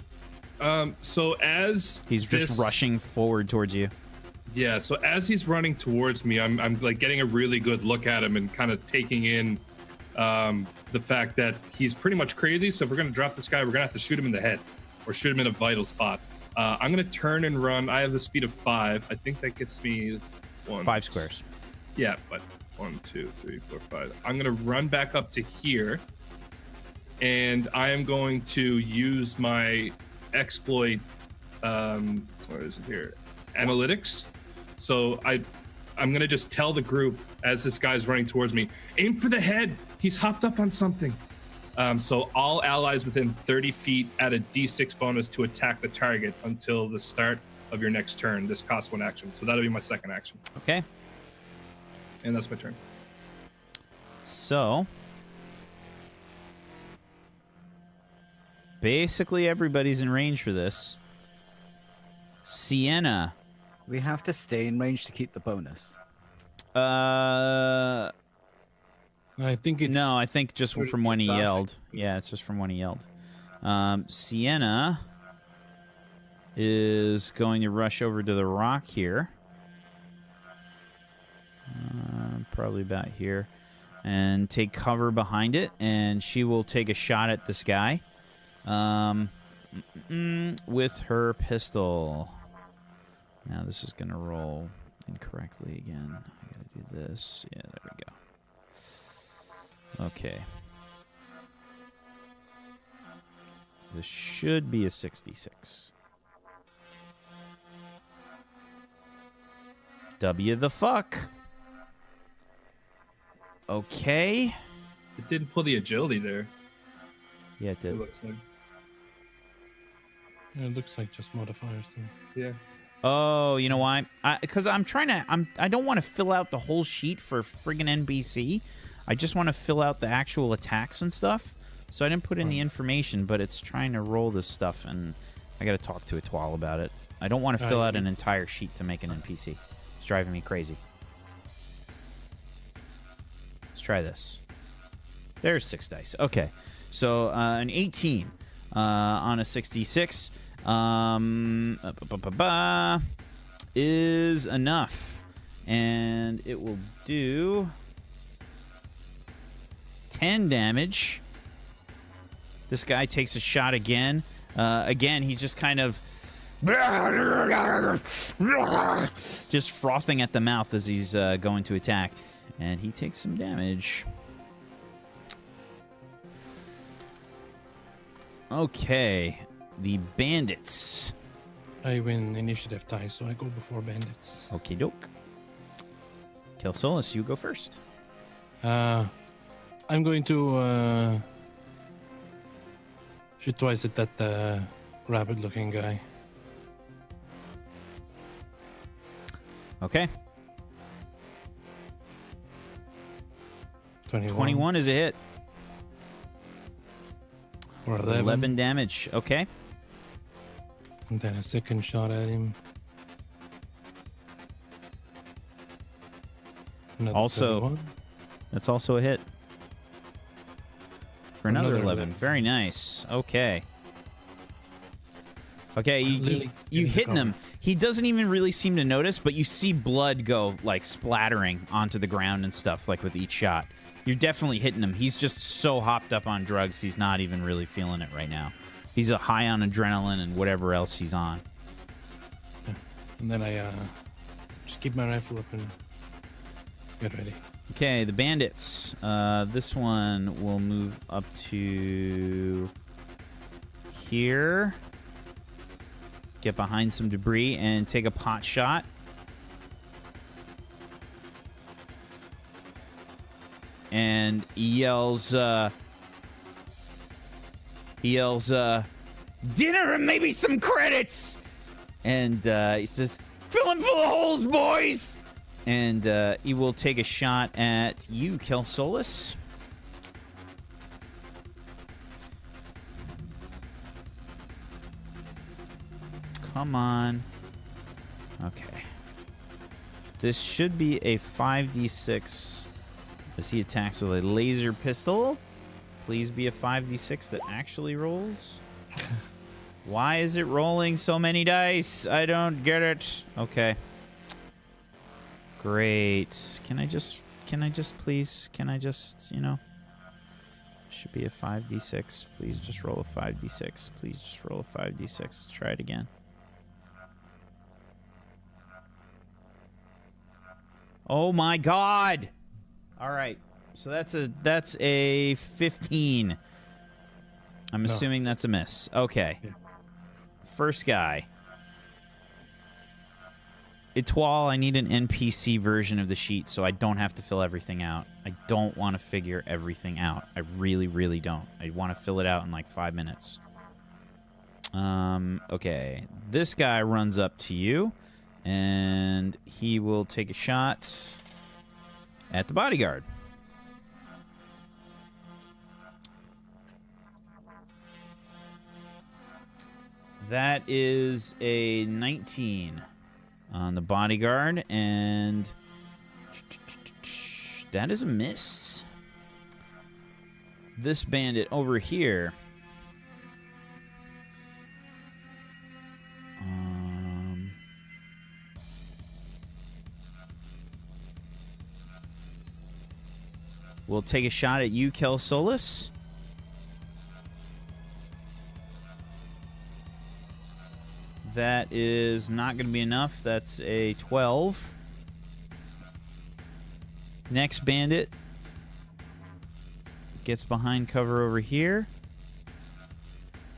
C: So as
A: He's just rushing forward towards you.
C: Yeah, so as he's running towards me, I'm like getting a really good look at him and kind of taking in the fact that he's pretty much crazy. So if we're gonna drop this guy, we're gonna have to shoot him in the head or shoot him in a vital spot. I'm gonna turn and run. I have the speed of 5. I think that gets me
A: 5 squares.
C: Yeah, but 1, 2, 3, 4, 5. I'm gonna run back up to here, and I am going to use my exploit. Where is it here? Analytics. So I'm gonna just tell the group as this guy's running towards me, aim for the head. He's hopped up on something. So all allies within 30 feet add a D6 bonus to attack the target until the start of your next turn. This costs 1 action, so that'll be my second action.
A: Okay.
C: And that's my turn.
A: So basically everybody's in range for this. Sienna.
D: We have to stay in range to keep the bonus.
E: I think it's
A: No, I think just
D: Or
A: from
D: is
A: when
D: it
A: he
D: traffic?
A: yelled. Yeah, it's just from when he yelled. Sienna is going to rush over to the rock here. Probably about here. And take cover behind it. And she will take a shot at this guy. With her pistol. Now this is going to roll incorrectly again. I got to do this. Yeah, there we go. Okay. This should be a 66. W the fuck. Okay.
C: It didn't pull the agility there.
A: Yeah, it did.
C: It looks like.
E: Yeah, it looks like just modifiers then.
C: Yeah.
A: Oh, you know why? Because I'm trying to. I don't want to fill out the whole sheet for friggin' NBC. I just want to fill out the actual attacks and stuff. So I didn't put in the information, but it's trying to roll this stuff, and I got to talk to Etoile about it. I don't want to fill out an entire sheet to make an NPC. It's driving me crazy. Let's try this. There's 6 dice. Okay, so an 18 on a 66 is enough, and it will do 10 damage. This guy takes a shot again. Again, he's just kind of just frothing at the mouth as he's going to attack, and he takes some damage. Okay, the bandits.
E: I win initiative tie, so I go before bandits.
A: Okie doke. Kelsolis, you go first.
E: I'm going to Shoot twice at that rabbit-looking guy.
A: Okay. 21 is a hit.
E: Or 11.
A: 11 damage. Okay.
E: And then a second shot at him. Another
A: Also,
E: 31.
A: that's also a hit. For another,
E: Another
A: 11.
E: 11.
A: Very nice. Okay. Okay, you
E: Lily,
A: hitting him. He doesn't even really seem to notice, but you see blood go, like, splattering onto the ground and stuff, like, with each shot. You're definitely hitting him. He's just so hopped up on drugs, he's not even really feeling it right now. He's a high on adrenaline and whatever else he's on.
E: And then I just keep my rifle up and get ready.
A: Okay, the bandits. This one will move up to here. Get behind some debris and take a pot shot. And he yells, dinner and maybe some credits! And he says, filling full of holes, boys! And he will take a shot at you, Kelsolis. Come on. Okay. This should be a 5d6 as he attacks with a laser pistol. Please be a 5d6 that actually rolls. Why is it rolling so many dice? I don't get it. Okay. Great. Can I just please, you know? Should be a 5d6. Please just roll a 5d6. Please just roll a 5d6. Let's try it again. Oh my god! All right. So that's a 15. I'm assuming that's a miss. Okay.
E: Yeah.
A: First guy. Etoile, I need an NPC version of the sheet so I don't have to fill everything out. I don't want to figure everything out. I really, really don't. I want to fill it out in like 5 minutes. Okay. This guy runs up to you, and he will take a shot at the bodyguard. That is a 19 on the bodyguard, and that is a miss. This bandit over here will take a shot at you, Kelsolis. That is not going to be enough. That's a 12. Next bandit gets behind cover over here.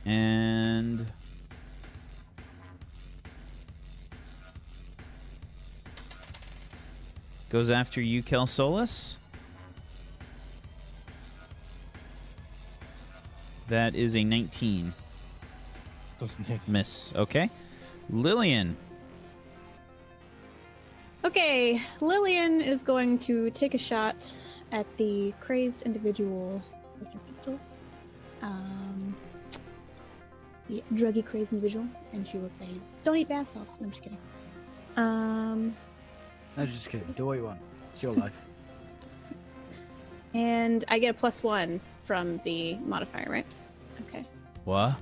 A: And goes after you, Kelsolis. That is a 19.
E: Doesn't hit.
A: Miss. Okay. Lillian.
B: Okay, Lillian is going to take a shot at the crazed individual with her pistol. The druggy crazed individual, and she will say, "Don't eat bath salts." No, I'm just kidding.
D: No, just kidding. Do what you want. It's your life.
B: And I get a +1 from the modifier, right? Okay.
A: What?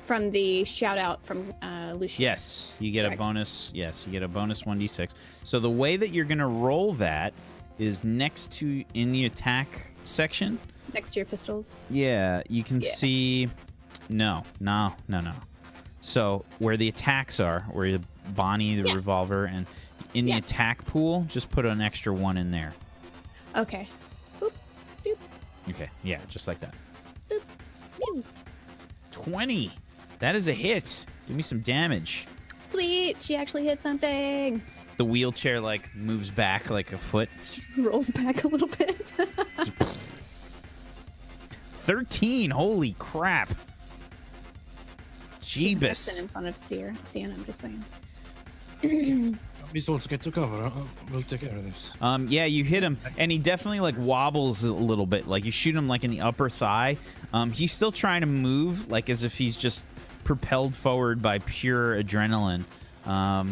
B: From the shout out from Lucius.
A: Yes, you get
B: Correct.
A: a bonus. Yes, you get a bonus 1d6. So the way that you're going to roll that is next to in the attack section.
B: Next to your pistols.
A: Yeah, you can see. No. So where the attacks are, where the Bonnie, the revolver, and in the attack pool, just put an extra 1 in there.
B: Okay. Boop, doop,
A: Okay, yeah, just like that.
B: boop, boop.
A: 20. That is a hit. Give me some damage.
B: Sweet, she actually hit something.
A: The wheelchair like moves back like a foot.
B: Rolls back a little bit.
A: 13. Holy crap.
B: She's
A: Jeebus.
B: missing in front of Sienna, I'm just saying.
E: He's also get to cover. We'll take care of this.
A: Yeah, you hit him, and he definitely like wobbles a little bit. Like you shoot him like in the upper thigh. He's still trying to move, like as if he's just propelled forward by pure adrenaline.
B: Now,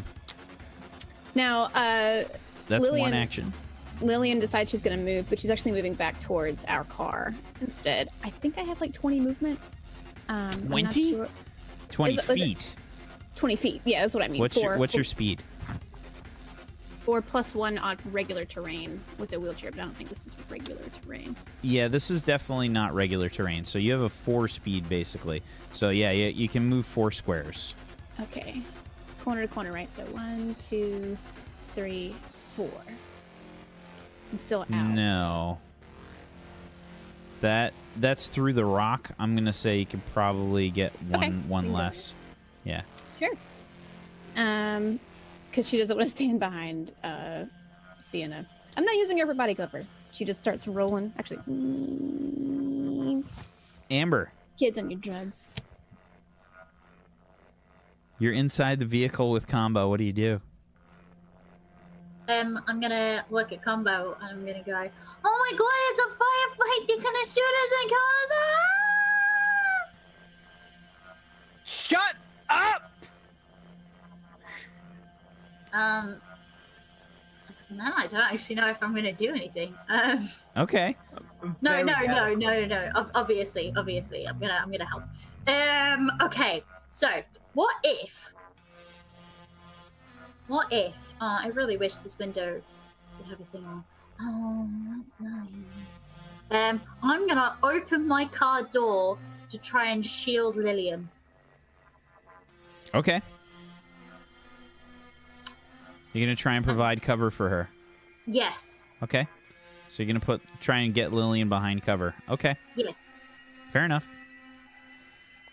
A: That's one action.
B: Lillian decides she's going to move, but she's actually moving back towards our car instead. I think I have like 20 movement.
A: 20?
B: Sure.
A: 20
B: Is it-
A: feet.
B: 20 feet. Yeah, that's what I mean.
A: What's your speed?
B: 4 + 1 on regular terrain with the wheelchair, but I don't think this is regular terrain.
A: Yeah, this is definitely not regular terrain. So you have a 4 speed basically. So yeah, you can move 4 squares.
B: Okay. Corner to corner, right? So 1, 2, 3, 4. I'm still out.
A: No. That's through the rock. I'm gonna say you could probably get one less. Yeah.
B: Sure. Because she doesn't want to stand behind Sienna. I'm not using her for body cover. She just starts rolling. Actually,
A: Amber,
B: kids on your drugs.
A: you're inside the vehicle with Combo. What do you do?
F: I'm gonna look at Combo and I'm gonna go, oh my god, it's a firefight! They're gonna shoot us and kill us! Ah!
D: Shut up!
F: No, I don't actually know if I'm gonna do anything.
A: Okay.
F: No. Obviously, I'm gonna help. Okay. So, what if? I really wish this window would have a thing on. Oh, that's nice. I'm gonna open my car door to try and shield Lillian.
A: Okay. You're gonna try and provide cover for her.
F: Yes.
A: Okay. So you're gonna try and get Lillian behind cover. Okay.
F: Yeah.
A: Fair enough.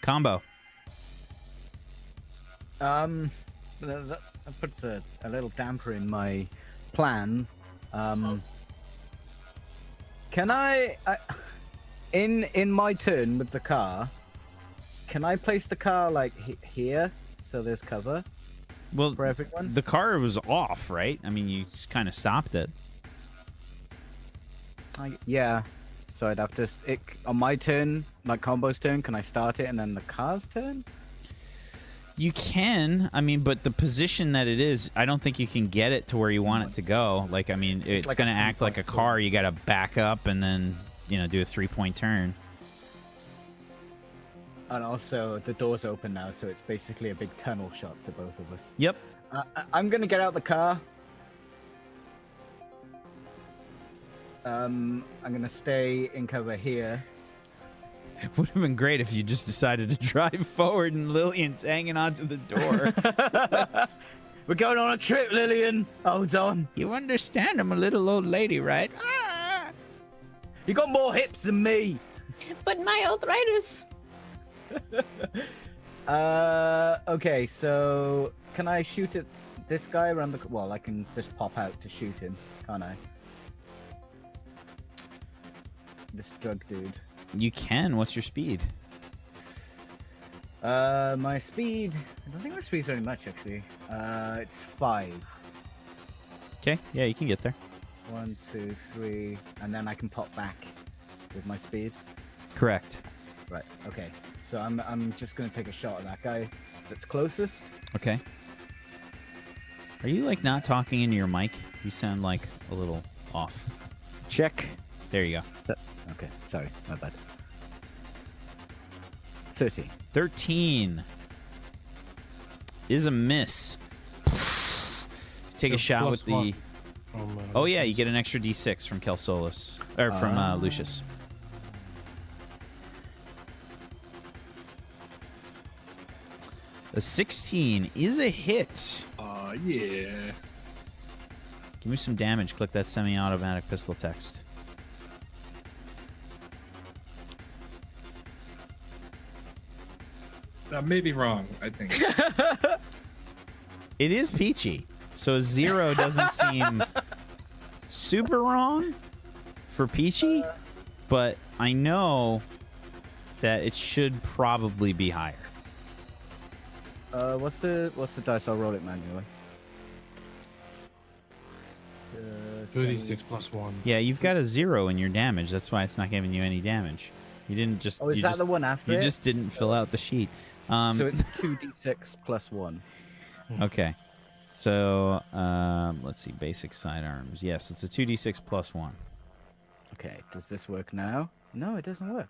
A: Combo.
D: That puts a little damper in my plan. Can I in my turn with the car, can I place the car like here so there's cover
A: Well,
D: for everyone?
A: the car was off, right? I mean, you just kind of stopped it.
D: Yeah. So I'd have to on my turn, like Combo's turn. Can I start it and then the car's turn?
A: You can, I mean, but the position that it is, I don't think you can get it to where you want it to go. Like, I mean, it's
D: like
A: going to
D: a
A: act like a car. You got to back up and then, do a 3-point turn.
D: And also, the door's open now, so it's basically a big tunnel shot to both of us.
A: Yep.
D: I'm gonna get out the car. I'm gonna stay in cover here.
A: It would have been great if you just decided to drive forward and Lillian's hanging onto the door.
D: We're going on a trip, Lillian. Hold on.
A: You understand I'm a little old lady, right?
D: You got more hips than me.
B: But my arthritis.
D: Okay, so can I shoot at this guy around the? Well, I can just pop out to shoot him, can't I? This drug dude.
A: You can. What's your speed?
D: My speed. I don't think my speed's very much actually. It's 5.
A: Okay. Yeah, you can get there.
D: 1, 2, 3, and then I can pop back with my speed.
A: Correct.
D: Right. Okay. So I'm just gonna take a shot at that guy that's closest.
A: Okay. Are you like not talking into your mic? You sound like a little off.
D: Check.
A: There you go.
D: Okay. Sorry. My bad. 13.
A: 13 is a miss. Take a shot with the. Oh yeah, you get an extra D6 from Kelsolis or from Lucius. A 16 is a hit.
C: Yeah.
A: Give me some damage. Click that semi-automatic pistol text.
C: I may be wrong, I think.
A: It is peachy, so a 0 doesn't seem super wrong for peachy, but I know that it should probably be higher.
D: What's the dice? I'll roll it manually.
E: 2d6 plus 1.
A: Yeah, you've got a 0 in your damage. That's why it's not giving you any damage. You didn't just.
D: Oh, is
A: you
D: that
A: just,
D: the one after
A: You
D: it?
A: just didn't fill out the sheet.
D: So it's 2d6 plus 1.
A: Okay. So let's see. Basic sidearms. Yes, it's a 2d6 plus 1.
D: Okay, does this work now? No, it doesn't work.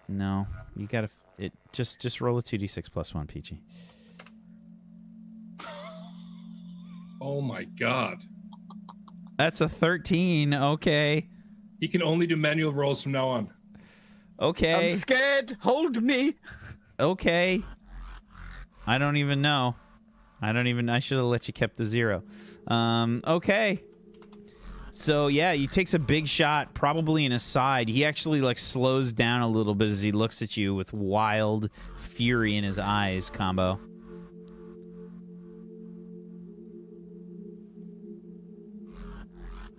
A: No, you gotta. It just roll a 2d6 plus 1, Peachy.
C: Oh my god.
A: That's a 13. Okay.
C: He can only do manual rolls from now on.
A: Okay.
D: I'm scared. Hold me.
A: Okay. I don't even know. I should have let you kept the 0. Okay. So yeah, he takes a big shot, probably in his side. He actually like slows down a little bit as he looks at you with wild fury in his eyes, Combo.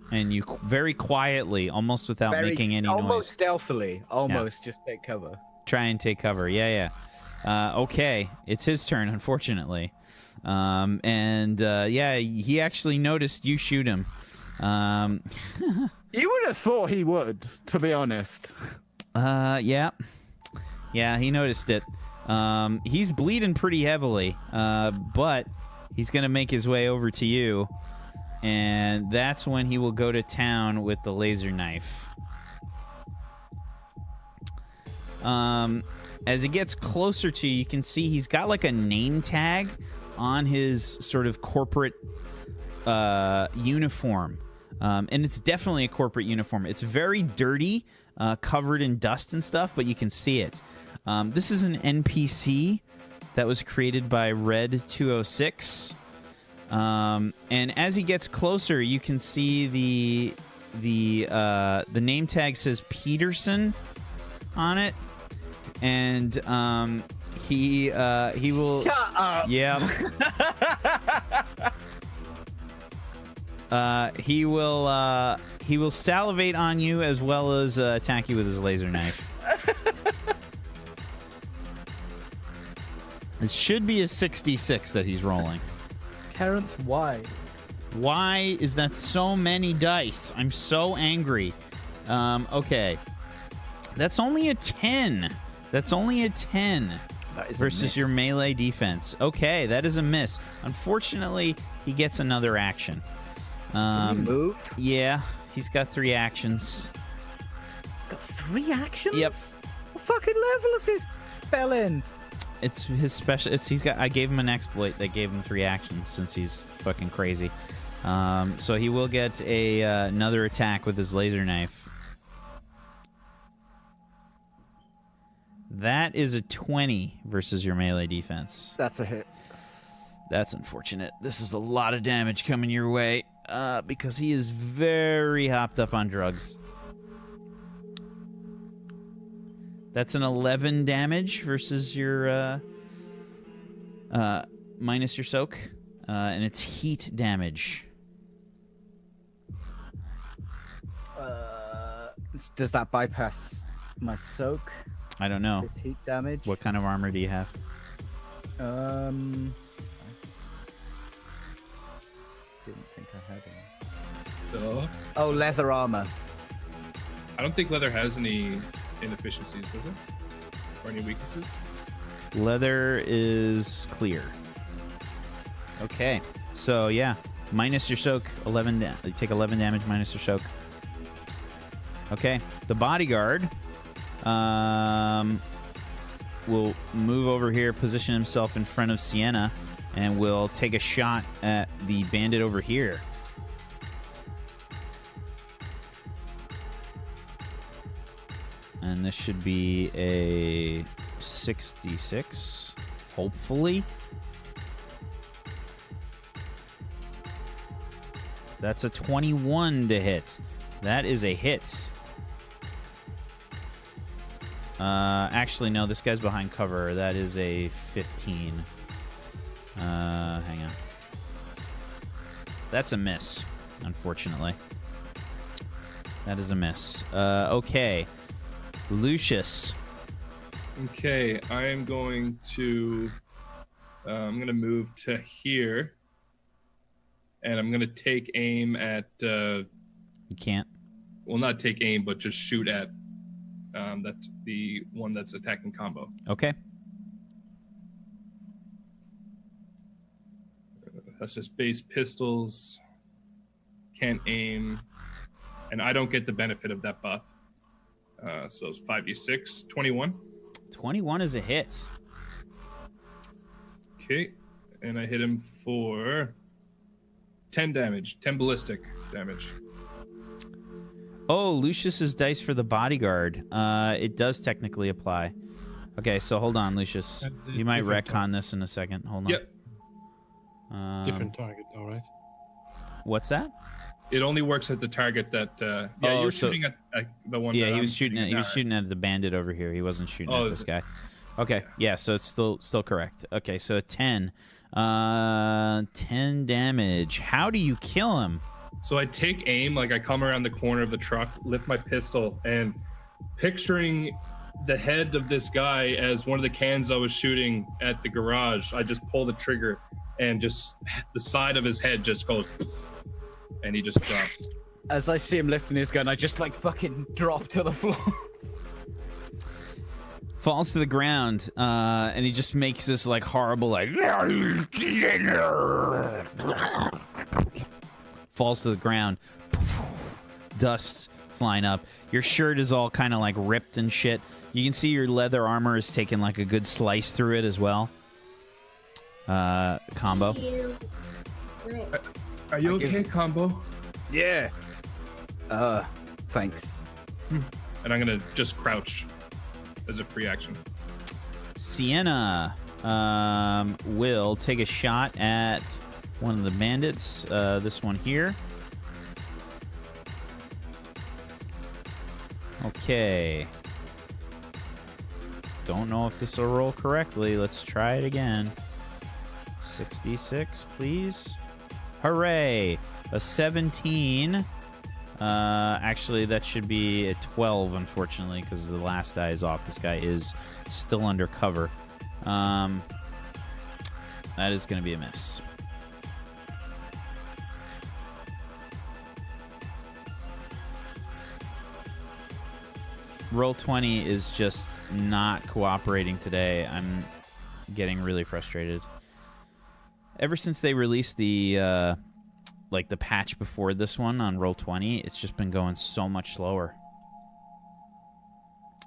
A: And you very quietly, almost without making any
D: almost
A: noise,
D: stealthily, just take cover.
A: try and take cover. Yeah. Okay, it's his turn, unfortunately. Yeah, he actually noticed you shoot him.
D: You would have thought he would, to be honest.
A: Yeah, he noticed it. He's bleeding pretty heavily, but he's gonna make his way over to you, and that's when he will go to town with the laser knife. As he gets closer to you, you can see he's got like a name tag on his sort of corporate uniform. And it's definitely a corporate uniform. It's very dirty, covered in dust and stuff, but you can see it. This is an NPC that was created by Red 206. And as he gets closer, you can see the name tag says Peterson on it. And he will.
D: Shut up.
A: Yeah. He will salivate on you as well as attack you with his laser knife. It should be a 66 that he's rolling.
D: Terrence, why?
A: Why is that so many dice? I'm so angry. Okay. That's only a 10. That is versus your melee defense. Okay, that is a miss. Unfortunately, he gets another action.
D: Can you move?
A: Yeah, he's got 3 actions.
D: He's got 3 actions?
A: Yep.
D: What fucking level is his spell end?
A: It's his special. I gave him an exploit that gave him 3 actions since he's fucking crazy. So he will get another attack with his laser knife. That is a 20 versus your melee defense.
D: That's a hit.
A: That's unfortunate. This is a lot of damage coming your way because he is very hopped up on drugs. That's an 11 damage versus your minus your soak, and it's heat damage.
D: Does that bypass my soak?
A: I don't know.
D: This heat damage?
A: What kind of armor do you have?
D: Didn't think I had any. Oh, leather armor.
C: I don't think leather has any inefficiencies, does it? Or any weaknesses?
A: Leather is clear. Okay, so yeah, minus your soak, 11. You take 11 damage minus your soak. Okay, the bodyguard will move over here, position himself in front of Sienna, and will take a shot at the bandit over here. And this should be a 66, hopefully. That's a 21 to hit. That is a hit. Actually, no, this guy's behind cover. That is a 15. Hang on. That's a miss, unfortunately. That is a miss. Okay. Lucius,
C: Okay, I am going to. I'm going to move to here, and I'm going to take aim at.
A: You can't.
C: Well, not take aim, but just shoot at. That's the one that's attacking combo.
A: Okay.
C: That's just base pistols. Can't aim, and I don't get the benefit of that buff. So it's 5d6, 21.
A: 21 is a hit.
C: Okay, and I hit him for 10 damage, 10 ballistic damage.
A: Oh, Lucius's dice for the bodyguard. It does technically apply. Okay, so hold on, Lucius. You might retcon this in a second. Hold on.
C: Yep.
E: Different target, though, right?
A: What's that?
C: It only works at the target that. Yeah,
A: Oh,
C: you were
A: so-
C: shooting at the one.
A: Yeah,
C: that
A: he
C: I'm
A: was shooting at. He was
C: now.
A: shooting at the bandit over here. He wasn't shooting
C: Oh,
A: at
C: is
A: this
C: it?
A: guy. Okay, yeah. So it's still correct. Okay, so 10, 10 damage. How do you kill him?
C: So I take aim, like I come around the corner of the truck, lift my pistol, and picturing the head of this guy as one of the cans I was shooting at the garage, I just pull the trigger, and just the side of his head just goes, and he just drops.
D: As I see him lifting his gun, I just like fucking drop to the floor.
A: Falls to the ground, and he just makes this like horrible like. Falls to the ground. Dust flying up. Your shirt is all kind of like ripped and shit. You can see your leather armor is taking like a good slice through it as well. Combo.
C: Are you okay, combo?
D: Yeah. Thanks.
C: And I'm gonna just crouch as a free action.
A: Sienna will take a shot at one of the bandits. This one here. Okay. Don't know if this will roll correctly. Let's try it again. 66, please. Hooray! A 17. Actually, that should be a 12, unfortunately, because the last die is off. This guy is still under cover. That is going to be a miss. Roll 20 is just not cooperating today. I'm getting really frustrated. Ever since they released the like the patch before this one on Roll 20, it's just been going so much slower.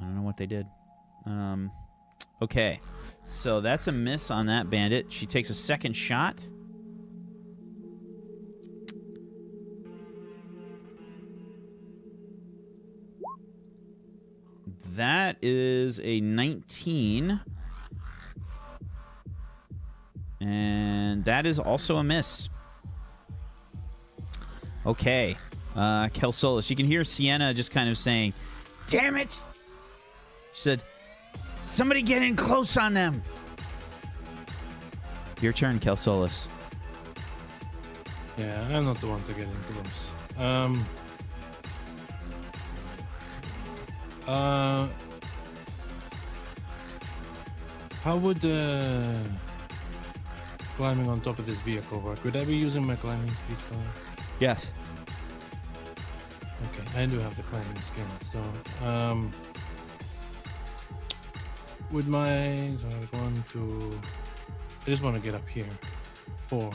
A: I don't know what they did. Okay, so that's a miss on that bandit. She takes a second shot. That is a 19. And that is also a miss. Okay. Kelsolis. You can hear Sienna just kind of saying, "Damn it!" She said, "Somebody get in close on them." Your turn, Kelsolis.
E: Yeah, I'm not the one to get in close. How would climbing on top of this vehicle work? Would I be using my climbing speed for it?
A: Yes.
E: Okay, I do have the climbing skill, so with my I just want to get up here for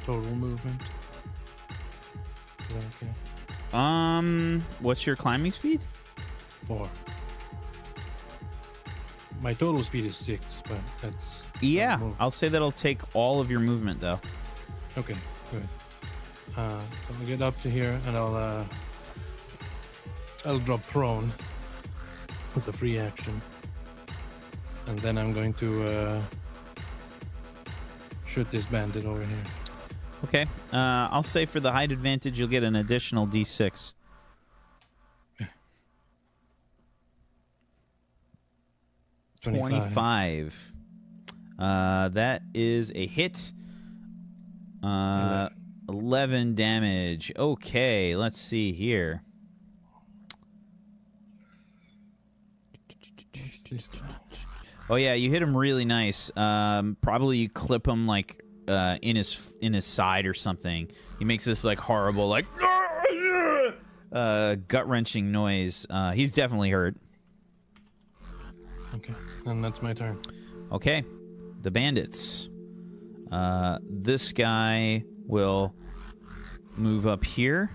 E: total movement. Is that okay?
A: What's your climbing speed?
E: 4. My total speed is 6, but that's
A: Yeah,
E: movement.
A: I'll say that'll take all of your movement, though.
E: Okay, good. So I'll get up to here and I'll drop prone as a free action, and then I'm going to shoot this bandit over here.
A: Okay. I'll say for the height advantage, you'll get an additional D6. 25. That is a hit. 11 damage. Okay, let's see here.
E: Please.
A: Oh yeah, you hit him really nice. Probably you clip him like in his side or something. He makes this like horrible like gut wrenching noise. He's definitely hurt.
E: Okay, and that's my turn.
A: Okay, the bandits. This guy will move up here.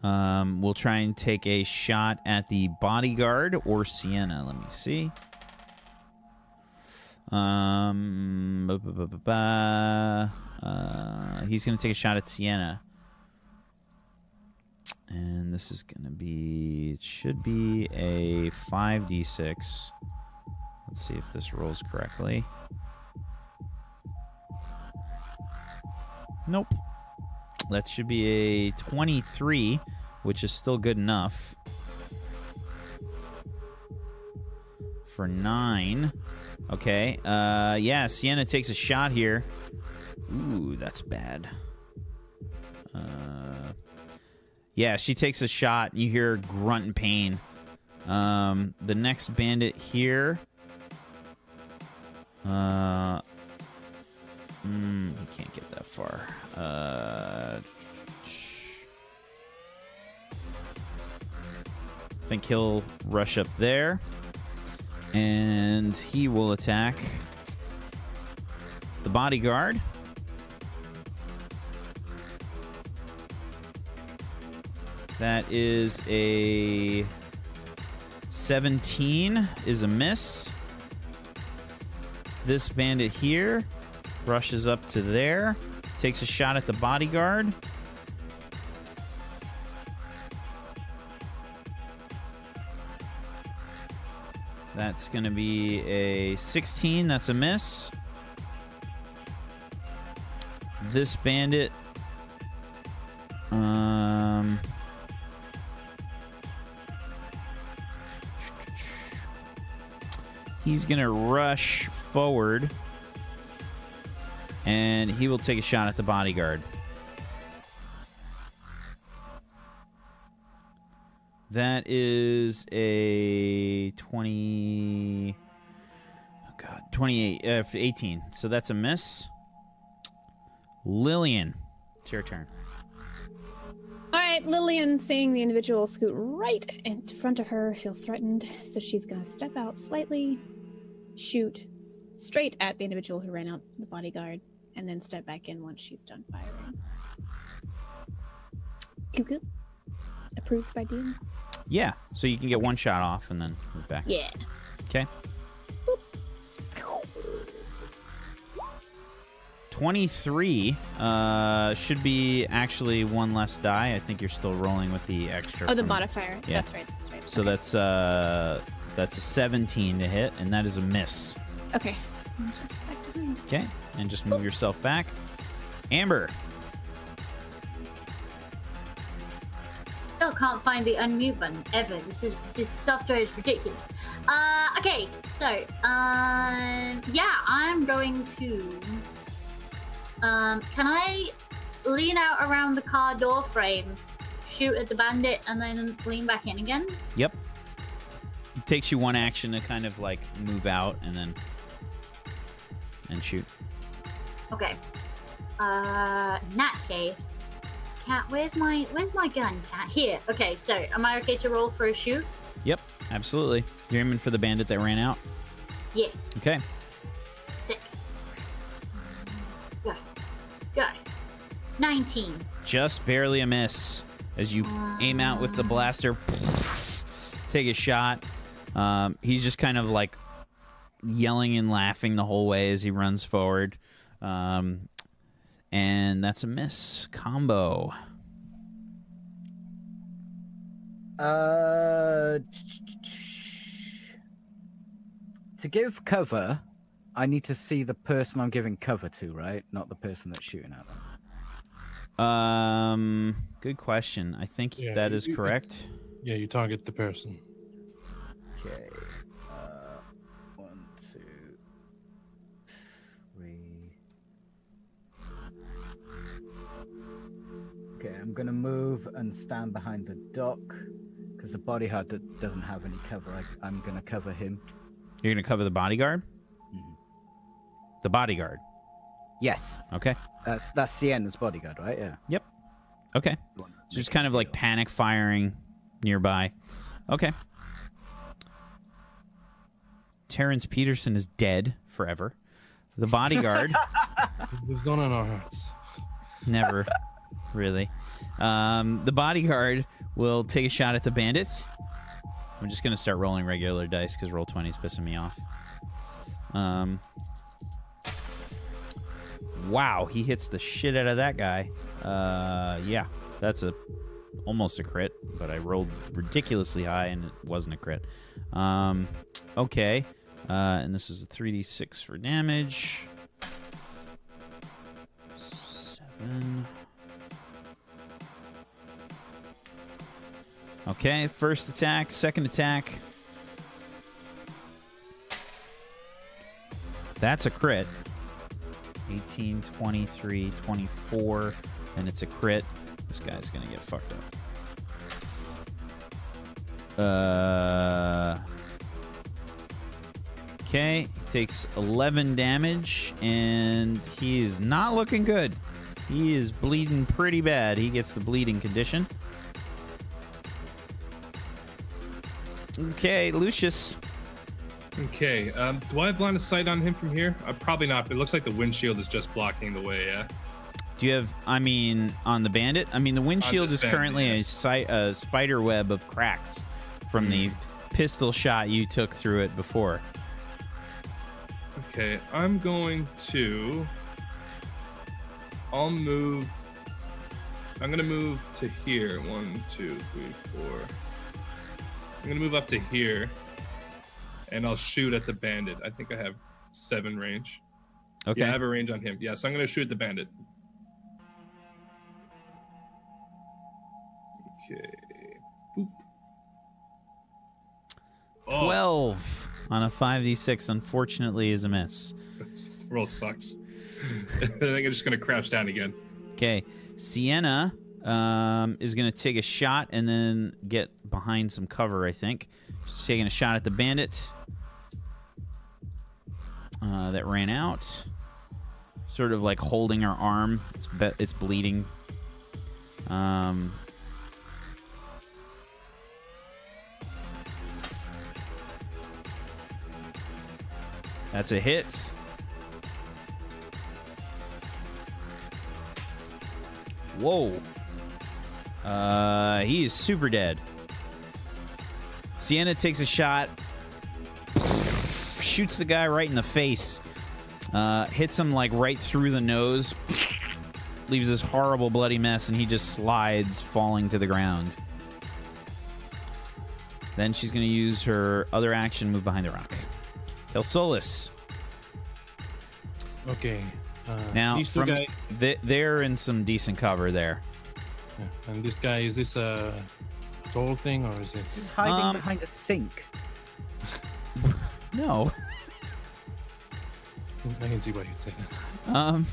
A: We'll try and take a shot at the bodyguard or Sienna. Let me see. He's going to take a shot at Sienna. And this is going to be... It should be a 5d6. Let's see if this rolls correctly. Nope. That should be a 23, which is still good enough. For 9. Okay. Yeah, Sienna takes a shot here. Ooh, that's bad. Yeah, she takes a shot. You hear her grunt in pain. The next bandit here... he can't get that far. I think he'll rush up there. And he will attack the bodyguard. That is a 17 is a miss. This bandit here rushes up to there, takes a shot at the bodyguard. That's going to be a 16. That's a miss. This bandit... he's going to rush forward. And he will take a shot at the bodyguard. That is a 20... Oh, God. 28... 18. So that's a miss. Lillian, it's your turn.
B: All right, Lillian, seeing the individual scoot right in front of her, feels threatened. So she's going to step out slightly, shoot straight at the individual who ran out, the bodyguard, and then step back in once she's done firing. Cuckoo. Approved by DM.
A: Yeah, so you can get one shot off and then move back.
B: Yeah.
A: Okay. Boop. 23 should be actually one less die. I think you're still rolling with the extra.
B: Oh, the
A: from...
B: modifier.
A: Yeah.
B: That's right. That's right.
A: So
B: okay.
A: that's a 17 to hit, and that is a miss.
B: Okay. Back behind.
A: Okay, and just move yourself back. Amber.
F: Still can't find the unmute button ever. This software is ridiculous. Okay, so yeah, I'm going to. Can I lean out around the car door frame, shoot at the bandit, and then lean back in again?
A: Yep. It takes you one action to kind of like move out and shoot.
F: Okay. In that case, Cat, where's my gun, Cat? Here. Okay, so am I okay to roll for a shoot?
A: Yep, absolutely. You're aiming for the bandit that ran out?
F: Yeah.
A: Okay.
F: Sick. Go. 19.
A: Just barely a miss as you aim out with the blaster. Take a shot. He's just kind of like yelling and laughing the whole way as he runs forward. And that's a miss. Combo.
D: To give cover, I need to see the person I'm giving cover to, right? Not the person that's shooting at them.
A: Good question. I think
E: Yeah,
A: that is correct.
E: Yeah, you target the person.
D: Okay. 1, 2, 3. Okay, I'm gonna move and stand behind the dock. Because the bodyguard doesn't have any cover. I'm gonna cover him.
A: You're going to cover the bodyguard?
D: Mhm.
A: The bodyguard.
D: Yes,
A: Okay.
D: that's Sienna's bodyguard, right? Yeah.
A: Yep. Okay.
D: The one that's
A: Just
D: making
A: kind of
D: the
A: like
D: deal.
A: panic firing nearby. Okay. Terrence Peterson is dead forever. The bodyguard,
E: Lives on in our hearts.
A: never really. The bodyguard will take a shot at the bandits. I'm just going to start rolling regular dice because Roll20 is pissing me off. Wow, he hits the shit out of that guy. Yeah, that's almost a crit, but I rolled ridiculously high and it wasn't a crit. Okay, and this is a 3d6 for damage. 7. Okay, first attack, second attack. That's a crit. 18, 23, 24, and it's a crit. This guy's gonna get fucked up. Okay, he takes 11 damage, and he is not looking good. He is bleeding pretty bad. He gets the bleeding condition. Okay, Lucius.
C: Okay, do I have line of sight on him from here? Probably not, but it looks like the windshield is just blocking the way, yeah?
A: Do you have, on the bandit? The windshield
C: this
A: is currently
C: bandit,
A: a spider web of cracks from the pistol shot you took through it before.
C: Okay, I'm going to... I'm gonna move to here. 1, 2, 3, 4. I'm gonna move up to here. And I'll shoot at the bandit. I think I have 7 range.
A: Okay.
C: Yeah, I have a range on him. Yeah, so I'm gonna shoot at the bandit. Okay. Boop. Oh,
A: 12 on a 5d6, unfortunately, is a miss.
C: this roll sucks. I think I'm just gonna crouch down again.
A: Okay. Sienna is going to take a shot and then get behind some cover, I think. She's taking a shot at the bandit that ran out. Sort of like holding her arm. It's bleeding. That's a hit. Whoa. He is super dead. Sienna takes a shot. Shoots the guy right in the face. Hits him like right through the nose. Leaves this horrible bloody mess, and he just slides, falling to the ground. Then she's going to use her other action, move behind the rock. Kelsolis.
E: Okay.
A: Now,
E: these two guys.
A: they're in some decent cover there.
E: Yeah, and this guy, is this a tall thing or is it?
D: He's hiding behind a sink.
A: No.
E: I can see why you'd say that.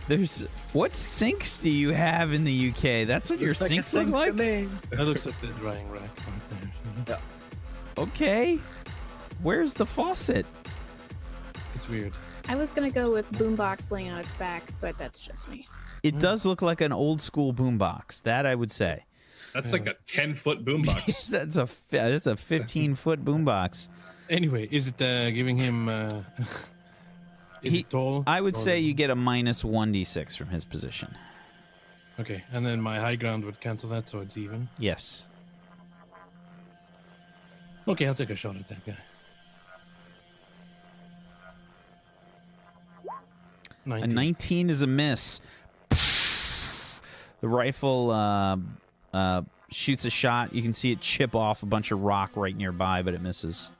A: There's what sinks do you have in the UK? That's what your
D: Looks like a
A: sinks look
D: sink
A: like?
D: to me.
E: That looks like the drying rack right there.
A: Okay. Where's the faucet?
E: It's weird.
B: I was gonna go with boombox laying on its back, but that's just me.
A: It does look like an old school boombox. That I would say.
C: That's like a 10-foot boombox.
A: That's a 15-foot boombox.
E: Anyway, is it giving him? Is it tall?
A: I would
E: Or-
A: say you get a minus 1d6 from his position.
E: Okay, and then my high ground would cancel that, so it's even.
A: Yes.
E: Okay, I'll take a shot at that guy. 19.
A: A 19 is a miss. The rifle shoots a shot. You can see it chip off a bunch of rock right nearby, but it misses.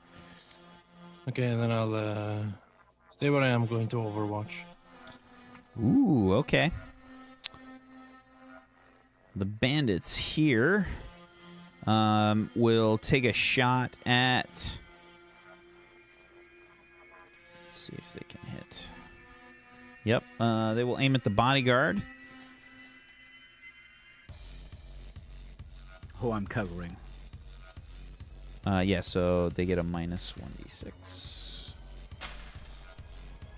E: Okay, and then I'll stay where I am, going to Overwatch.
A: Ooh, okay. The bandits here will take a shot at... Let's see if they can hit. Yep, they will aim at the bodyguard.
D: Who I'm covering.
A: Yeah, so they get a minus 1d6.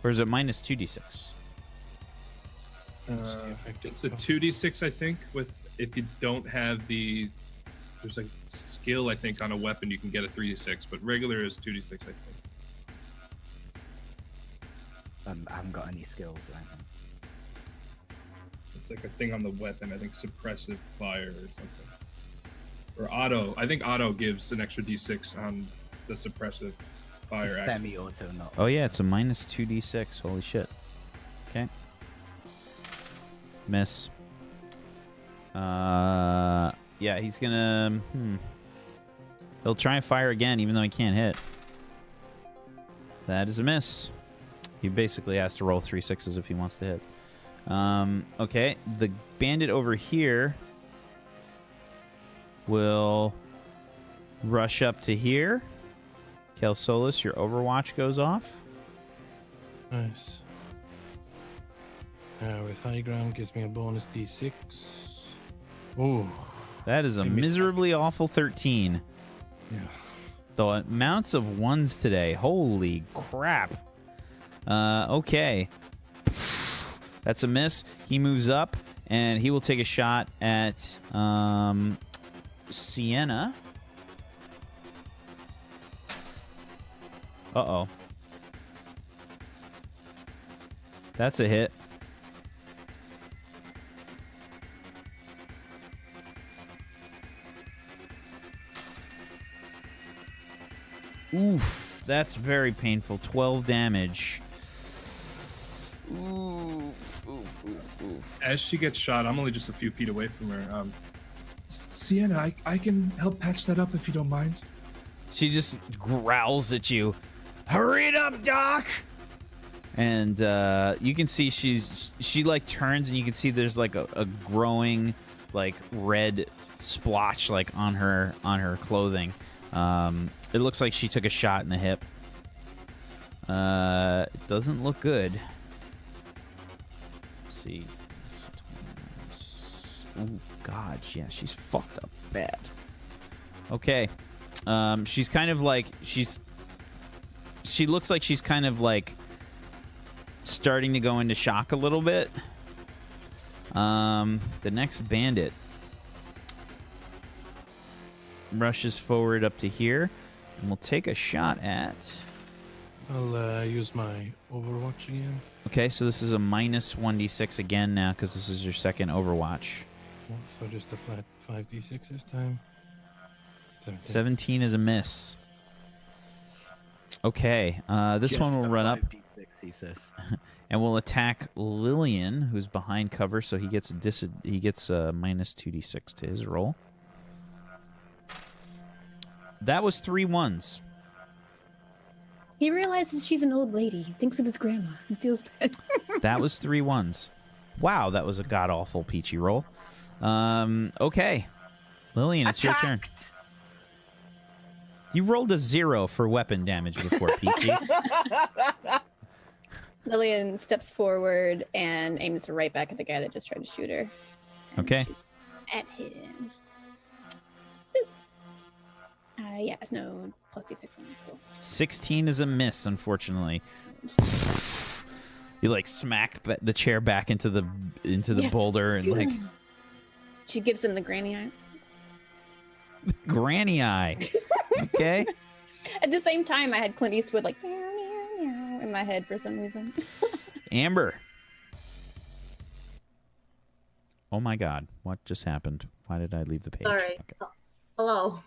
A: Or is it minus 2d6?
C: It's a 2d6, I think. With if you don't have there's a skill I think on a weapon you can get a 3d6, but regular is 2d6, I think.
D: I haven't got any skills or anything.
C: It's like a thing on the weapon. I think suppressive fire or something. Or auto. I think auto gives an extra d6 on the suppressive fire.
D: It's
C: action.
D: semi-auto, not.
A: Oh, yeah, it's a minus 2d6. Holy shit. Okay. Miss. Yeah, he's gonna... He'll try and fire again, even though he can't hit. That is a miss. He basically has to roll 3 6s if he wants to hit. Okay, the bandit over here will rush up to here. Kelsolis, your Overwatch goes off.
E: Nice. With high ground gives me a bonus d6. Ooh.
A: That is a
E: Give me
A: miserably awful 13.
E: Yeah.
A: The amounts of ones today. Holy crap. Okay. That's a miss. He moves up, and he will take a shot at Sienna. Uh-oh. That's a hit. Oof. That's very painful. 12 damage.
C: As she gets shot, I'm only just a few feet away from her. Sienna, I can help patch that up if you don't mind.
A: She just growls at you. Hurry it up, Doc! And you can see she like turns, and you can see there's like a growing like red splotch like on her clothing. It looks like she took a shot in the hip. It doesn't look good. Let's see. Oh God, yeah, she's fucked up bad. Okay. She's kind of like she looks like she's kind of like starting to go into shock a little bit. The next bandit rushes forward up to here, and we'll take a shot at...
E: I'll use my Overwatch again.
A: Okay, so this is a minus 1d6 again now, because this is your second Overwatch.
E: So just a flat 5d6 this time.
A: 17 is a miss. Okay, this one will run up,
D: 5d6, he says.
A: and will attack Lillian, who's behind cover, so he gets a minus 2d6 to his roll. That was 3 ones.
B: He realizes she's an old lady. He thinks of his grandma and feels bad.
A: That was 3 ones. Wow, that was a god-awful peachy roll. Okay. Lillian, it's your turn. You rolled a 0 for weapon damage before, Peachy.
B: Lillian steps forward and aims right back at the guy that just tried to shoot her.
A: Okay.
B: Shoot at him. Yeah, it's no plus d6 on that. Cool.
A: 16 is a miss, unfortunately. You like smack the chair back into the boulder and like
B: she gives him the granny eye.
A: granny eye. Okay.
B: At the same time, I had Clint Eastwood like meow, meow, meow in my head for some reason.
A: Amber. Oh my God! What just happened? Why did I leave the page?
F: Sorry.
A: Okay.
F: Hello.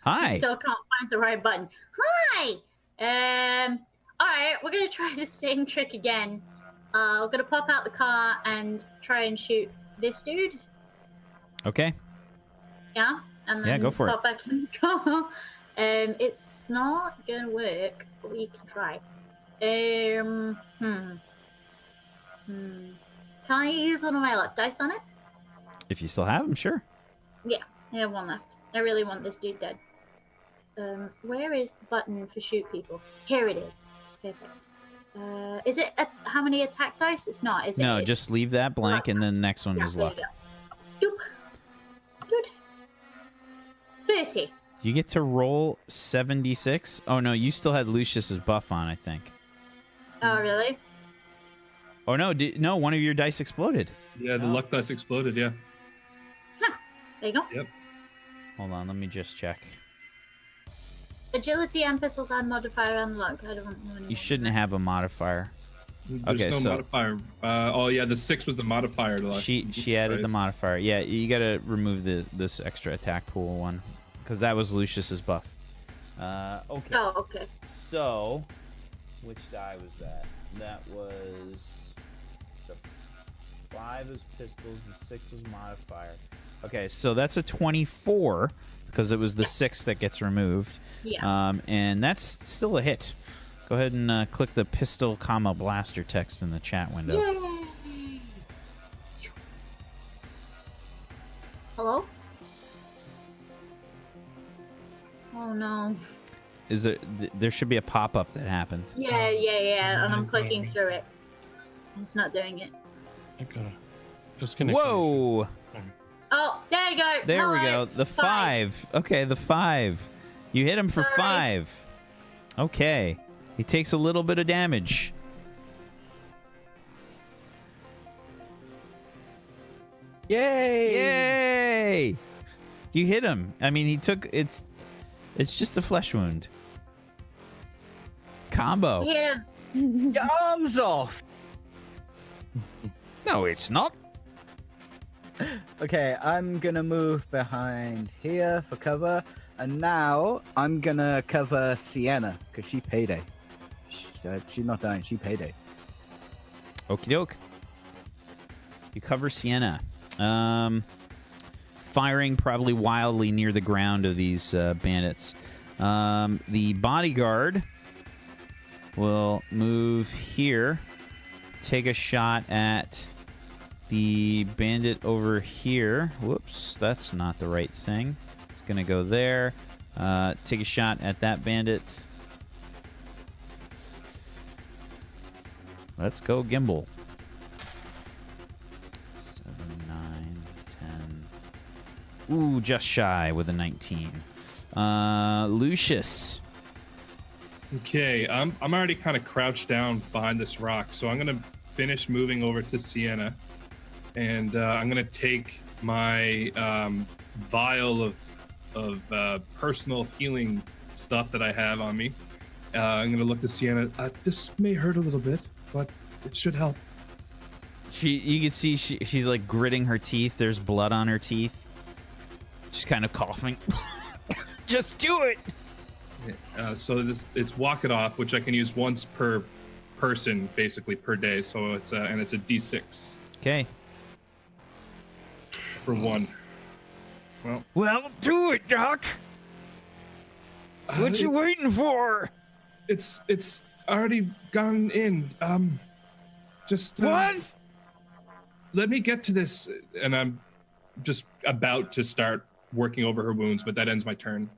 A: Hi.
F: Still can't find the right button. Hi. All right, we're gonna try the same trick again. We're gonna pop out the car and try and shoot this dude.
A: Okay.
F: Yeah. And then
A: go for it.
F: pop back in the car. It's not gonna work, but we can try. Can I use one of my luck dice on it?
A: If you still have them, sure.
F: Yeah, I have one left. I really want this dude dead. Where is the button for shoot people? Here it is. Perfect. Is it how many attack dice? It's not, is it?
A: No,
F: It's
A: just leave that blank, and then the next one is
F: there
A: luck.
F: you go. Doop. Good. 30.
A: You get to roll 76. Oh no, you still had Lucius's buff on, I think.
F: Oh, really?
A: Oh no, no, one of your dice exploded.
C: Yeah, the luck dice exploded. Yeah.
F: There you go.
C: Yep.
A: Hold on, let me just check.
F: Agility and pistols have modifier and luck. I don't know anymore.
A: You shouldn't have a modifier.
C: There's
A: Okay,
C: no
A: so-
C: modifier. Oh yeah, the 6 was the modifier. To luck.
A: She added the modifier. Yeah, you gotta remove this extra attack pool one because that was Lucius's buff. Okay.
F: Oh, okay.
A: So, which die was that? That was the 5 is pistols, the 6 was modifier. Okay, so that's a 24 because it was the 6 that gets removed.
F: Yeah.
A: And that's still a hit. Go ahead and click the pistol, comma, blaster text in the chat window.
F: Yay! Hello? Oh no.
A: Is there should be a pop-up that happened.
F: Yeah, and I'm clicking through it. I'm just not doing it.
E: I gotta disconnect.
A: Whoa!
F: Oh, there you go.
A: There we
F: Hello.
A: go. The 5. Okay, the 5. You hit him for
F: Sorry.
A: 5. Okay. He takes a little bit of damage.
D: Yay!
A: Yay! You hit him. I mean, he took it's just a flesh wound. Combo.
F: Yeah.
D: Your arms off.
A: No, it's not.
D: Okay, I'm gonna move behind here for cover, and now I'm gonna cover Sienna because she payday. She's not dying. She payday.
A: Okie doke. You cover Sienna. Firing probably wildly near the ground of these bandits. The bodyguard will move here, take a shot at the bandit over here. Whoops, that's not the right thing. It's going to go there. Take a shot at that bandit. Let's go, Gimbal. 7, 9, 10. Ooh, just shy with a 19. Lucius.
C: Okay, I'm already kind of crouched down behind this rock, so I'm gonna finish moving over to Sienna, and I'm gonna take my vial of personal healing stuff that I have on me. I'm gonna look to Sienna. This may hurt a little bit, but it should help.
A: You can see she's like gritting her teeth. There's blood on her teeth. She's kind of coughing. Just do it.
C: So it's walk it off, which I can use once per person, basically per day. So it's a D6
A: Okay.
C: for 1.
A: Well, do it, Doc. What you waiting for?
C: It's already gone in. Just
A: What?
C: let me get to this, and I'm just about to start working over her wounds, but that ends my turn.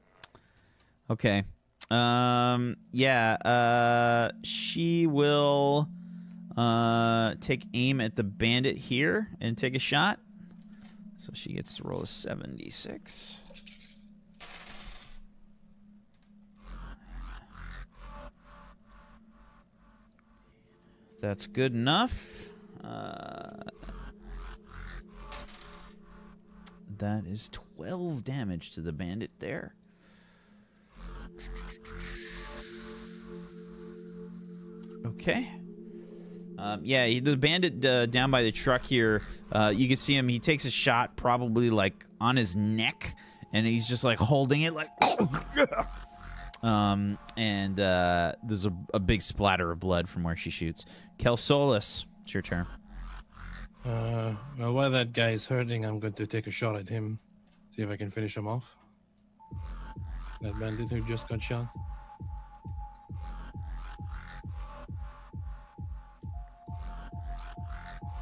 A: Okay. She will take aim at the bandit here and take a shot. So she gets to roll a 76. That's good enough. That is 12 damage to the bandit there. Okay. The bandit down by the truck here, you can see him. He takes a shot probably like on his neck, and he's just like holding it like. There's a big splatter of blood from where she shoots. Kelsolis, it's your turn.
E: Well, while that guy is hurting, I'm going to take a shot at him. See if I can finish him off. That bandit who just got shot.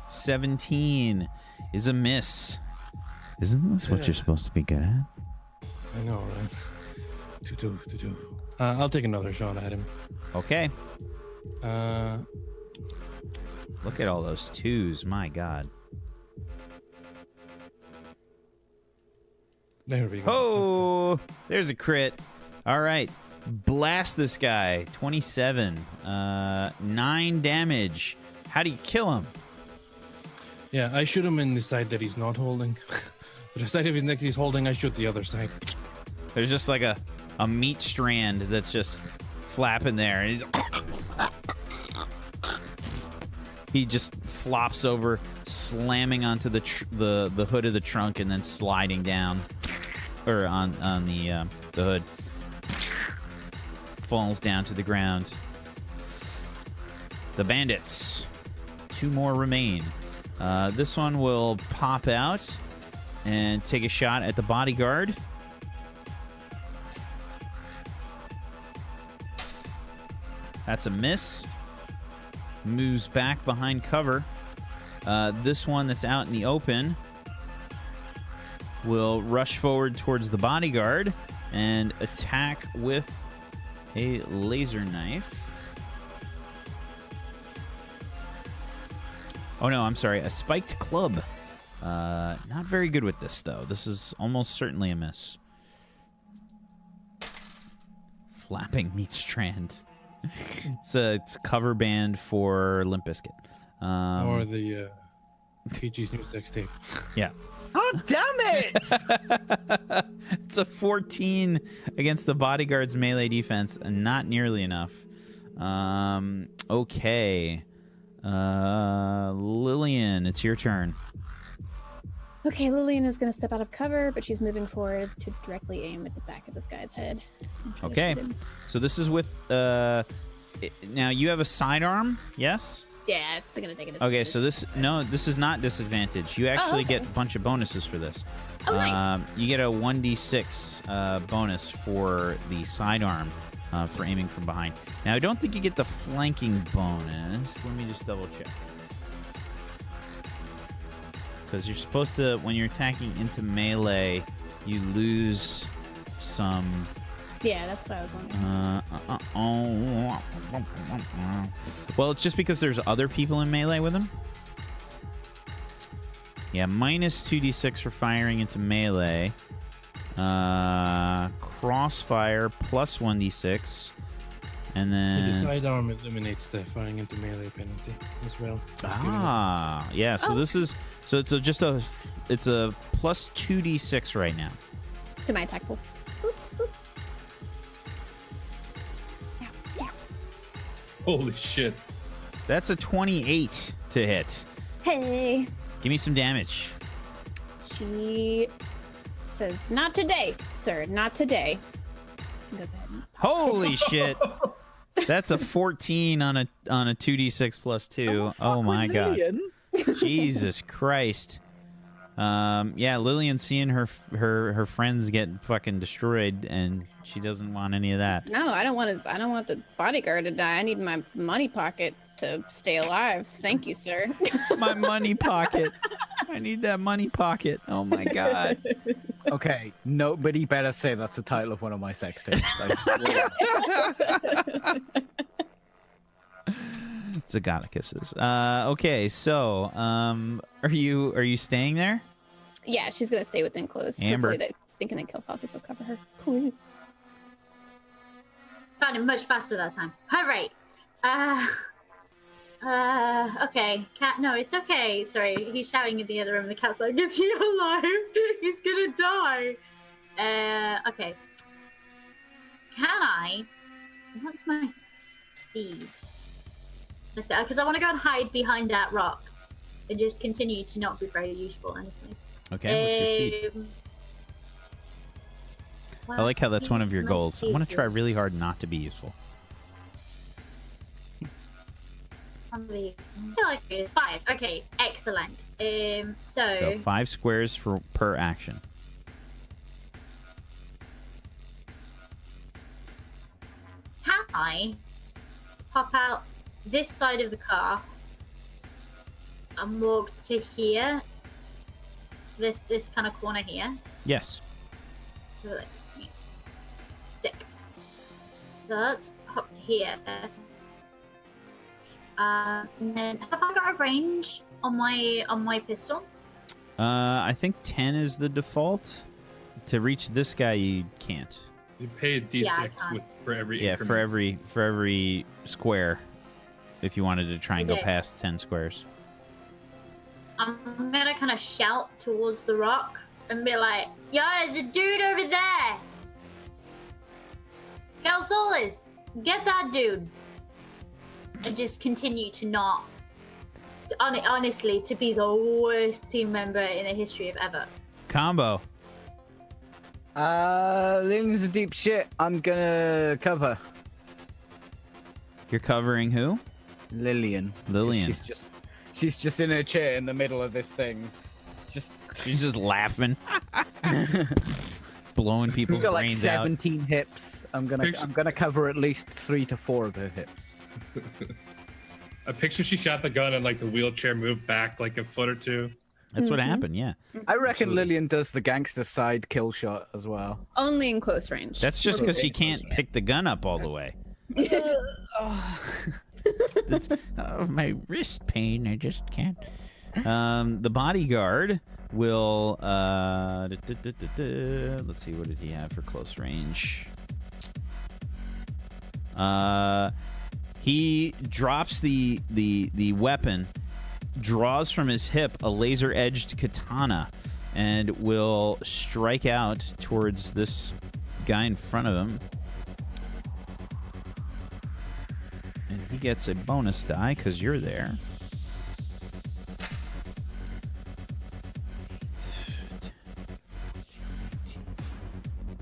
A: $17 is a miss. Isn't this what you're supposed to be good at?
E: I know, right? Two. I'll take another shot at him.
A: Okay.
E: Uh,
A: Look at all those 2s. My God.
E: There we go.
A: Oh, there's a crit. All right. Blast this guy. 27. 9 damage. How do you kill him?
E: Yeah, I shoot him in the side that he's not holding. The side of his neck he's holding, I shoot the other side.
A: There's just like a meat strand that's just flapping there. And he just flops over, slamming onto the hood of the trunk and then sliding down, or on the hood. Falls down to the ground. The bandits. 2 more remain. This one will pop out and take a shot at the bodyguard. That's a miss. Moves back behind cover. This one that's out in the open will rush forward towards the bodyguard and attack with a laser knife. Oh no, I'm sorry, a spiked club. Not very good with this, though. This is almost certainly a miss. Flapping meat strand. It's a cover band for Limp Bizkit.
E: Or the PG's new sex tape.
A: Yeah.
D: Oh, damn it!
A: It's a 14 against the bodyguard's melee defense, and not nearly enough. Okay. Lillian, it's your turn.
B: Okay, Lillian is going to step out of cover, but she's moving forward to directly aim at the back of this guy's head.
A: Okay. So this is with... now, you have a sidearm, yes?
B: Yeah, it's going to take it.
A: Okay, so this is not disadvantage. You actually get a bunch of bonuses for this.
B: Oh, nice.
A: You get a 1d6 bonus for the sidearm for aiming from behind. Now, I don't think you get the flanking bonus. Let me just double check. Because you're supposed to, when you're attacking into melee, you lose some...
B: Yeah, that's what I was wondering.
A: Well, it's just because there's other people in melee with him. Yeah, minus 2d6 for firing into melee. Crossfire plus 1d6. And then...
E: The sidearm eliminates the firing into melee penalty as well.
A: Yeah. So this is... So it's just a... It's a plus 2d6 right now.
B: To my attack pool. Boop, boop.
C: Holy shit.
A: That's a 28 to hit.
B: Hey.
A: Give me some damage.
B: She says, "Not today, sir. Not today." He goes ahead.
A: Holy shit. That's a 14 on a 2d6 plus 2. Oh my god. Jesus Christ. Yeah, Lillian's seeing her friends get fucking destroyed, and she doesn't want any of that.
B: No, I don't want the bodyguard to die. I need my money pocket to stay alive. Thank you, sir.
A: My money pocket. I need that money pocket. Oh my god.
D: Okay, nobody better say that's the title of one of my sex tapes.
A: Zagata kisses. Okay, so are you staying there?
B: Yeah, she's gonna stay within close.
A: Amber.
B: Hopefully, thinking that kill sauces will cover her. Please.
F: Found it much faster that time. All right. Okay. Cat, no, it's okay. Sorry, he's shouting in the other room. The cat's like, "Is he alive? He's gonna die." Okay. Can I? What's my speed? Because I want to go and hide behind that rock and just continue to not be very useful, honestly.
A: Okay, what's your speed? I like how that's one of your goals. I want to try really hard not to be useful.
F: I feel like it's 5. Okay, excellent.
A: So 5 squares per action.
F: Can I pop out this side of the car and walk to here? This kind of corner here.
A: Yes.
F: Sick. So let's hop to here. And then have I got a range on my pistol?
A: I think 10 is the default. To reach this guy, you can't.
C: You pay a D6
F: I can't.
C: for every
A: Yeah,
C: increment.
A: for every square. If you wanted to try and go
F: Okay.
A: past 10 squares.
F: I'm gonna kind of shout towards the rock and be like, "Yo, there's a dude over there. Galsolis, get that dude." And just continue to not, honestly, to be the worst team member in the history of ever.
A: Combo.
D: Lilian's a deep shit. I'm gonna cover
A: You're covering who?
D: Lilian.
A: Lilian.
D: She's just in her chair in the middle of this thing. Just
A: She's just laughing. Blowing people's
D: she's got like
A: brains out.
D: 17 hips. I'm gonna cover at least 3 to 4 of her hips.
C: I picture she shot the gun and like the wheelchair moved back like a foot or two.
A: That's what happened, yeah.
D: I reckon
C: Absolutely.
D: Lilian does the gangster side kill shot as well.
B: Only in close range.
A: That's just because she can't pick the gun up all the way. It's, my wrist pain, I just can't. The bodyguard will let's see, what did he have for close range? He drops the weapon, draws from his hip a laser-edged katana, and will strike out towards this guy in front of him. And he gets a bonus die because you're there.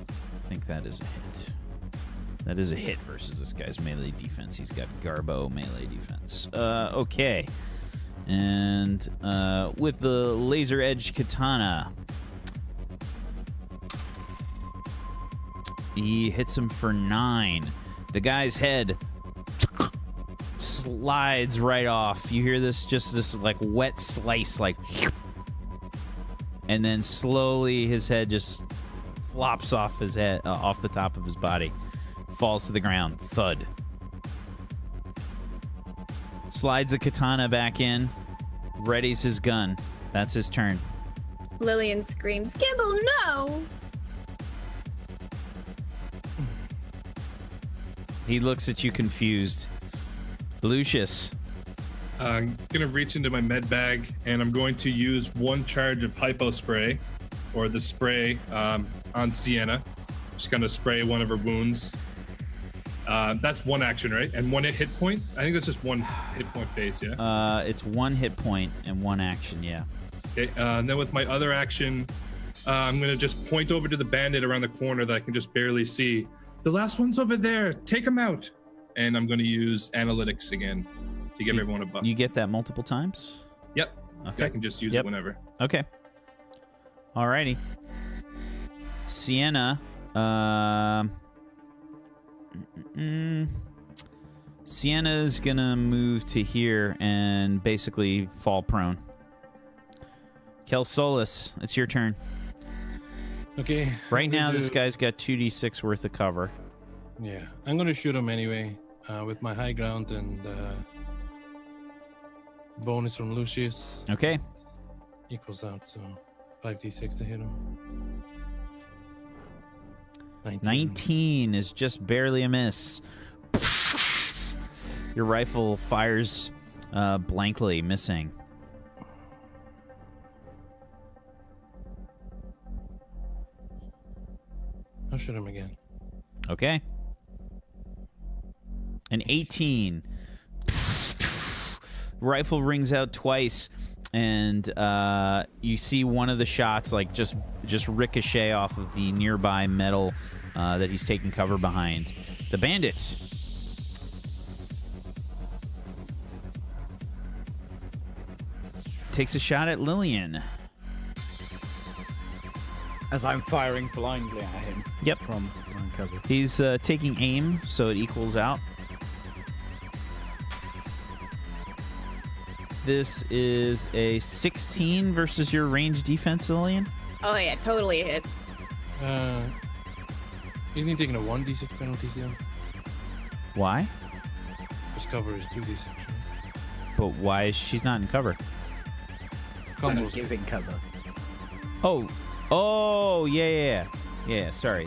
A: I think that is a hit. That is a hit versus this guy's melee defense. He's got Garbo melee defense. Okay. And with the laser edge katana, he hits him for 9. The guy's head slides right off. You hear this like wet slice, like, and then slowly his head just flops off his head, off the top of his body, falls to the ground, thud. Slides the katana back in, readies his gun. That's his turn.
B: Lillian screams, "Kibble, no!"
A: He looks at you confused. Lucius.
C: I'm gonna reach into my med bag and I'm going to use 1 charge of hypo spray, or the spray on Sienna. Just gonna spray one of her wounds. That's 1 action, right? And 1 hit point. I think that's just 1 hit point phase. Yeah.
A: It's 1 hit point and 1 action. Yeah.
C: Okay. And then with my other action, I'm gonna just point over to the bandit around the corner that I can just barely see. The last one's over there. Take him out. And I'm gonna use analytics again to give everyone a buff.
A: You get that multiple times?
C: Yep.
A: Okay.
C: I can just use
A: Yep.
C: it whenever.
A: Okay. Alrighty. Sienna. Sienna's gonna move to here and basically fall prone. Kelsolis, it's your turn.
E: Okay.
A: Right
E: I'm
A: now,
E: gonna
A: this
E: do-
A: guy's got 2d6 worth of cover.
E: Yeah, I'm gonna shoot him anyway with my high ground and bonus from Lucius
A: Okay.
E: equals out to 5d6 to hit him.
A: 19 is just barely a miss. Your rifle fires blankly, missing.
E: I'll shoot him again.
A: Okay. An 18. Rifle rings out twice, and you see one of the shots like just ricochet off of the nearby metal that he's taking cover behind. The bandit. Takes a shot at Lillian.
D: As I'm firing blindly at him.
A: Yep.
D: From cover.
A: He's taking aim, so it equals out. This is a 16 versus your range defense, Lillian.
B: Oh yeah, totally hit.
E: Isn't he taking a 1d6 penalty still?
A: Why?
E: His cover is 2d6. Right?
A: But why is she's not in cover?
D: I'm
E: Combos.
D: giving cover.
A: Oh, Oh, yeah. Sorry.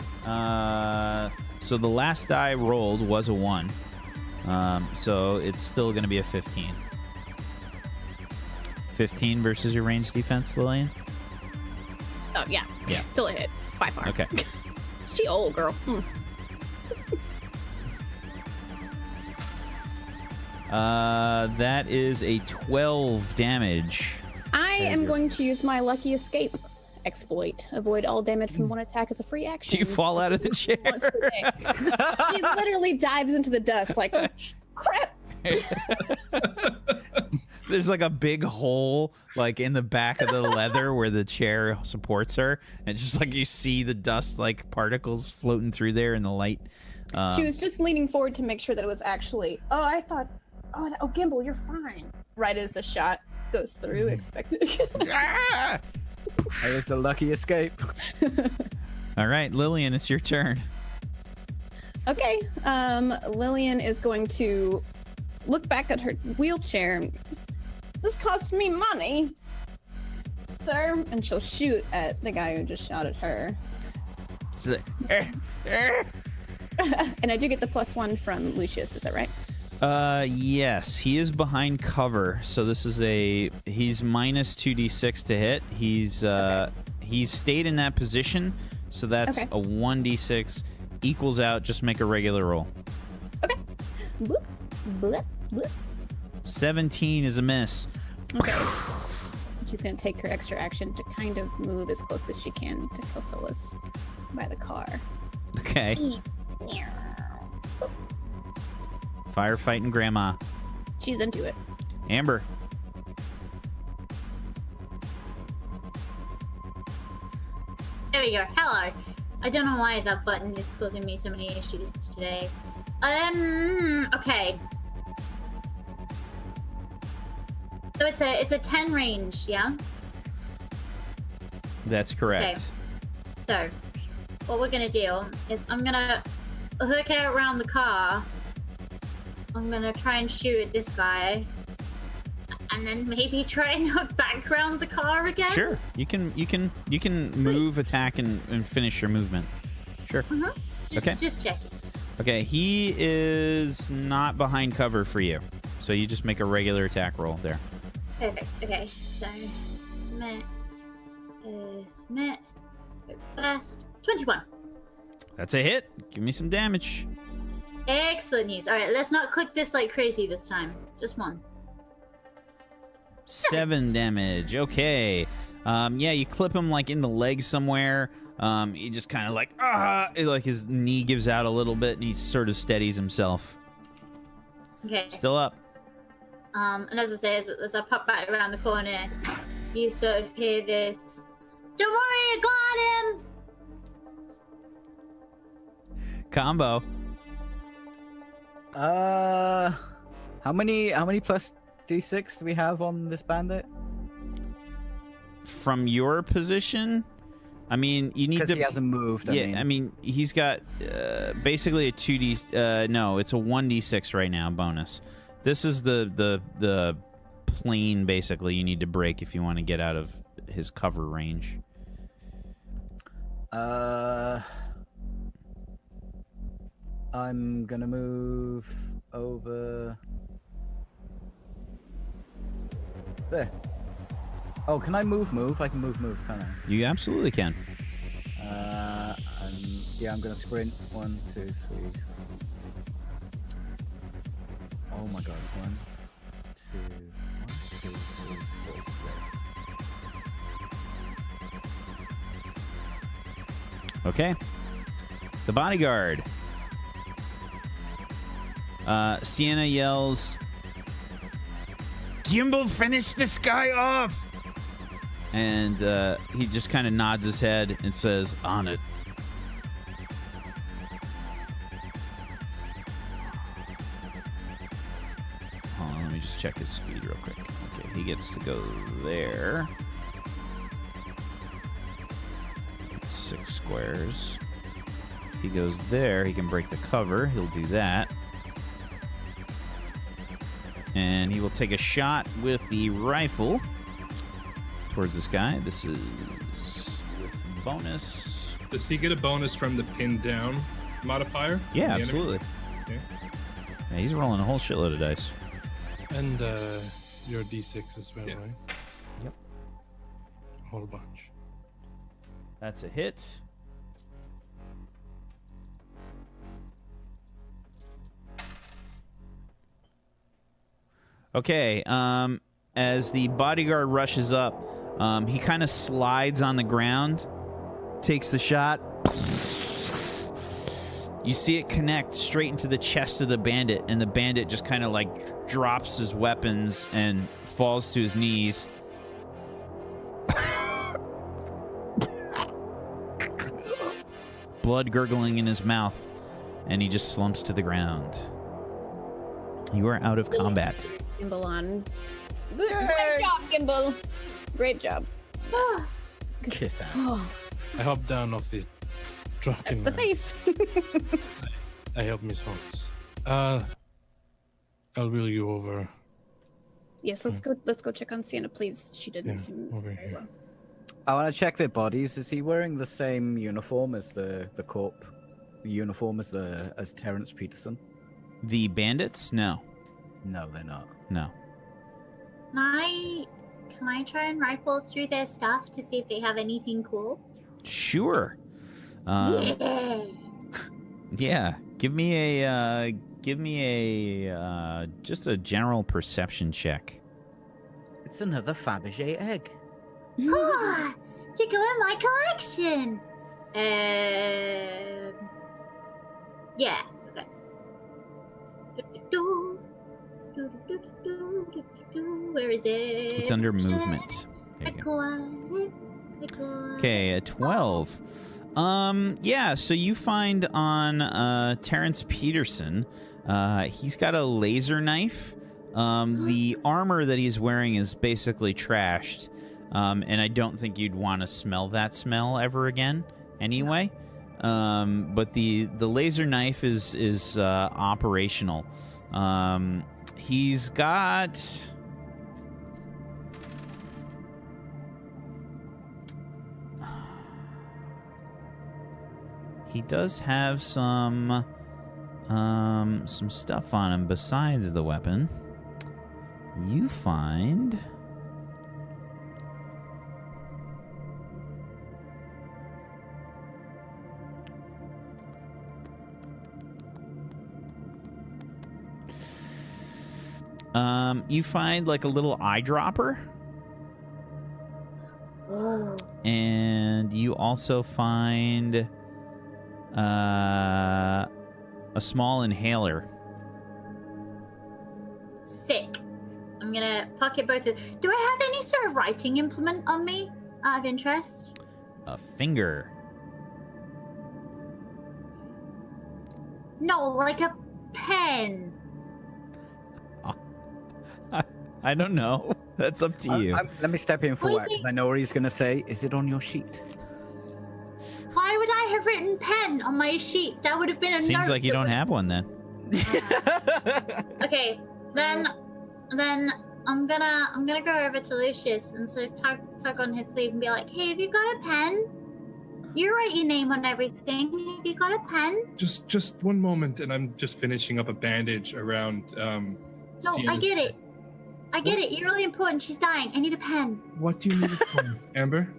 A: So the last die rolled was a 1. So it's still going to be a 15. 15 versus your range defense, Lillian?
B: Oh, yeah.
A: Yeah.
B: Still a hit. By far.
A: Okay.
B: She old, girl.
A: That is a 12 damage.
B: I am going to use my lucky escape exploit. Avoid all damage from one attack as a free action.
A: Do you fall out of the chair?
B: Once per day. She literally dives into the dust like, crap.
A: There's like a big hole like in the back of the leather where the chair supports her, and just like you see the dust like particles floating through there in the light.
B: She was just leaning forward to make sure that it was actually. Oh, I thought. Oh, Gimbal, you're fine. Right as the shot goes through, expected.
A: Ah!
D: There's a lucky escape.
A: All right, Lillian, it's your turn.
B: Okay. Lillian is going to look back at her wheelchair. This costs me money, sir. And she'll shoot at the guy who just shot at her.
A: She's like,
B: And I do get the +1 from Lucius, is that right?
A: Yes, he is behind cover, so this is he's minus 2d6 to hit. He's stayed in that position, so that's
B: Okay.
A: a 1d6 equals out. Just make a regular roll.
B: Okay. Bloop, bloop, bloop.
A: 17 is a miss.
B: Okay. She's going to take her extra action to kind of move as close as she can to kill Solus by the car.
A: Okay. Firefighting grandma.
B: She's into it.
A: Amber.
F: There we go. Hello. I don't know why that button is causing me so many issues today. Okay. So it's a 10 range, yeah?
A: That's correct.
F: Okay. So, what we're gonna do is I'm gonna hook it around the car. I'm gonna try and shoot at this guy. And then maybe try and hook back around the car again?
A: Sure. You can move, attack, and finish your movement. Sure. Okay.
F: Just checking.
A: Okay, he is not behind cover for you. So you just make a regular attack roll there.
F: Perfect. Okay, so submit. Submit. Go first. 21.
A: That's a hit. Give me some damage.
F: Excellent news. All right, let's not click this like crazy this time. Just one.
A: 7 damage. Okay. Yeah, you clip him like in the leg somewhere. He just kind of like his knee gives out a little bit, and he sort of steadies himself.
F: Okay.
A: Still up.
F: And as I say, as I pop back around the corner, you sort of hear this. Don't worry, I got him.
A: Combo.
D: How many plus d6 do we have on this bandit?
A: From your position, I mean, you need to.
D: Because he hasn't moved.
A: I mean, he's got basically a 2d. No, it's a 1d6 right now bonus. This is the plane basically you need to break if you want to get out of his cover range.
D: I'm gonna move over there. Oh, can I move? I can move, can't I?
A: You absolutely can.
D: Yeah, I'm gonna sprint. 1, 2, 3. Oh my god. 1, 2, 3, 4.
A: Okay. The bodyguard. Sienna yells, "Gimbal, finish this guy off!" And he just kind of nods his head and says, "On it." Hold on, let me just check his speed real quick. Okay, he gets to go there. 6 squares. If he goes there, he can break the cover. He'll do that. And he will take a shot with the rifle towards this guy. This is with bonus.
C: Does he get a bonus from the pin down modifier?
A: Yeah,
C: from the
A: absolutely.
C: enemy?
A: Yeah, he's rolling a whole shitload of dice.
E: And your D6 as well,
C: Yeah.
E: right?
A: Yep.
E: A whole bunch.
A: That's a hit. Okay, as the bodyguard rushes up, he kind of slides on the ground, takes the shot. You see it connect straight into the chest of the bandit, and the bandit just kind of like drops his weapons and falls to his knees. Blood gurgling in his mouth, and he just slumps to the ground. You are out of combat.
B: Gimbal on. Good, great job, Gimbal. Great job. Oh,
D: Kiss ass.
B: oh,
E: I hopped down off the drunken
B: that's the
E: man.
B: face.
E: I helped Miss Holmes. I'll wheel you over.
B: Yes, let's go. Let's go check on Sienna, please. She didn't
E: Yeah,
B: seem
E: over
B: very
E: here.
B: well.
D: I want to check their bodies. Is he wearing the same uniform as the corp? Uniform as Terrence Peterson?
A: The bandits? No.
D: No, they're not.
A: No.
F: Can I try and rifle through their stuff to see if they have anything cool?
A: Sure.
F: Yeah.
A: Yeah. Give me a just a general perception check.
D: It's another Fabergé egg.
F: Ah, to go in my collection. Yeah. Okay. Where is it?
A: It's under movement. There you go. Okay, a 12. Yeah, so you find on Terrence Peterson, he's got a laser knife. The armor that he's wearing is basically trashed. And I don't think you'd want to smell that smell ever again anyway. But the laser knife is operational. He's got... He does have some stuff on him besides the weapon. You find... you find like a little eyedropper.
F: Oh.
A: And you also find a small inhaler.
F: Sick. I'm gonna pocket both of. Do I have any sort of writing implement on me? Out of interest.
A: A finger.
F: No, like a pen.
A: I don't know. That's up to you.
D: Let me step in for
F: What do you
D: that, 'cause
F: think?
D: I know what he's going to say. Is it on your sheet?
F: Why would I have written pen on my sheet? That would have been a
A: Seems
F: note
A: like you
F: that
A: don't
F: would-
A: have one then.
F: Okay, then I'm gonna go over to Lucius and sort of tug on his sleeve and be like, "Hey, have you got a pen? You write your name on everything. Have you got a pen?"
C: Just one moment, and I'm just finishing up a bandage around.
F: No, I
C: Sienna's-
F: get it. I get it. You're really important. She's dying. I need a pen.
C: What do you need it for, Amber?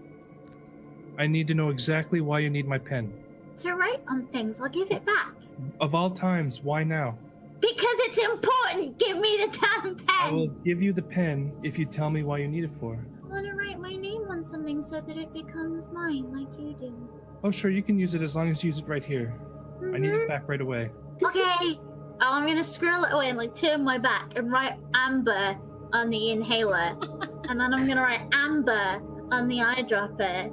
C: I need to know exactly why you need my pen.
F: To write on things. I'll give it back.
C: Of all times, why now?
F: Because it's important. Give me the damn
C: I will
F: pen.
C: give you the pen if you tell me why you need it for.
F: I want to write my name on something so that it becomes mine, like you do.
C: Oh, sure, you can use it as long as you use it right here. I need it back right away.
F: Okay. I'm gonna scroll it away and like turn my back and write Amber on the inhaler, and then I'm gonna write Amber on the eyedropper,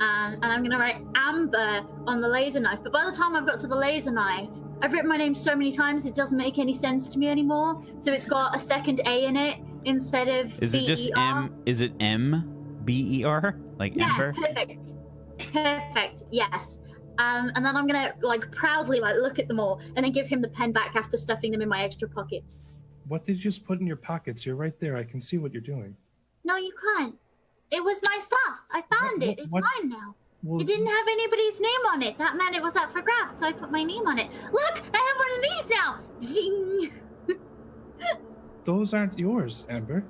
F: and I'm gonna write Amber on the laser knife. But by the time I've got to the laser knife, I've written my name so many times it doesn't make any sense to me anymore. So it's got a second A in it instead of
A: Is it just
F: B-E-R.
A: M? Is it M-B-E-R? Like
F: Yeah,
A: Ember?
F: perfect. Perfect. Yes. And then I'm gonna like proudly like look at them all and then give him the pen back after stuffing them in my extra pockets.
C: What did you just put in your pockets? You're right there. I can see what you're doing.
F: No, you can't. It was my stuff. I found it. It's
C: What-
F: mine now.
C: Well,
F: It didn't have anybody's name on it. That meant it was up for grabs, so I put my name on it. Look, I have one of these now. Zing.
C: those aren't yours, Amber.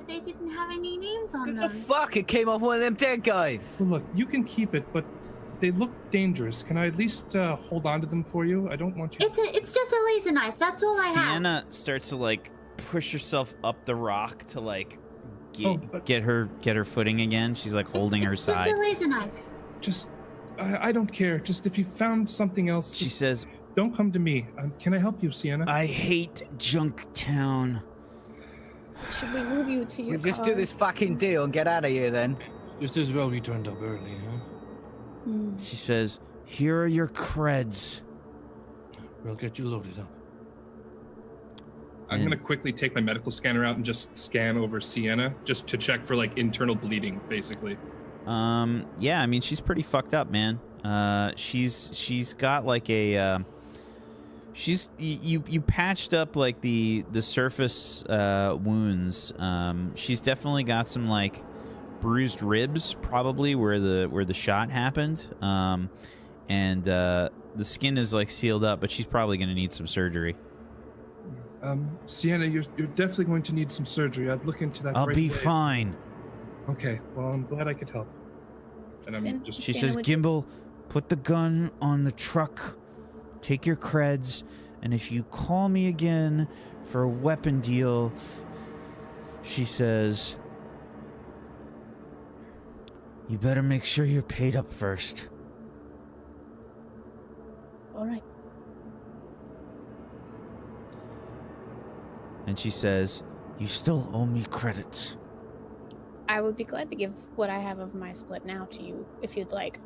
F: They didn't have any names on
D: What the
F: them.
D: fuck? It came off one of them dead guys.
C: Well, look, you can keep it, but they look dangerous. Can I at least hold on to them for you? I don't want you.
F: It's just a laser knife. That's all I have.
A: Sienna starts to like push herself up the rock to like get her footing again. She's like holding her
F: It's
A: side.
F: just a laser knife.
C: Just, I don't care. Just if you found something else,
A: She
C: just
A: says,
C: don't come to me. Can I help you, Sienna?
A: "I hate Junktown."
B: Should we move you to your
D: We just
B: car?
D: do this fucking deal and get out of here then.
E: Just as well we turned up early, huh?
A: She says, "Here are your creds."
E: We'll get you loaded up.
C: I'm gonna quickly take my medical scanner out and just scan over Sienna, just to check for like internal bleeding, basically.
A: Yeah, I mean she's pretty fucked up, man. She's got like a you patched up like the surface wounds. She's definitely got some like bruised ribs, probably where the shot happened. And the skin is like sealed up, but she's probably gonna need some surgery.
C: Sienna, you're definitely going to need some surgery. I'd look into that.
A: I'll
C: right
A: be
C: away.
A: fine.
C: Okay, well, I'm glad I could help. And I'm
B: Sin-
C: just.
A: She
B: Sienna,
A: says,
B: would you-
A: "Gimbal, put the gun on the truck. Take your creds, and if you call me again for a weapon deal," she says, "you better make sure you're paid up first."
B: All right.
A: And she says, "You still owe me credits."
B: I would be glad to give what I have of my split now to you if you'd like.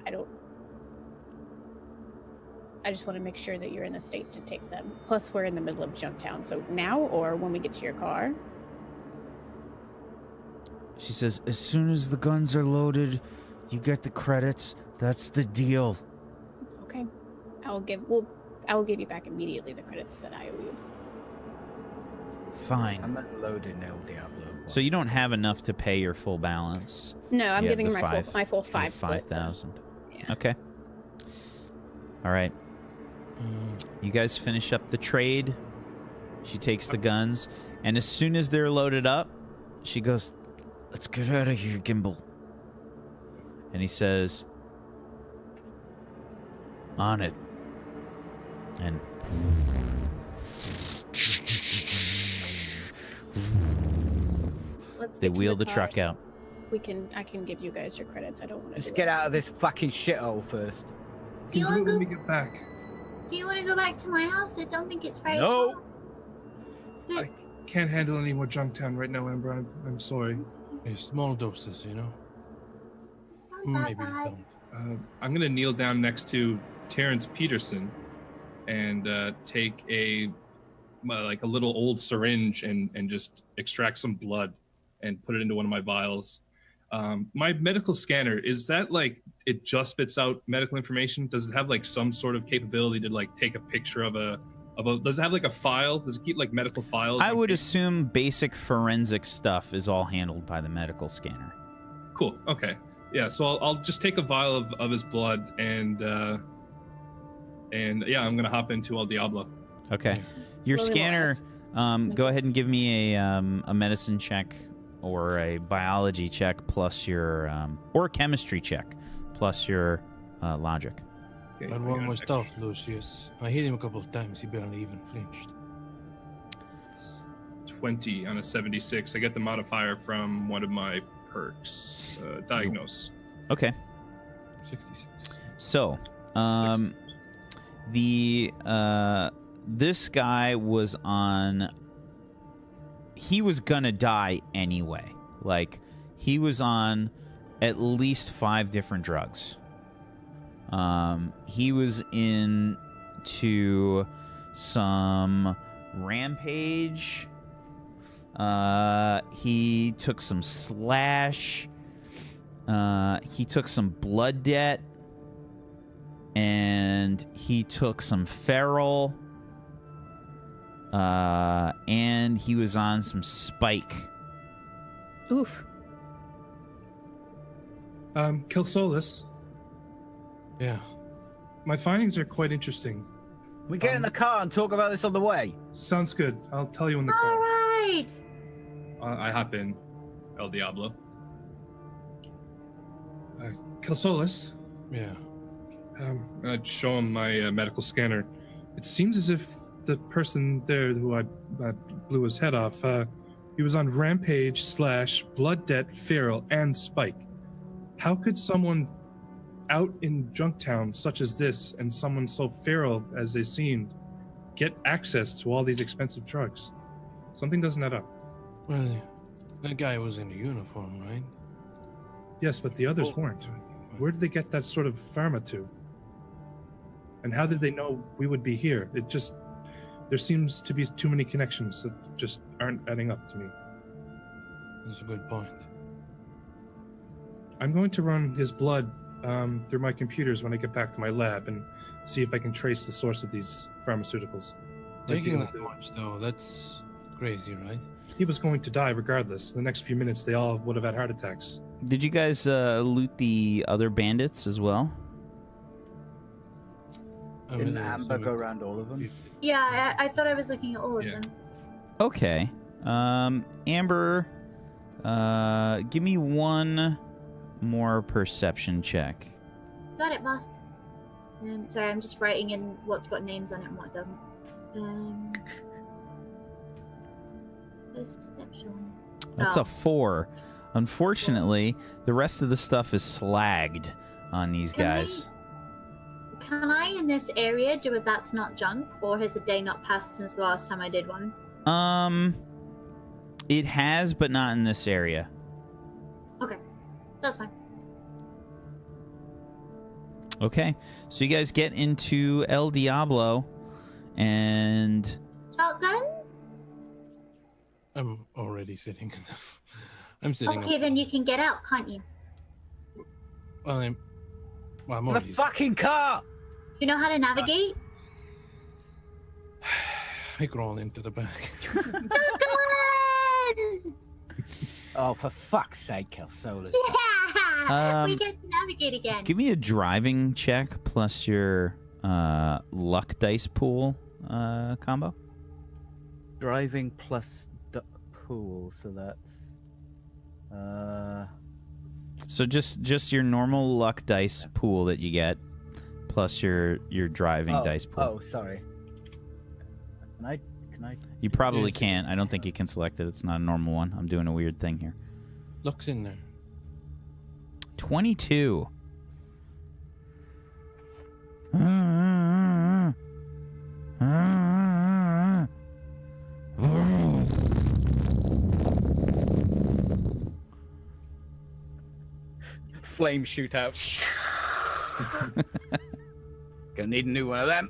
B: I just want to make sure that you're in the state to take them. Plus, we're in the middle of Junktown, so now or when we get to your car.
A: She says, "As soon as the guns are loaded, you get the credits. That's the deal."
B: Okay. I will give you back immediately the credits that I owe you.
A: Fine.
D: I'm unloading El Diablo.
A: So you don't have enough to pay your full balance.
B: No, I'm
A: You have
B: giving
A: the
B: my
A: five-
B: full five split.
A: 5,000.
B: Yeah.
A: Okay. All right. You guys finish up the trade. She takes the guns, and as soon as they're loaded up, she goes, "Let's get out of here, Gimbal." And he says, "On it." And
B: Let's
A: they
B: get to
A: wheel the truck
B: cars.
A: out.
B: I can give you guys your credits. I don't want to.
D: Just get out of this fucking shithole first.
F: Do you
C: Can
F: want
C: do it
F: to
C: when we
F: go?
C: get back.
F: Do you want to go back to my house? I don't think it's very
D: No.
F: far.
C: I can't handle any more Junktown right now, Amber. I'm sorry.
E: Small doses, you know?
F: It's not that
E: Maybe
F: bad.
E: don't.
C: I'm gonna kneel down next to Terrence Peterson and take a little old syringe and just extract some blood and put it into one of my vials. My medical scanner, is that like it just spits out medical information? Does it have like some sort of capability to like take a picture of a does it have like a file? Does it keep like medical files?
A: I
C: on
A: would
C: patients?
A: assume basic forensic stuff is all handled by the medical scanner.
C: Cool. Okay. Yeah. So I'll just take a vial of his blood and yeah, I'm gonna hop into El Diablo.
A: Okay. Your
B: Lily will
A: scanner,
B: ask-
A: go ahead and give me a medicine check or a biology check plus your, or a chemistry check plus your logic.
C: Okay,
E: That
C: I
E: one
C: got
E: was
C: extra.
E: tough, Lucius. I hit him a couple of times. He barely even flinched.
C: 20 on a 76. I get the modifier from one of my perks. Diagnose.
A: Okay.
E: 66.
A: So, this guy was on. He was gonna die anyway. Like, he was on at least 5 different drugs. He was into some rampage. He took some slash. He took some blood debt. And he took some feral. And he was on some spike.
B: Oof.
C: Kelsolis,
E: Yeah.
C: my findings are quite interesting.
D: We get in the car and talk about this on the way.
C: Sounds good. I'll tell you in the
F: All
C: car.
F: right.
C: I hop in, El Diablo. Kelsolis,
E: Yeah.
C: I show him my medical scanner. It seems as if the person there who I blew his head off, he was on Rampage / Blood Debt, Feral, and Spike. How could someone out in Junktown such as this, and someone so feral as they seemed, get access to all these expensive drugs? Something doesn't add up.
E: Well, that guy was in a uniform, right?
C: Yes, but the others weren't. Where did they get that sort of pharma to? And how did they know we would be here? There seems to be too many connections that just aren't adding up to me.
E: That's a good point.
C: I'm going to run his blood through my computers when I get back to my lab and see if I can trace the source of these pharmaceuticals.
E: Taking that much, though, that's crazy, right?
C: He was going to die regardless. In the next few minutes, they all would have had heart attacks.
A: Did you guys loot the other bandits as well?
D: Didn't Amber go around all of them?
F: Yeah, I thought I was looking at all of
C: Yeah.
F: them.
A: Okay. Amber, give me one more perception check.
F: Got it, boss. Sorry, I'm just writing in what's got names on it and what doesn't. Perception.
A: That's
F: Oh.
A: a 4. Unfortunately, the rest of the stuff is slagged on these guys.
F: Can I, in this area, do a That's Not Junk, or has a day not passed since the last time I did one?
A: It has, but not in this area.
F: Okay, that's fine.
A: Okay, so you guys get into El Diablo, and
F: Shotgun?
E: I'm already sitting. I'm sitting.
F: Okay, then you can get out, can't you?
E: Well, I'm
D: The
E: already.
D: fucking car!
F: You know how to navigate?
E: I crawl into the back.
F: Shotgun!
D: Oh, for fuck's sake, Kelsolis.
F: Yeah! We get to navigate again.
A: give me a driving check plus your luck dice pool combo.
D: Driving plus pool, so that's...
A: So just your normal luck dice pool that you get, plus your driving dice pool.
D: Oh, sorry. Can I...
A: You probably
E: Yes.
A: can't. I don't think you can select it. It's not a normal one. I'm doing a weird thing here.
E: Luck's in there.
A: 22.
D: Flame shootouts. Gonna need a new one of them.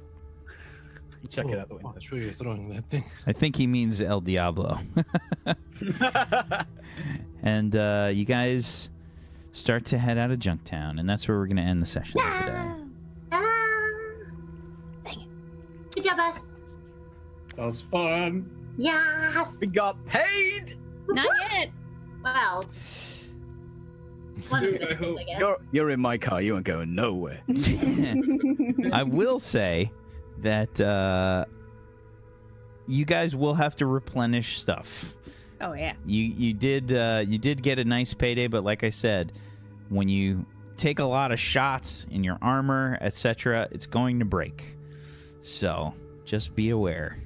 D: Chuck it out the window.
E: I'm sure you're throwing that thing.
A: I think he means El Diablo. And you guys start to head out of Junktown, and that's where we're going to end the session today.
F: Dang it. Good job, us.
C: That was fun.
F: Yes!
D: We got paid!
B: Not yet.
F: Well, one of
C: Dude,
F: us
C: I hope-
F: I guess.
D: You're in my car. You ain't going nowhere.
A: I will say that you guys will have to replenish stuff.
B: Oh yeah.
A: You did get a nice payday, but like I said, when you take a lot of shots in your armor, etc., it's going to break. So just be aware.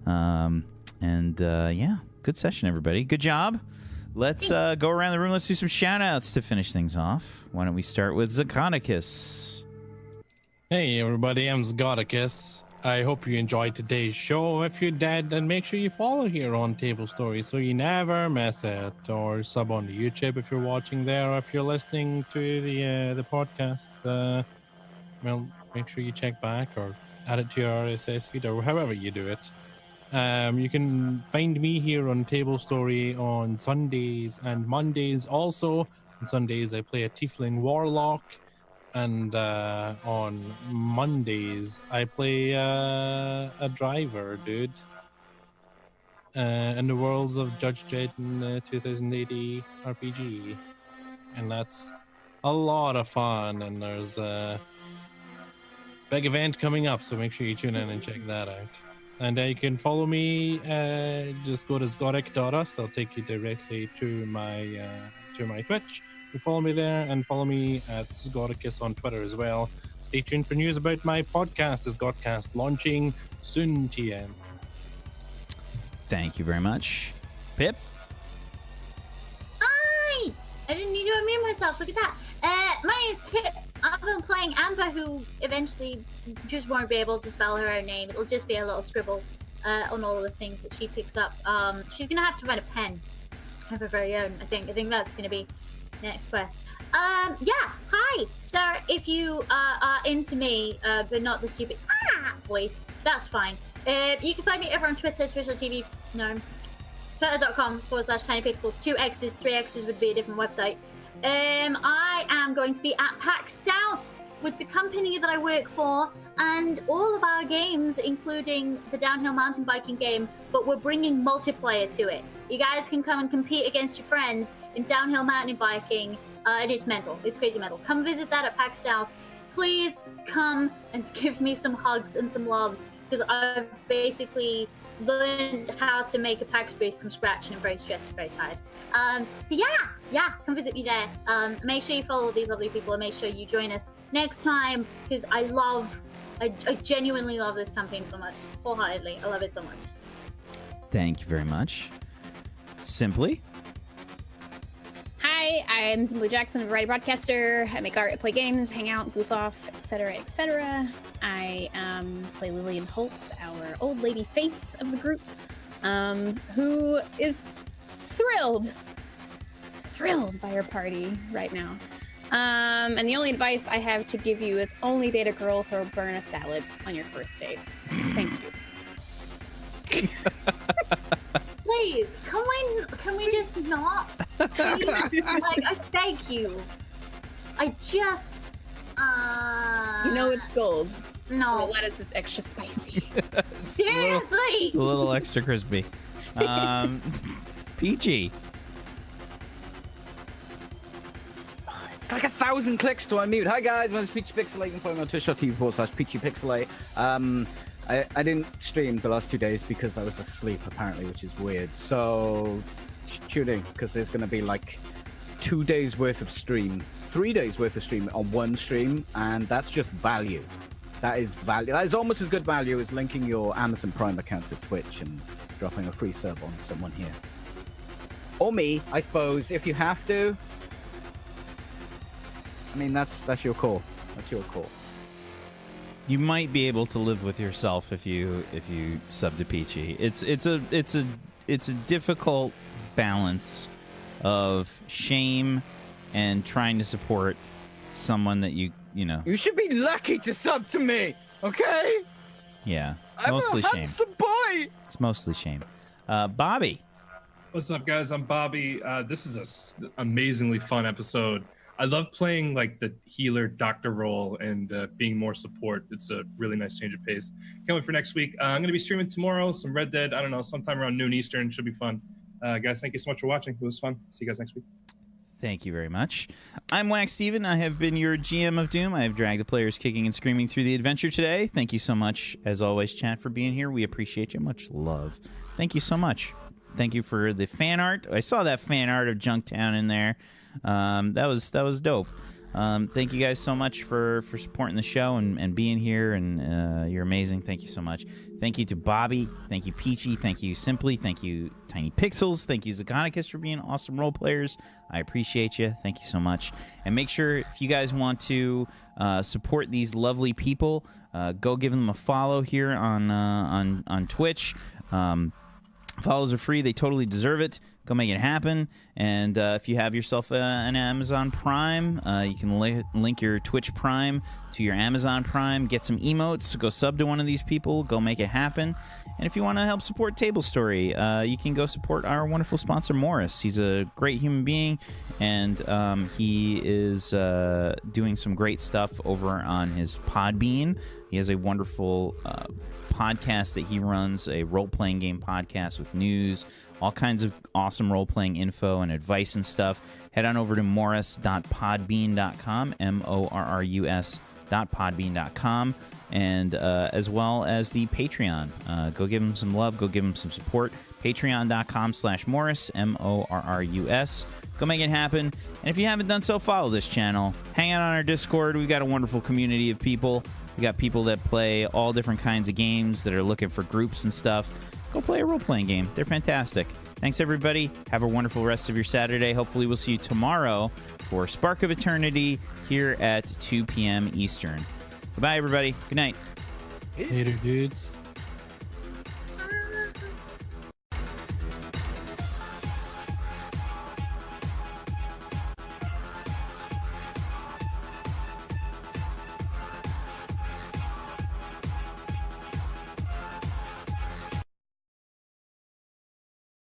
A: Yeah, good session, everybody. Good job. Let's go around the room. Let's do some shout outs to finish things off. Why don't we start with Zakonicus?
E: Hey everybody, I'm Zgodicus. I hope you enjoyed today's show. If you did, then make sure you follow here on Table Stories so you never miss it. Or sub on the YouTube if you're watching there, or if you're listening to the podcast. Well, make sure you check back or add it to your RSS feed or however you do it. You can find me here on Table Story on Sundays and Mondays. Also, on Sundays I play a Tiefling Warlock. And on Mondays, I play a driver, dude. In the worlds of Judge Dredd and 2080 RPG. And that's a lot of fun, and there's a big event coming up, so make sure you tune in and check that out. And you can follow me. Just go to zgoric.us. I'll take you directly to my Twitch. You follow me there, and follow me at Zgoricus on Twitter as well. Stay tuned for news about my podcast, the Zgodcast, launching soon. TM.
A: Thank you very much, Pip.
F: Hi! I didn't need to unmute myself. Look at that. My name is Pip. I've been playing Amber, who eventually just won't be able to spell her own name. It'll just be a little scribble on all the things that she picks up. She's gonna have to find a pen of her very own. I think that's gonna be the next quest. Yeah. Hi. So if you are into me, but not the stupid voice, that's fine. You can find me over on Twitter, Twitch.tv. No. Twitter.com/tinypixels. 2 X's, 3 X's would be a different website. I am going to be at PAX South with the company that I work for and all of our games, including the downhill mountain biking game, but we're bringing multiplayer to it. You guys can come and compete against your friends in downhill mountain biking, and it's mental. It's crazy mental. Come visit that at PAX South. Please come and give me some hugs and some loves, because I've basically learned how to make a PAX booth from scratch, and I'm very stressed and very tired. So yeah, come visit me there. Make sure you follow these lovely people, and make sure you join us next time, because I genuinely love this campaign so much. Wholeheartedly, I love it so much.
A: Thank you very much. Simply.
B: Hi, I'm Simply Jackson, a variety broadcaster. I make art, I play games, hang out, goof off, etc., etc. I play Lillian Holtz, our old lady face of the group, who is thrilled by her party right now. And the only advice I have to give you is only date a girl who'll burn a salad on your first date. Thank you.
F: Please, can we just not? Please? Like, I thank you. I just,
B: You know it's gold.
F: no.
B: The lettuce is extra spicy.
F: Seriously.
A: It's a little extra crispy. Peachy.
D: It's like 1,000 clicks to unmute. Hi guys, my name is Peachy Pixelate. You can follow me on twitch.tv/PeachyPixelate. I didn't stream the last 2 days because I was asleep, apparently, which is weird. So tune in, because there's going to be like 2 days worth of stream, 3 days worth of stream on one stream, and that's just value. That is value. That is almost as good value as linking your Amazon Prime account to Twitch and dropping a free sub on someone here. Or me, I suppose, if you have to. I mean, that's your call. That's your call.
A: You might be able to live with yourself if you sub to Peachy. It's a difficult balance of shame and trying to support someone that you know.
D: You should be lucky to sub to me, okay?
A: Yeah,
D: I'm
A: mostly
D: a
A: shame.
D: handsome boy.
A: It's mostly shame. Bobby.
C: What's up, guys? I'm Bobby. This is an amazingly fun episode. I love playing like the healer doctor role and being more support. It's a really nice change of pace. Can't wait for next week. I'm going to be streaming tomorrow some Red Dead. I don't know, sometime around noon Eastern. Should be fun. Guys, thank you so much for watching. It was fun. See you guys next week.
A: Thank you very much. I'm Wax Steven. I have been your GM of Doom. I have dragged the players kicking and screaming through the adventure today. Thank you so much, as always, chat, for being here. We appreciate you. Much love. Thank you so much. Thank you for the fan art. I saw that fan art of Junktown in there. That was dope. Thank you guys so much for supporting the show and being here, and you're amazing. Thank you so much. Thank you to Bobby. Thank you, Peachy. Thank you, Simply. Thank you, Tiny Pixels. Thank you, Zagonicus, for being awesome role players. I appreciate you. Thank you so much. And make sure, if you guys want to support these lovely people, go give them a follow here on Twitch. Follows are free. They totally deserve it. Go make it happen. And if you have yourself an Amazon Prime, you can link your Twitch Prime to your Amazon Prime. Get some emotes. Go sub to one of these people. Go make it happen. And if you want to help support Table Story, you can go support our wonderful sponsor, Morris. He's a great human being, and he is doing some great stuff over on his Podbean. He has a wonderful podcast that he runs, a role-playing game podcast with news, all kinds of awesome role-playing info and advice and stuff. Head on over to morris.podbean.com, morrus.podbean.com, and as well as the Patreon. Go give him some love. Go give him some support. Patreon.com/Morris, MORRUS. Go make it happen. And if you haven't done so, follow this channel. Hang out on our Discord. We've got a wonderful community of people. We got people that play all different kinds of games that are looking for groups and stuff. Go play a role-playing game. They're fantastic. Thanks, everybody. Have a wonderful rest of your Saturday. Hopefully, we'll see you tomorrow for Spark of Eternity here at 2 p.m. Eastern. Goodbye, everybody. Good night.
E: Later, dudes.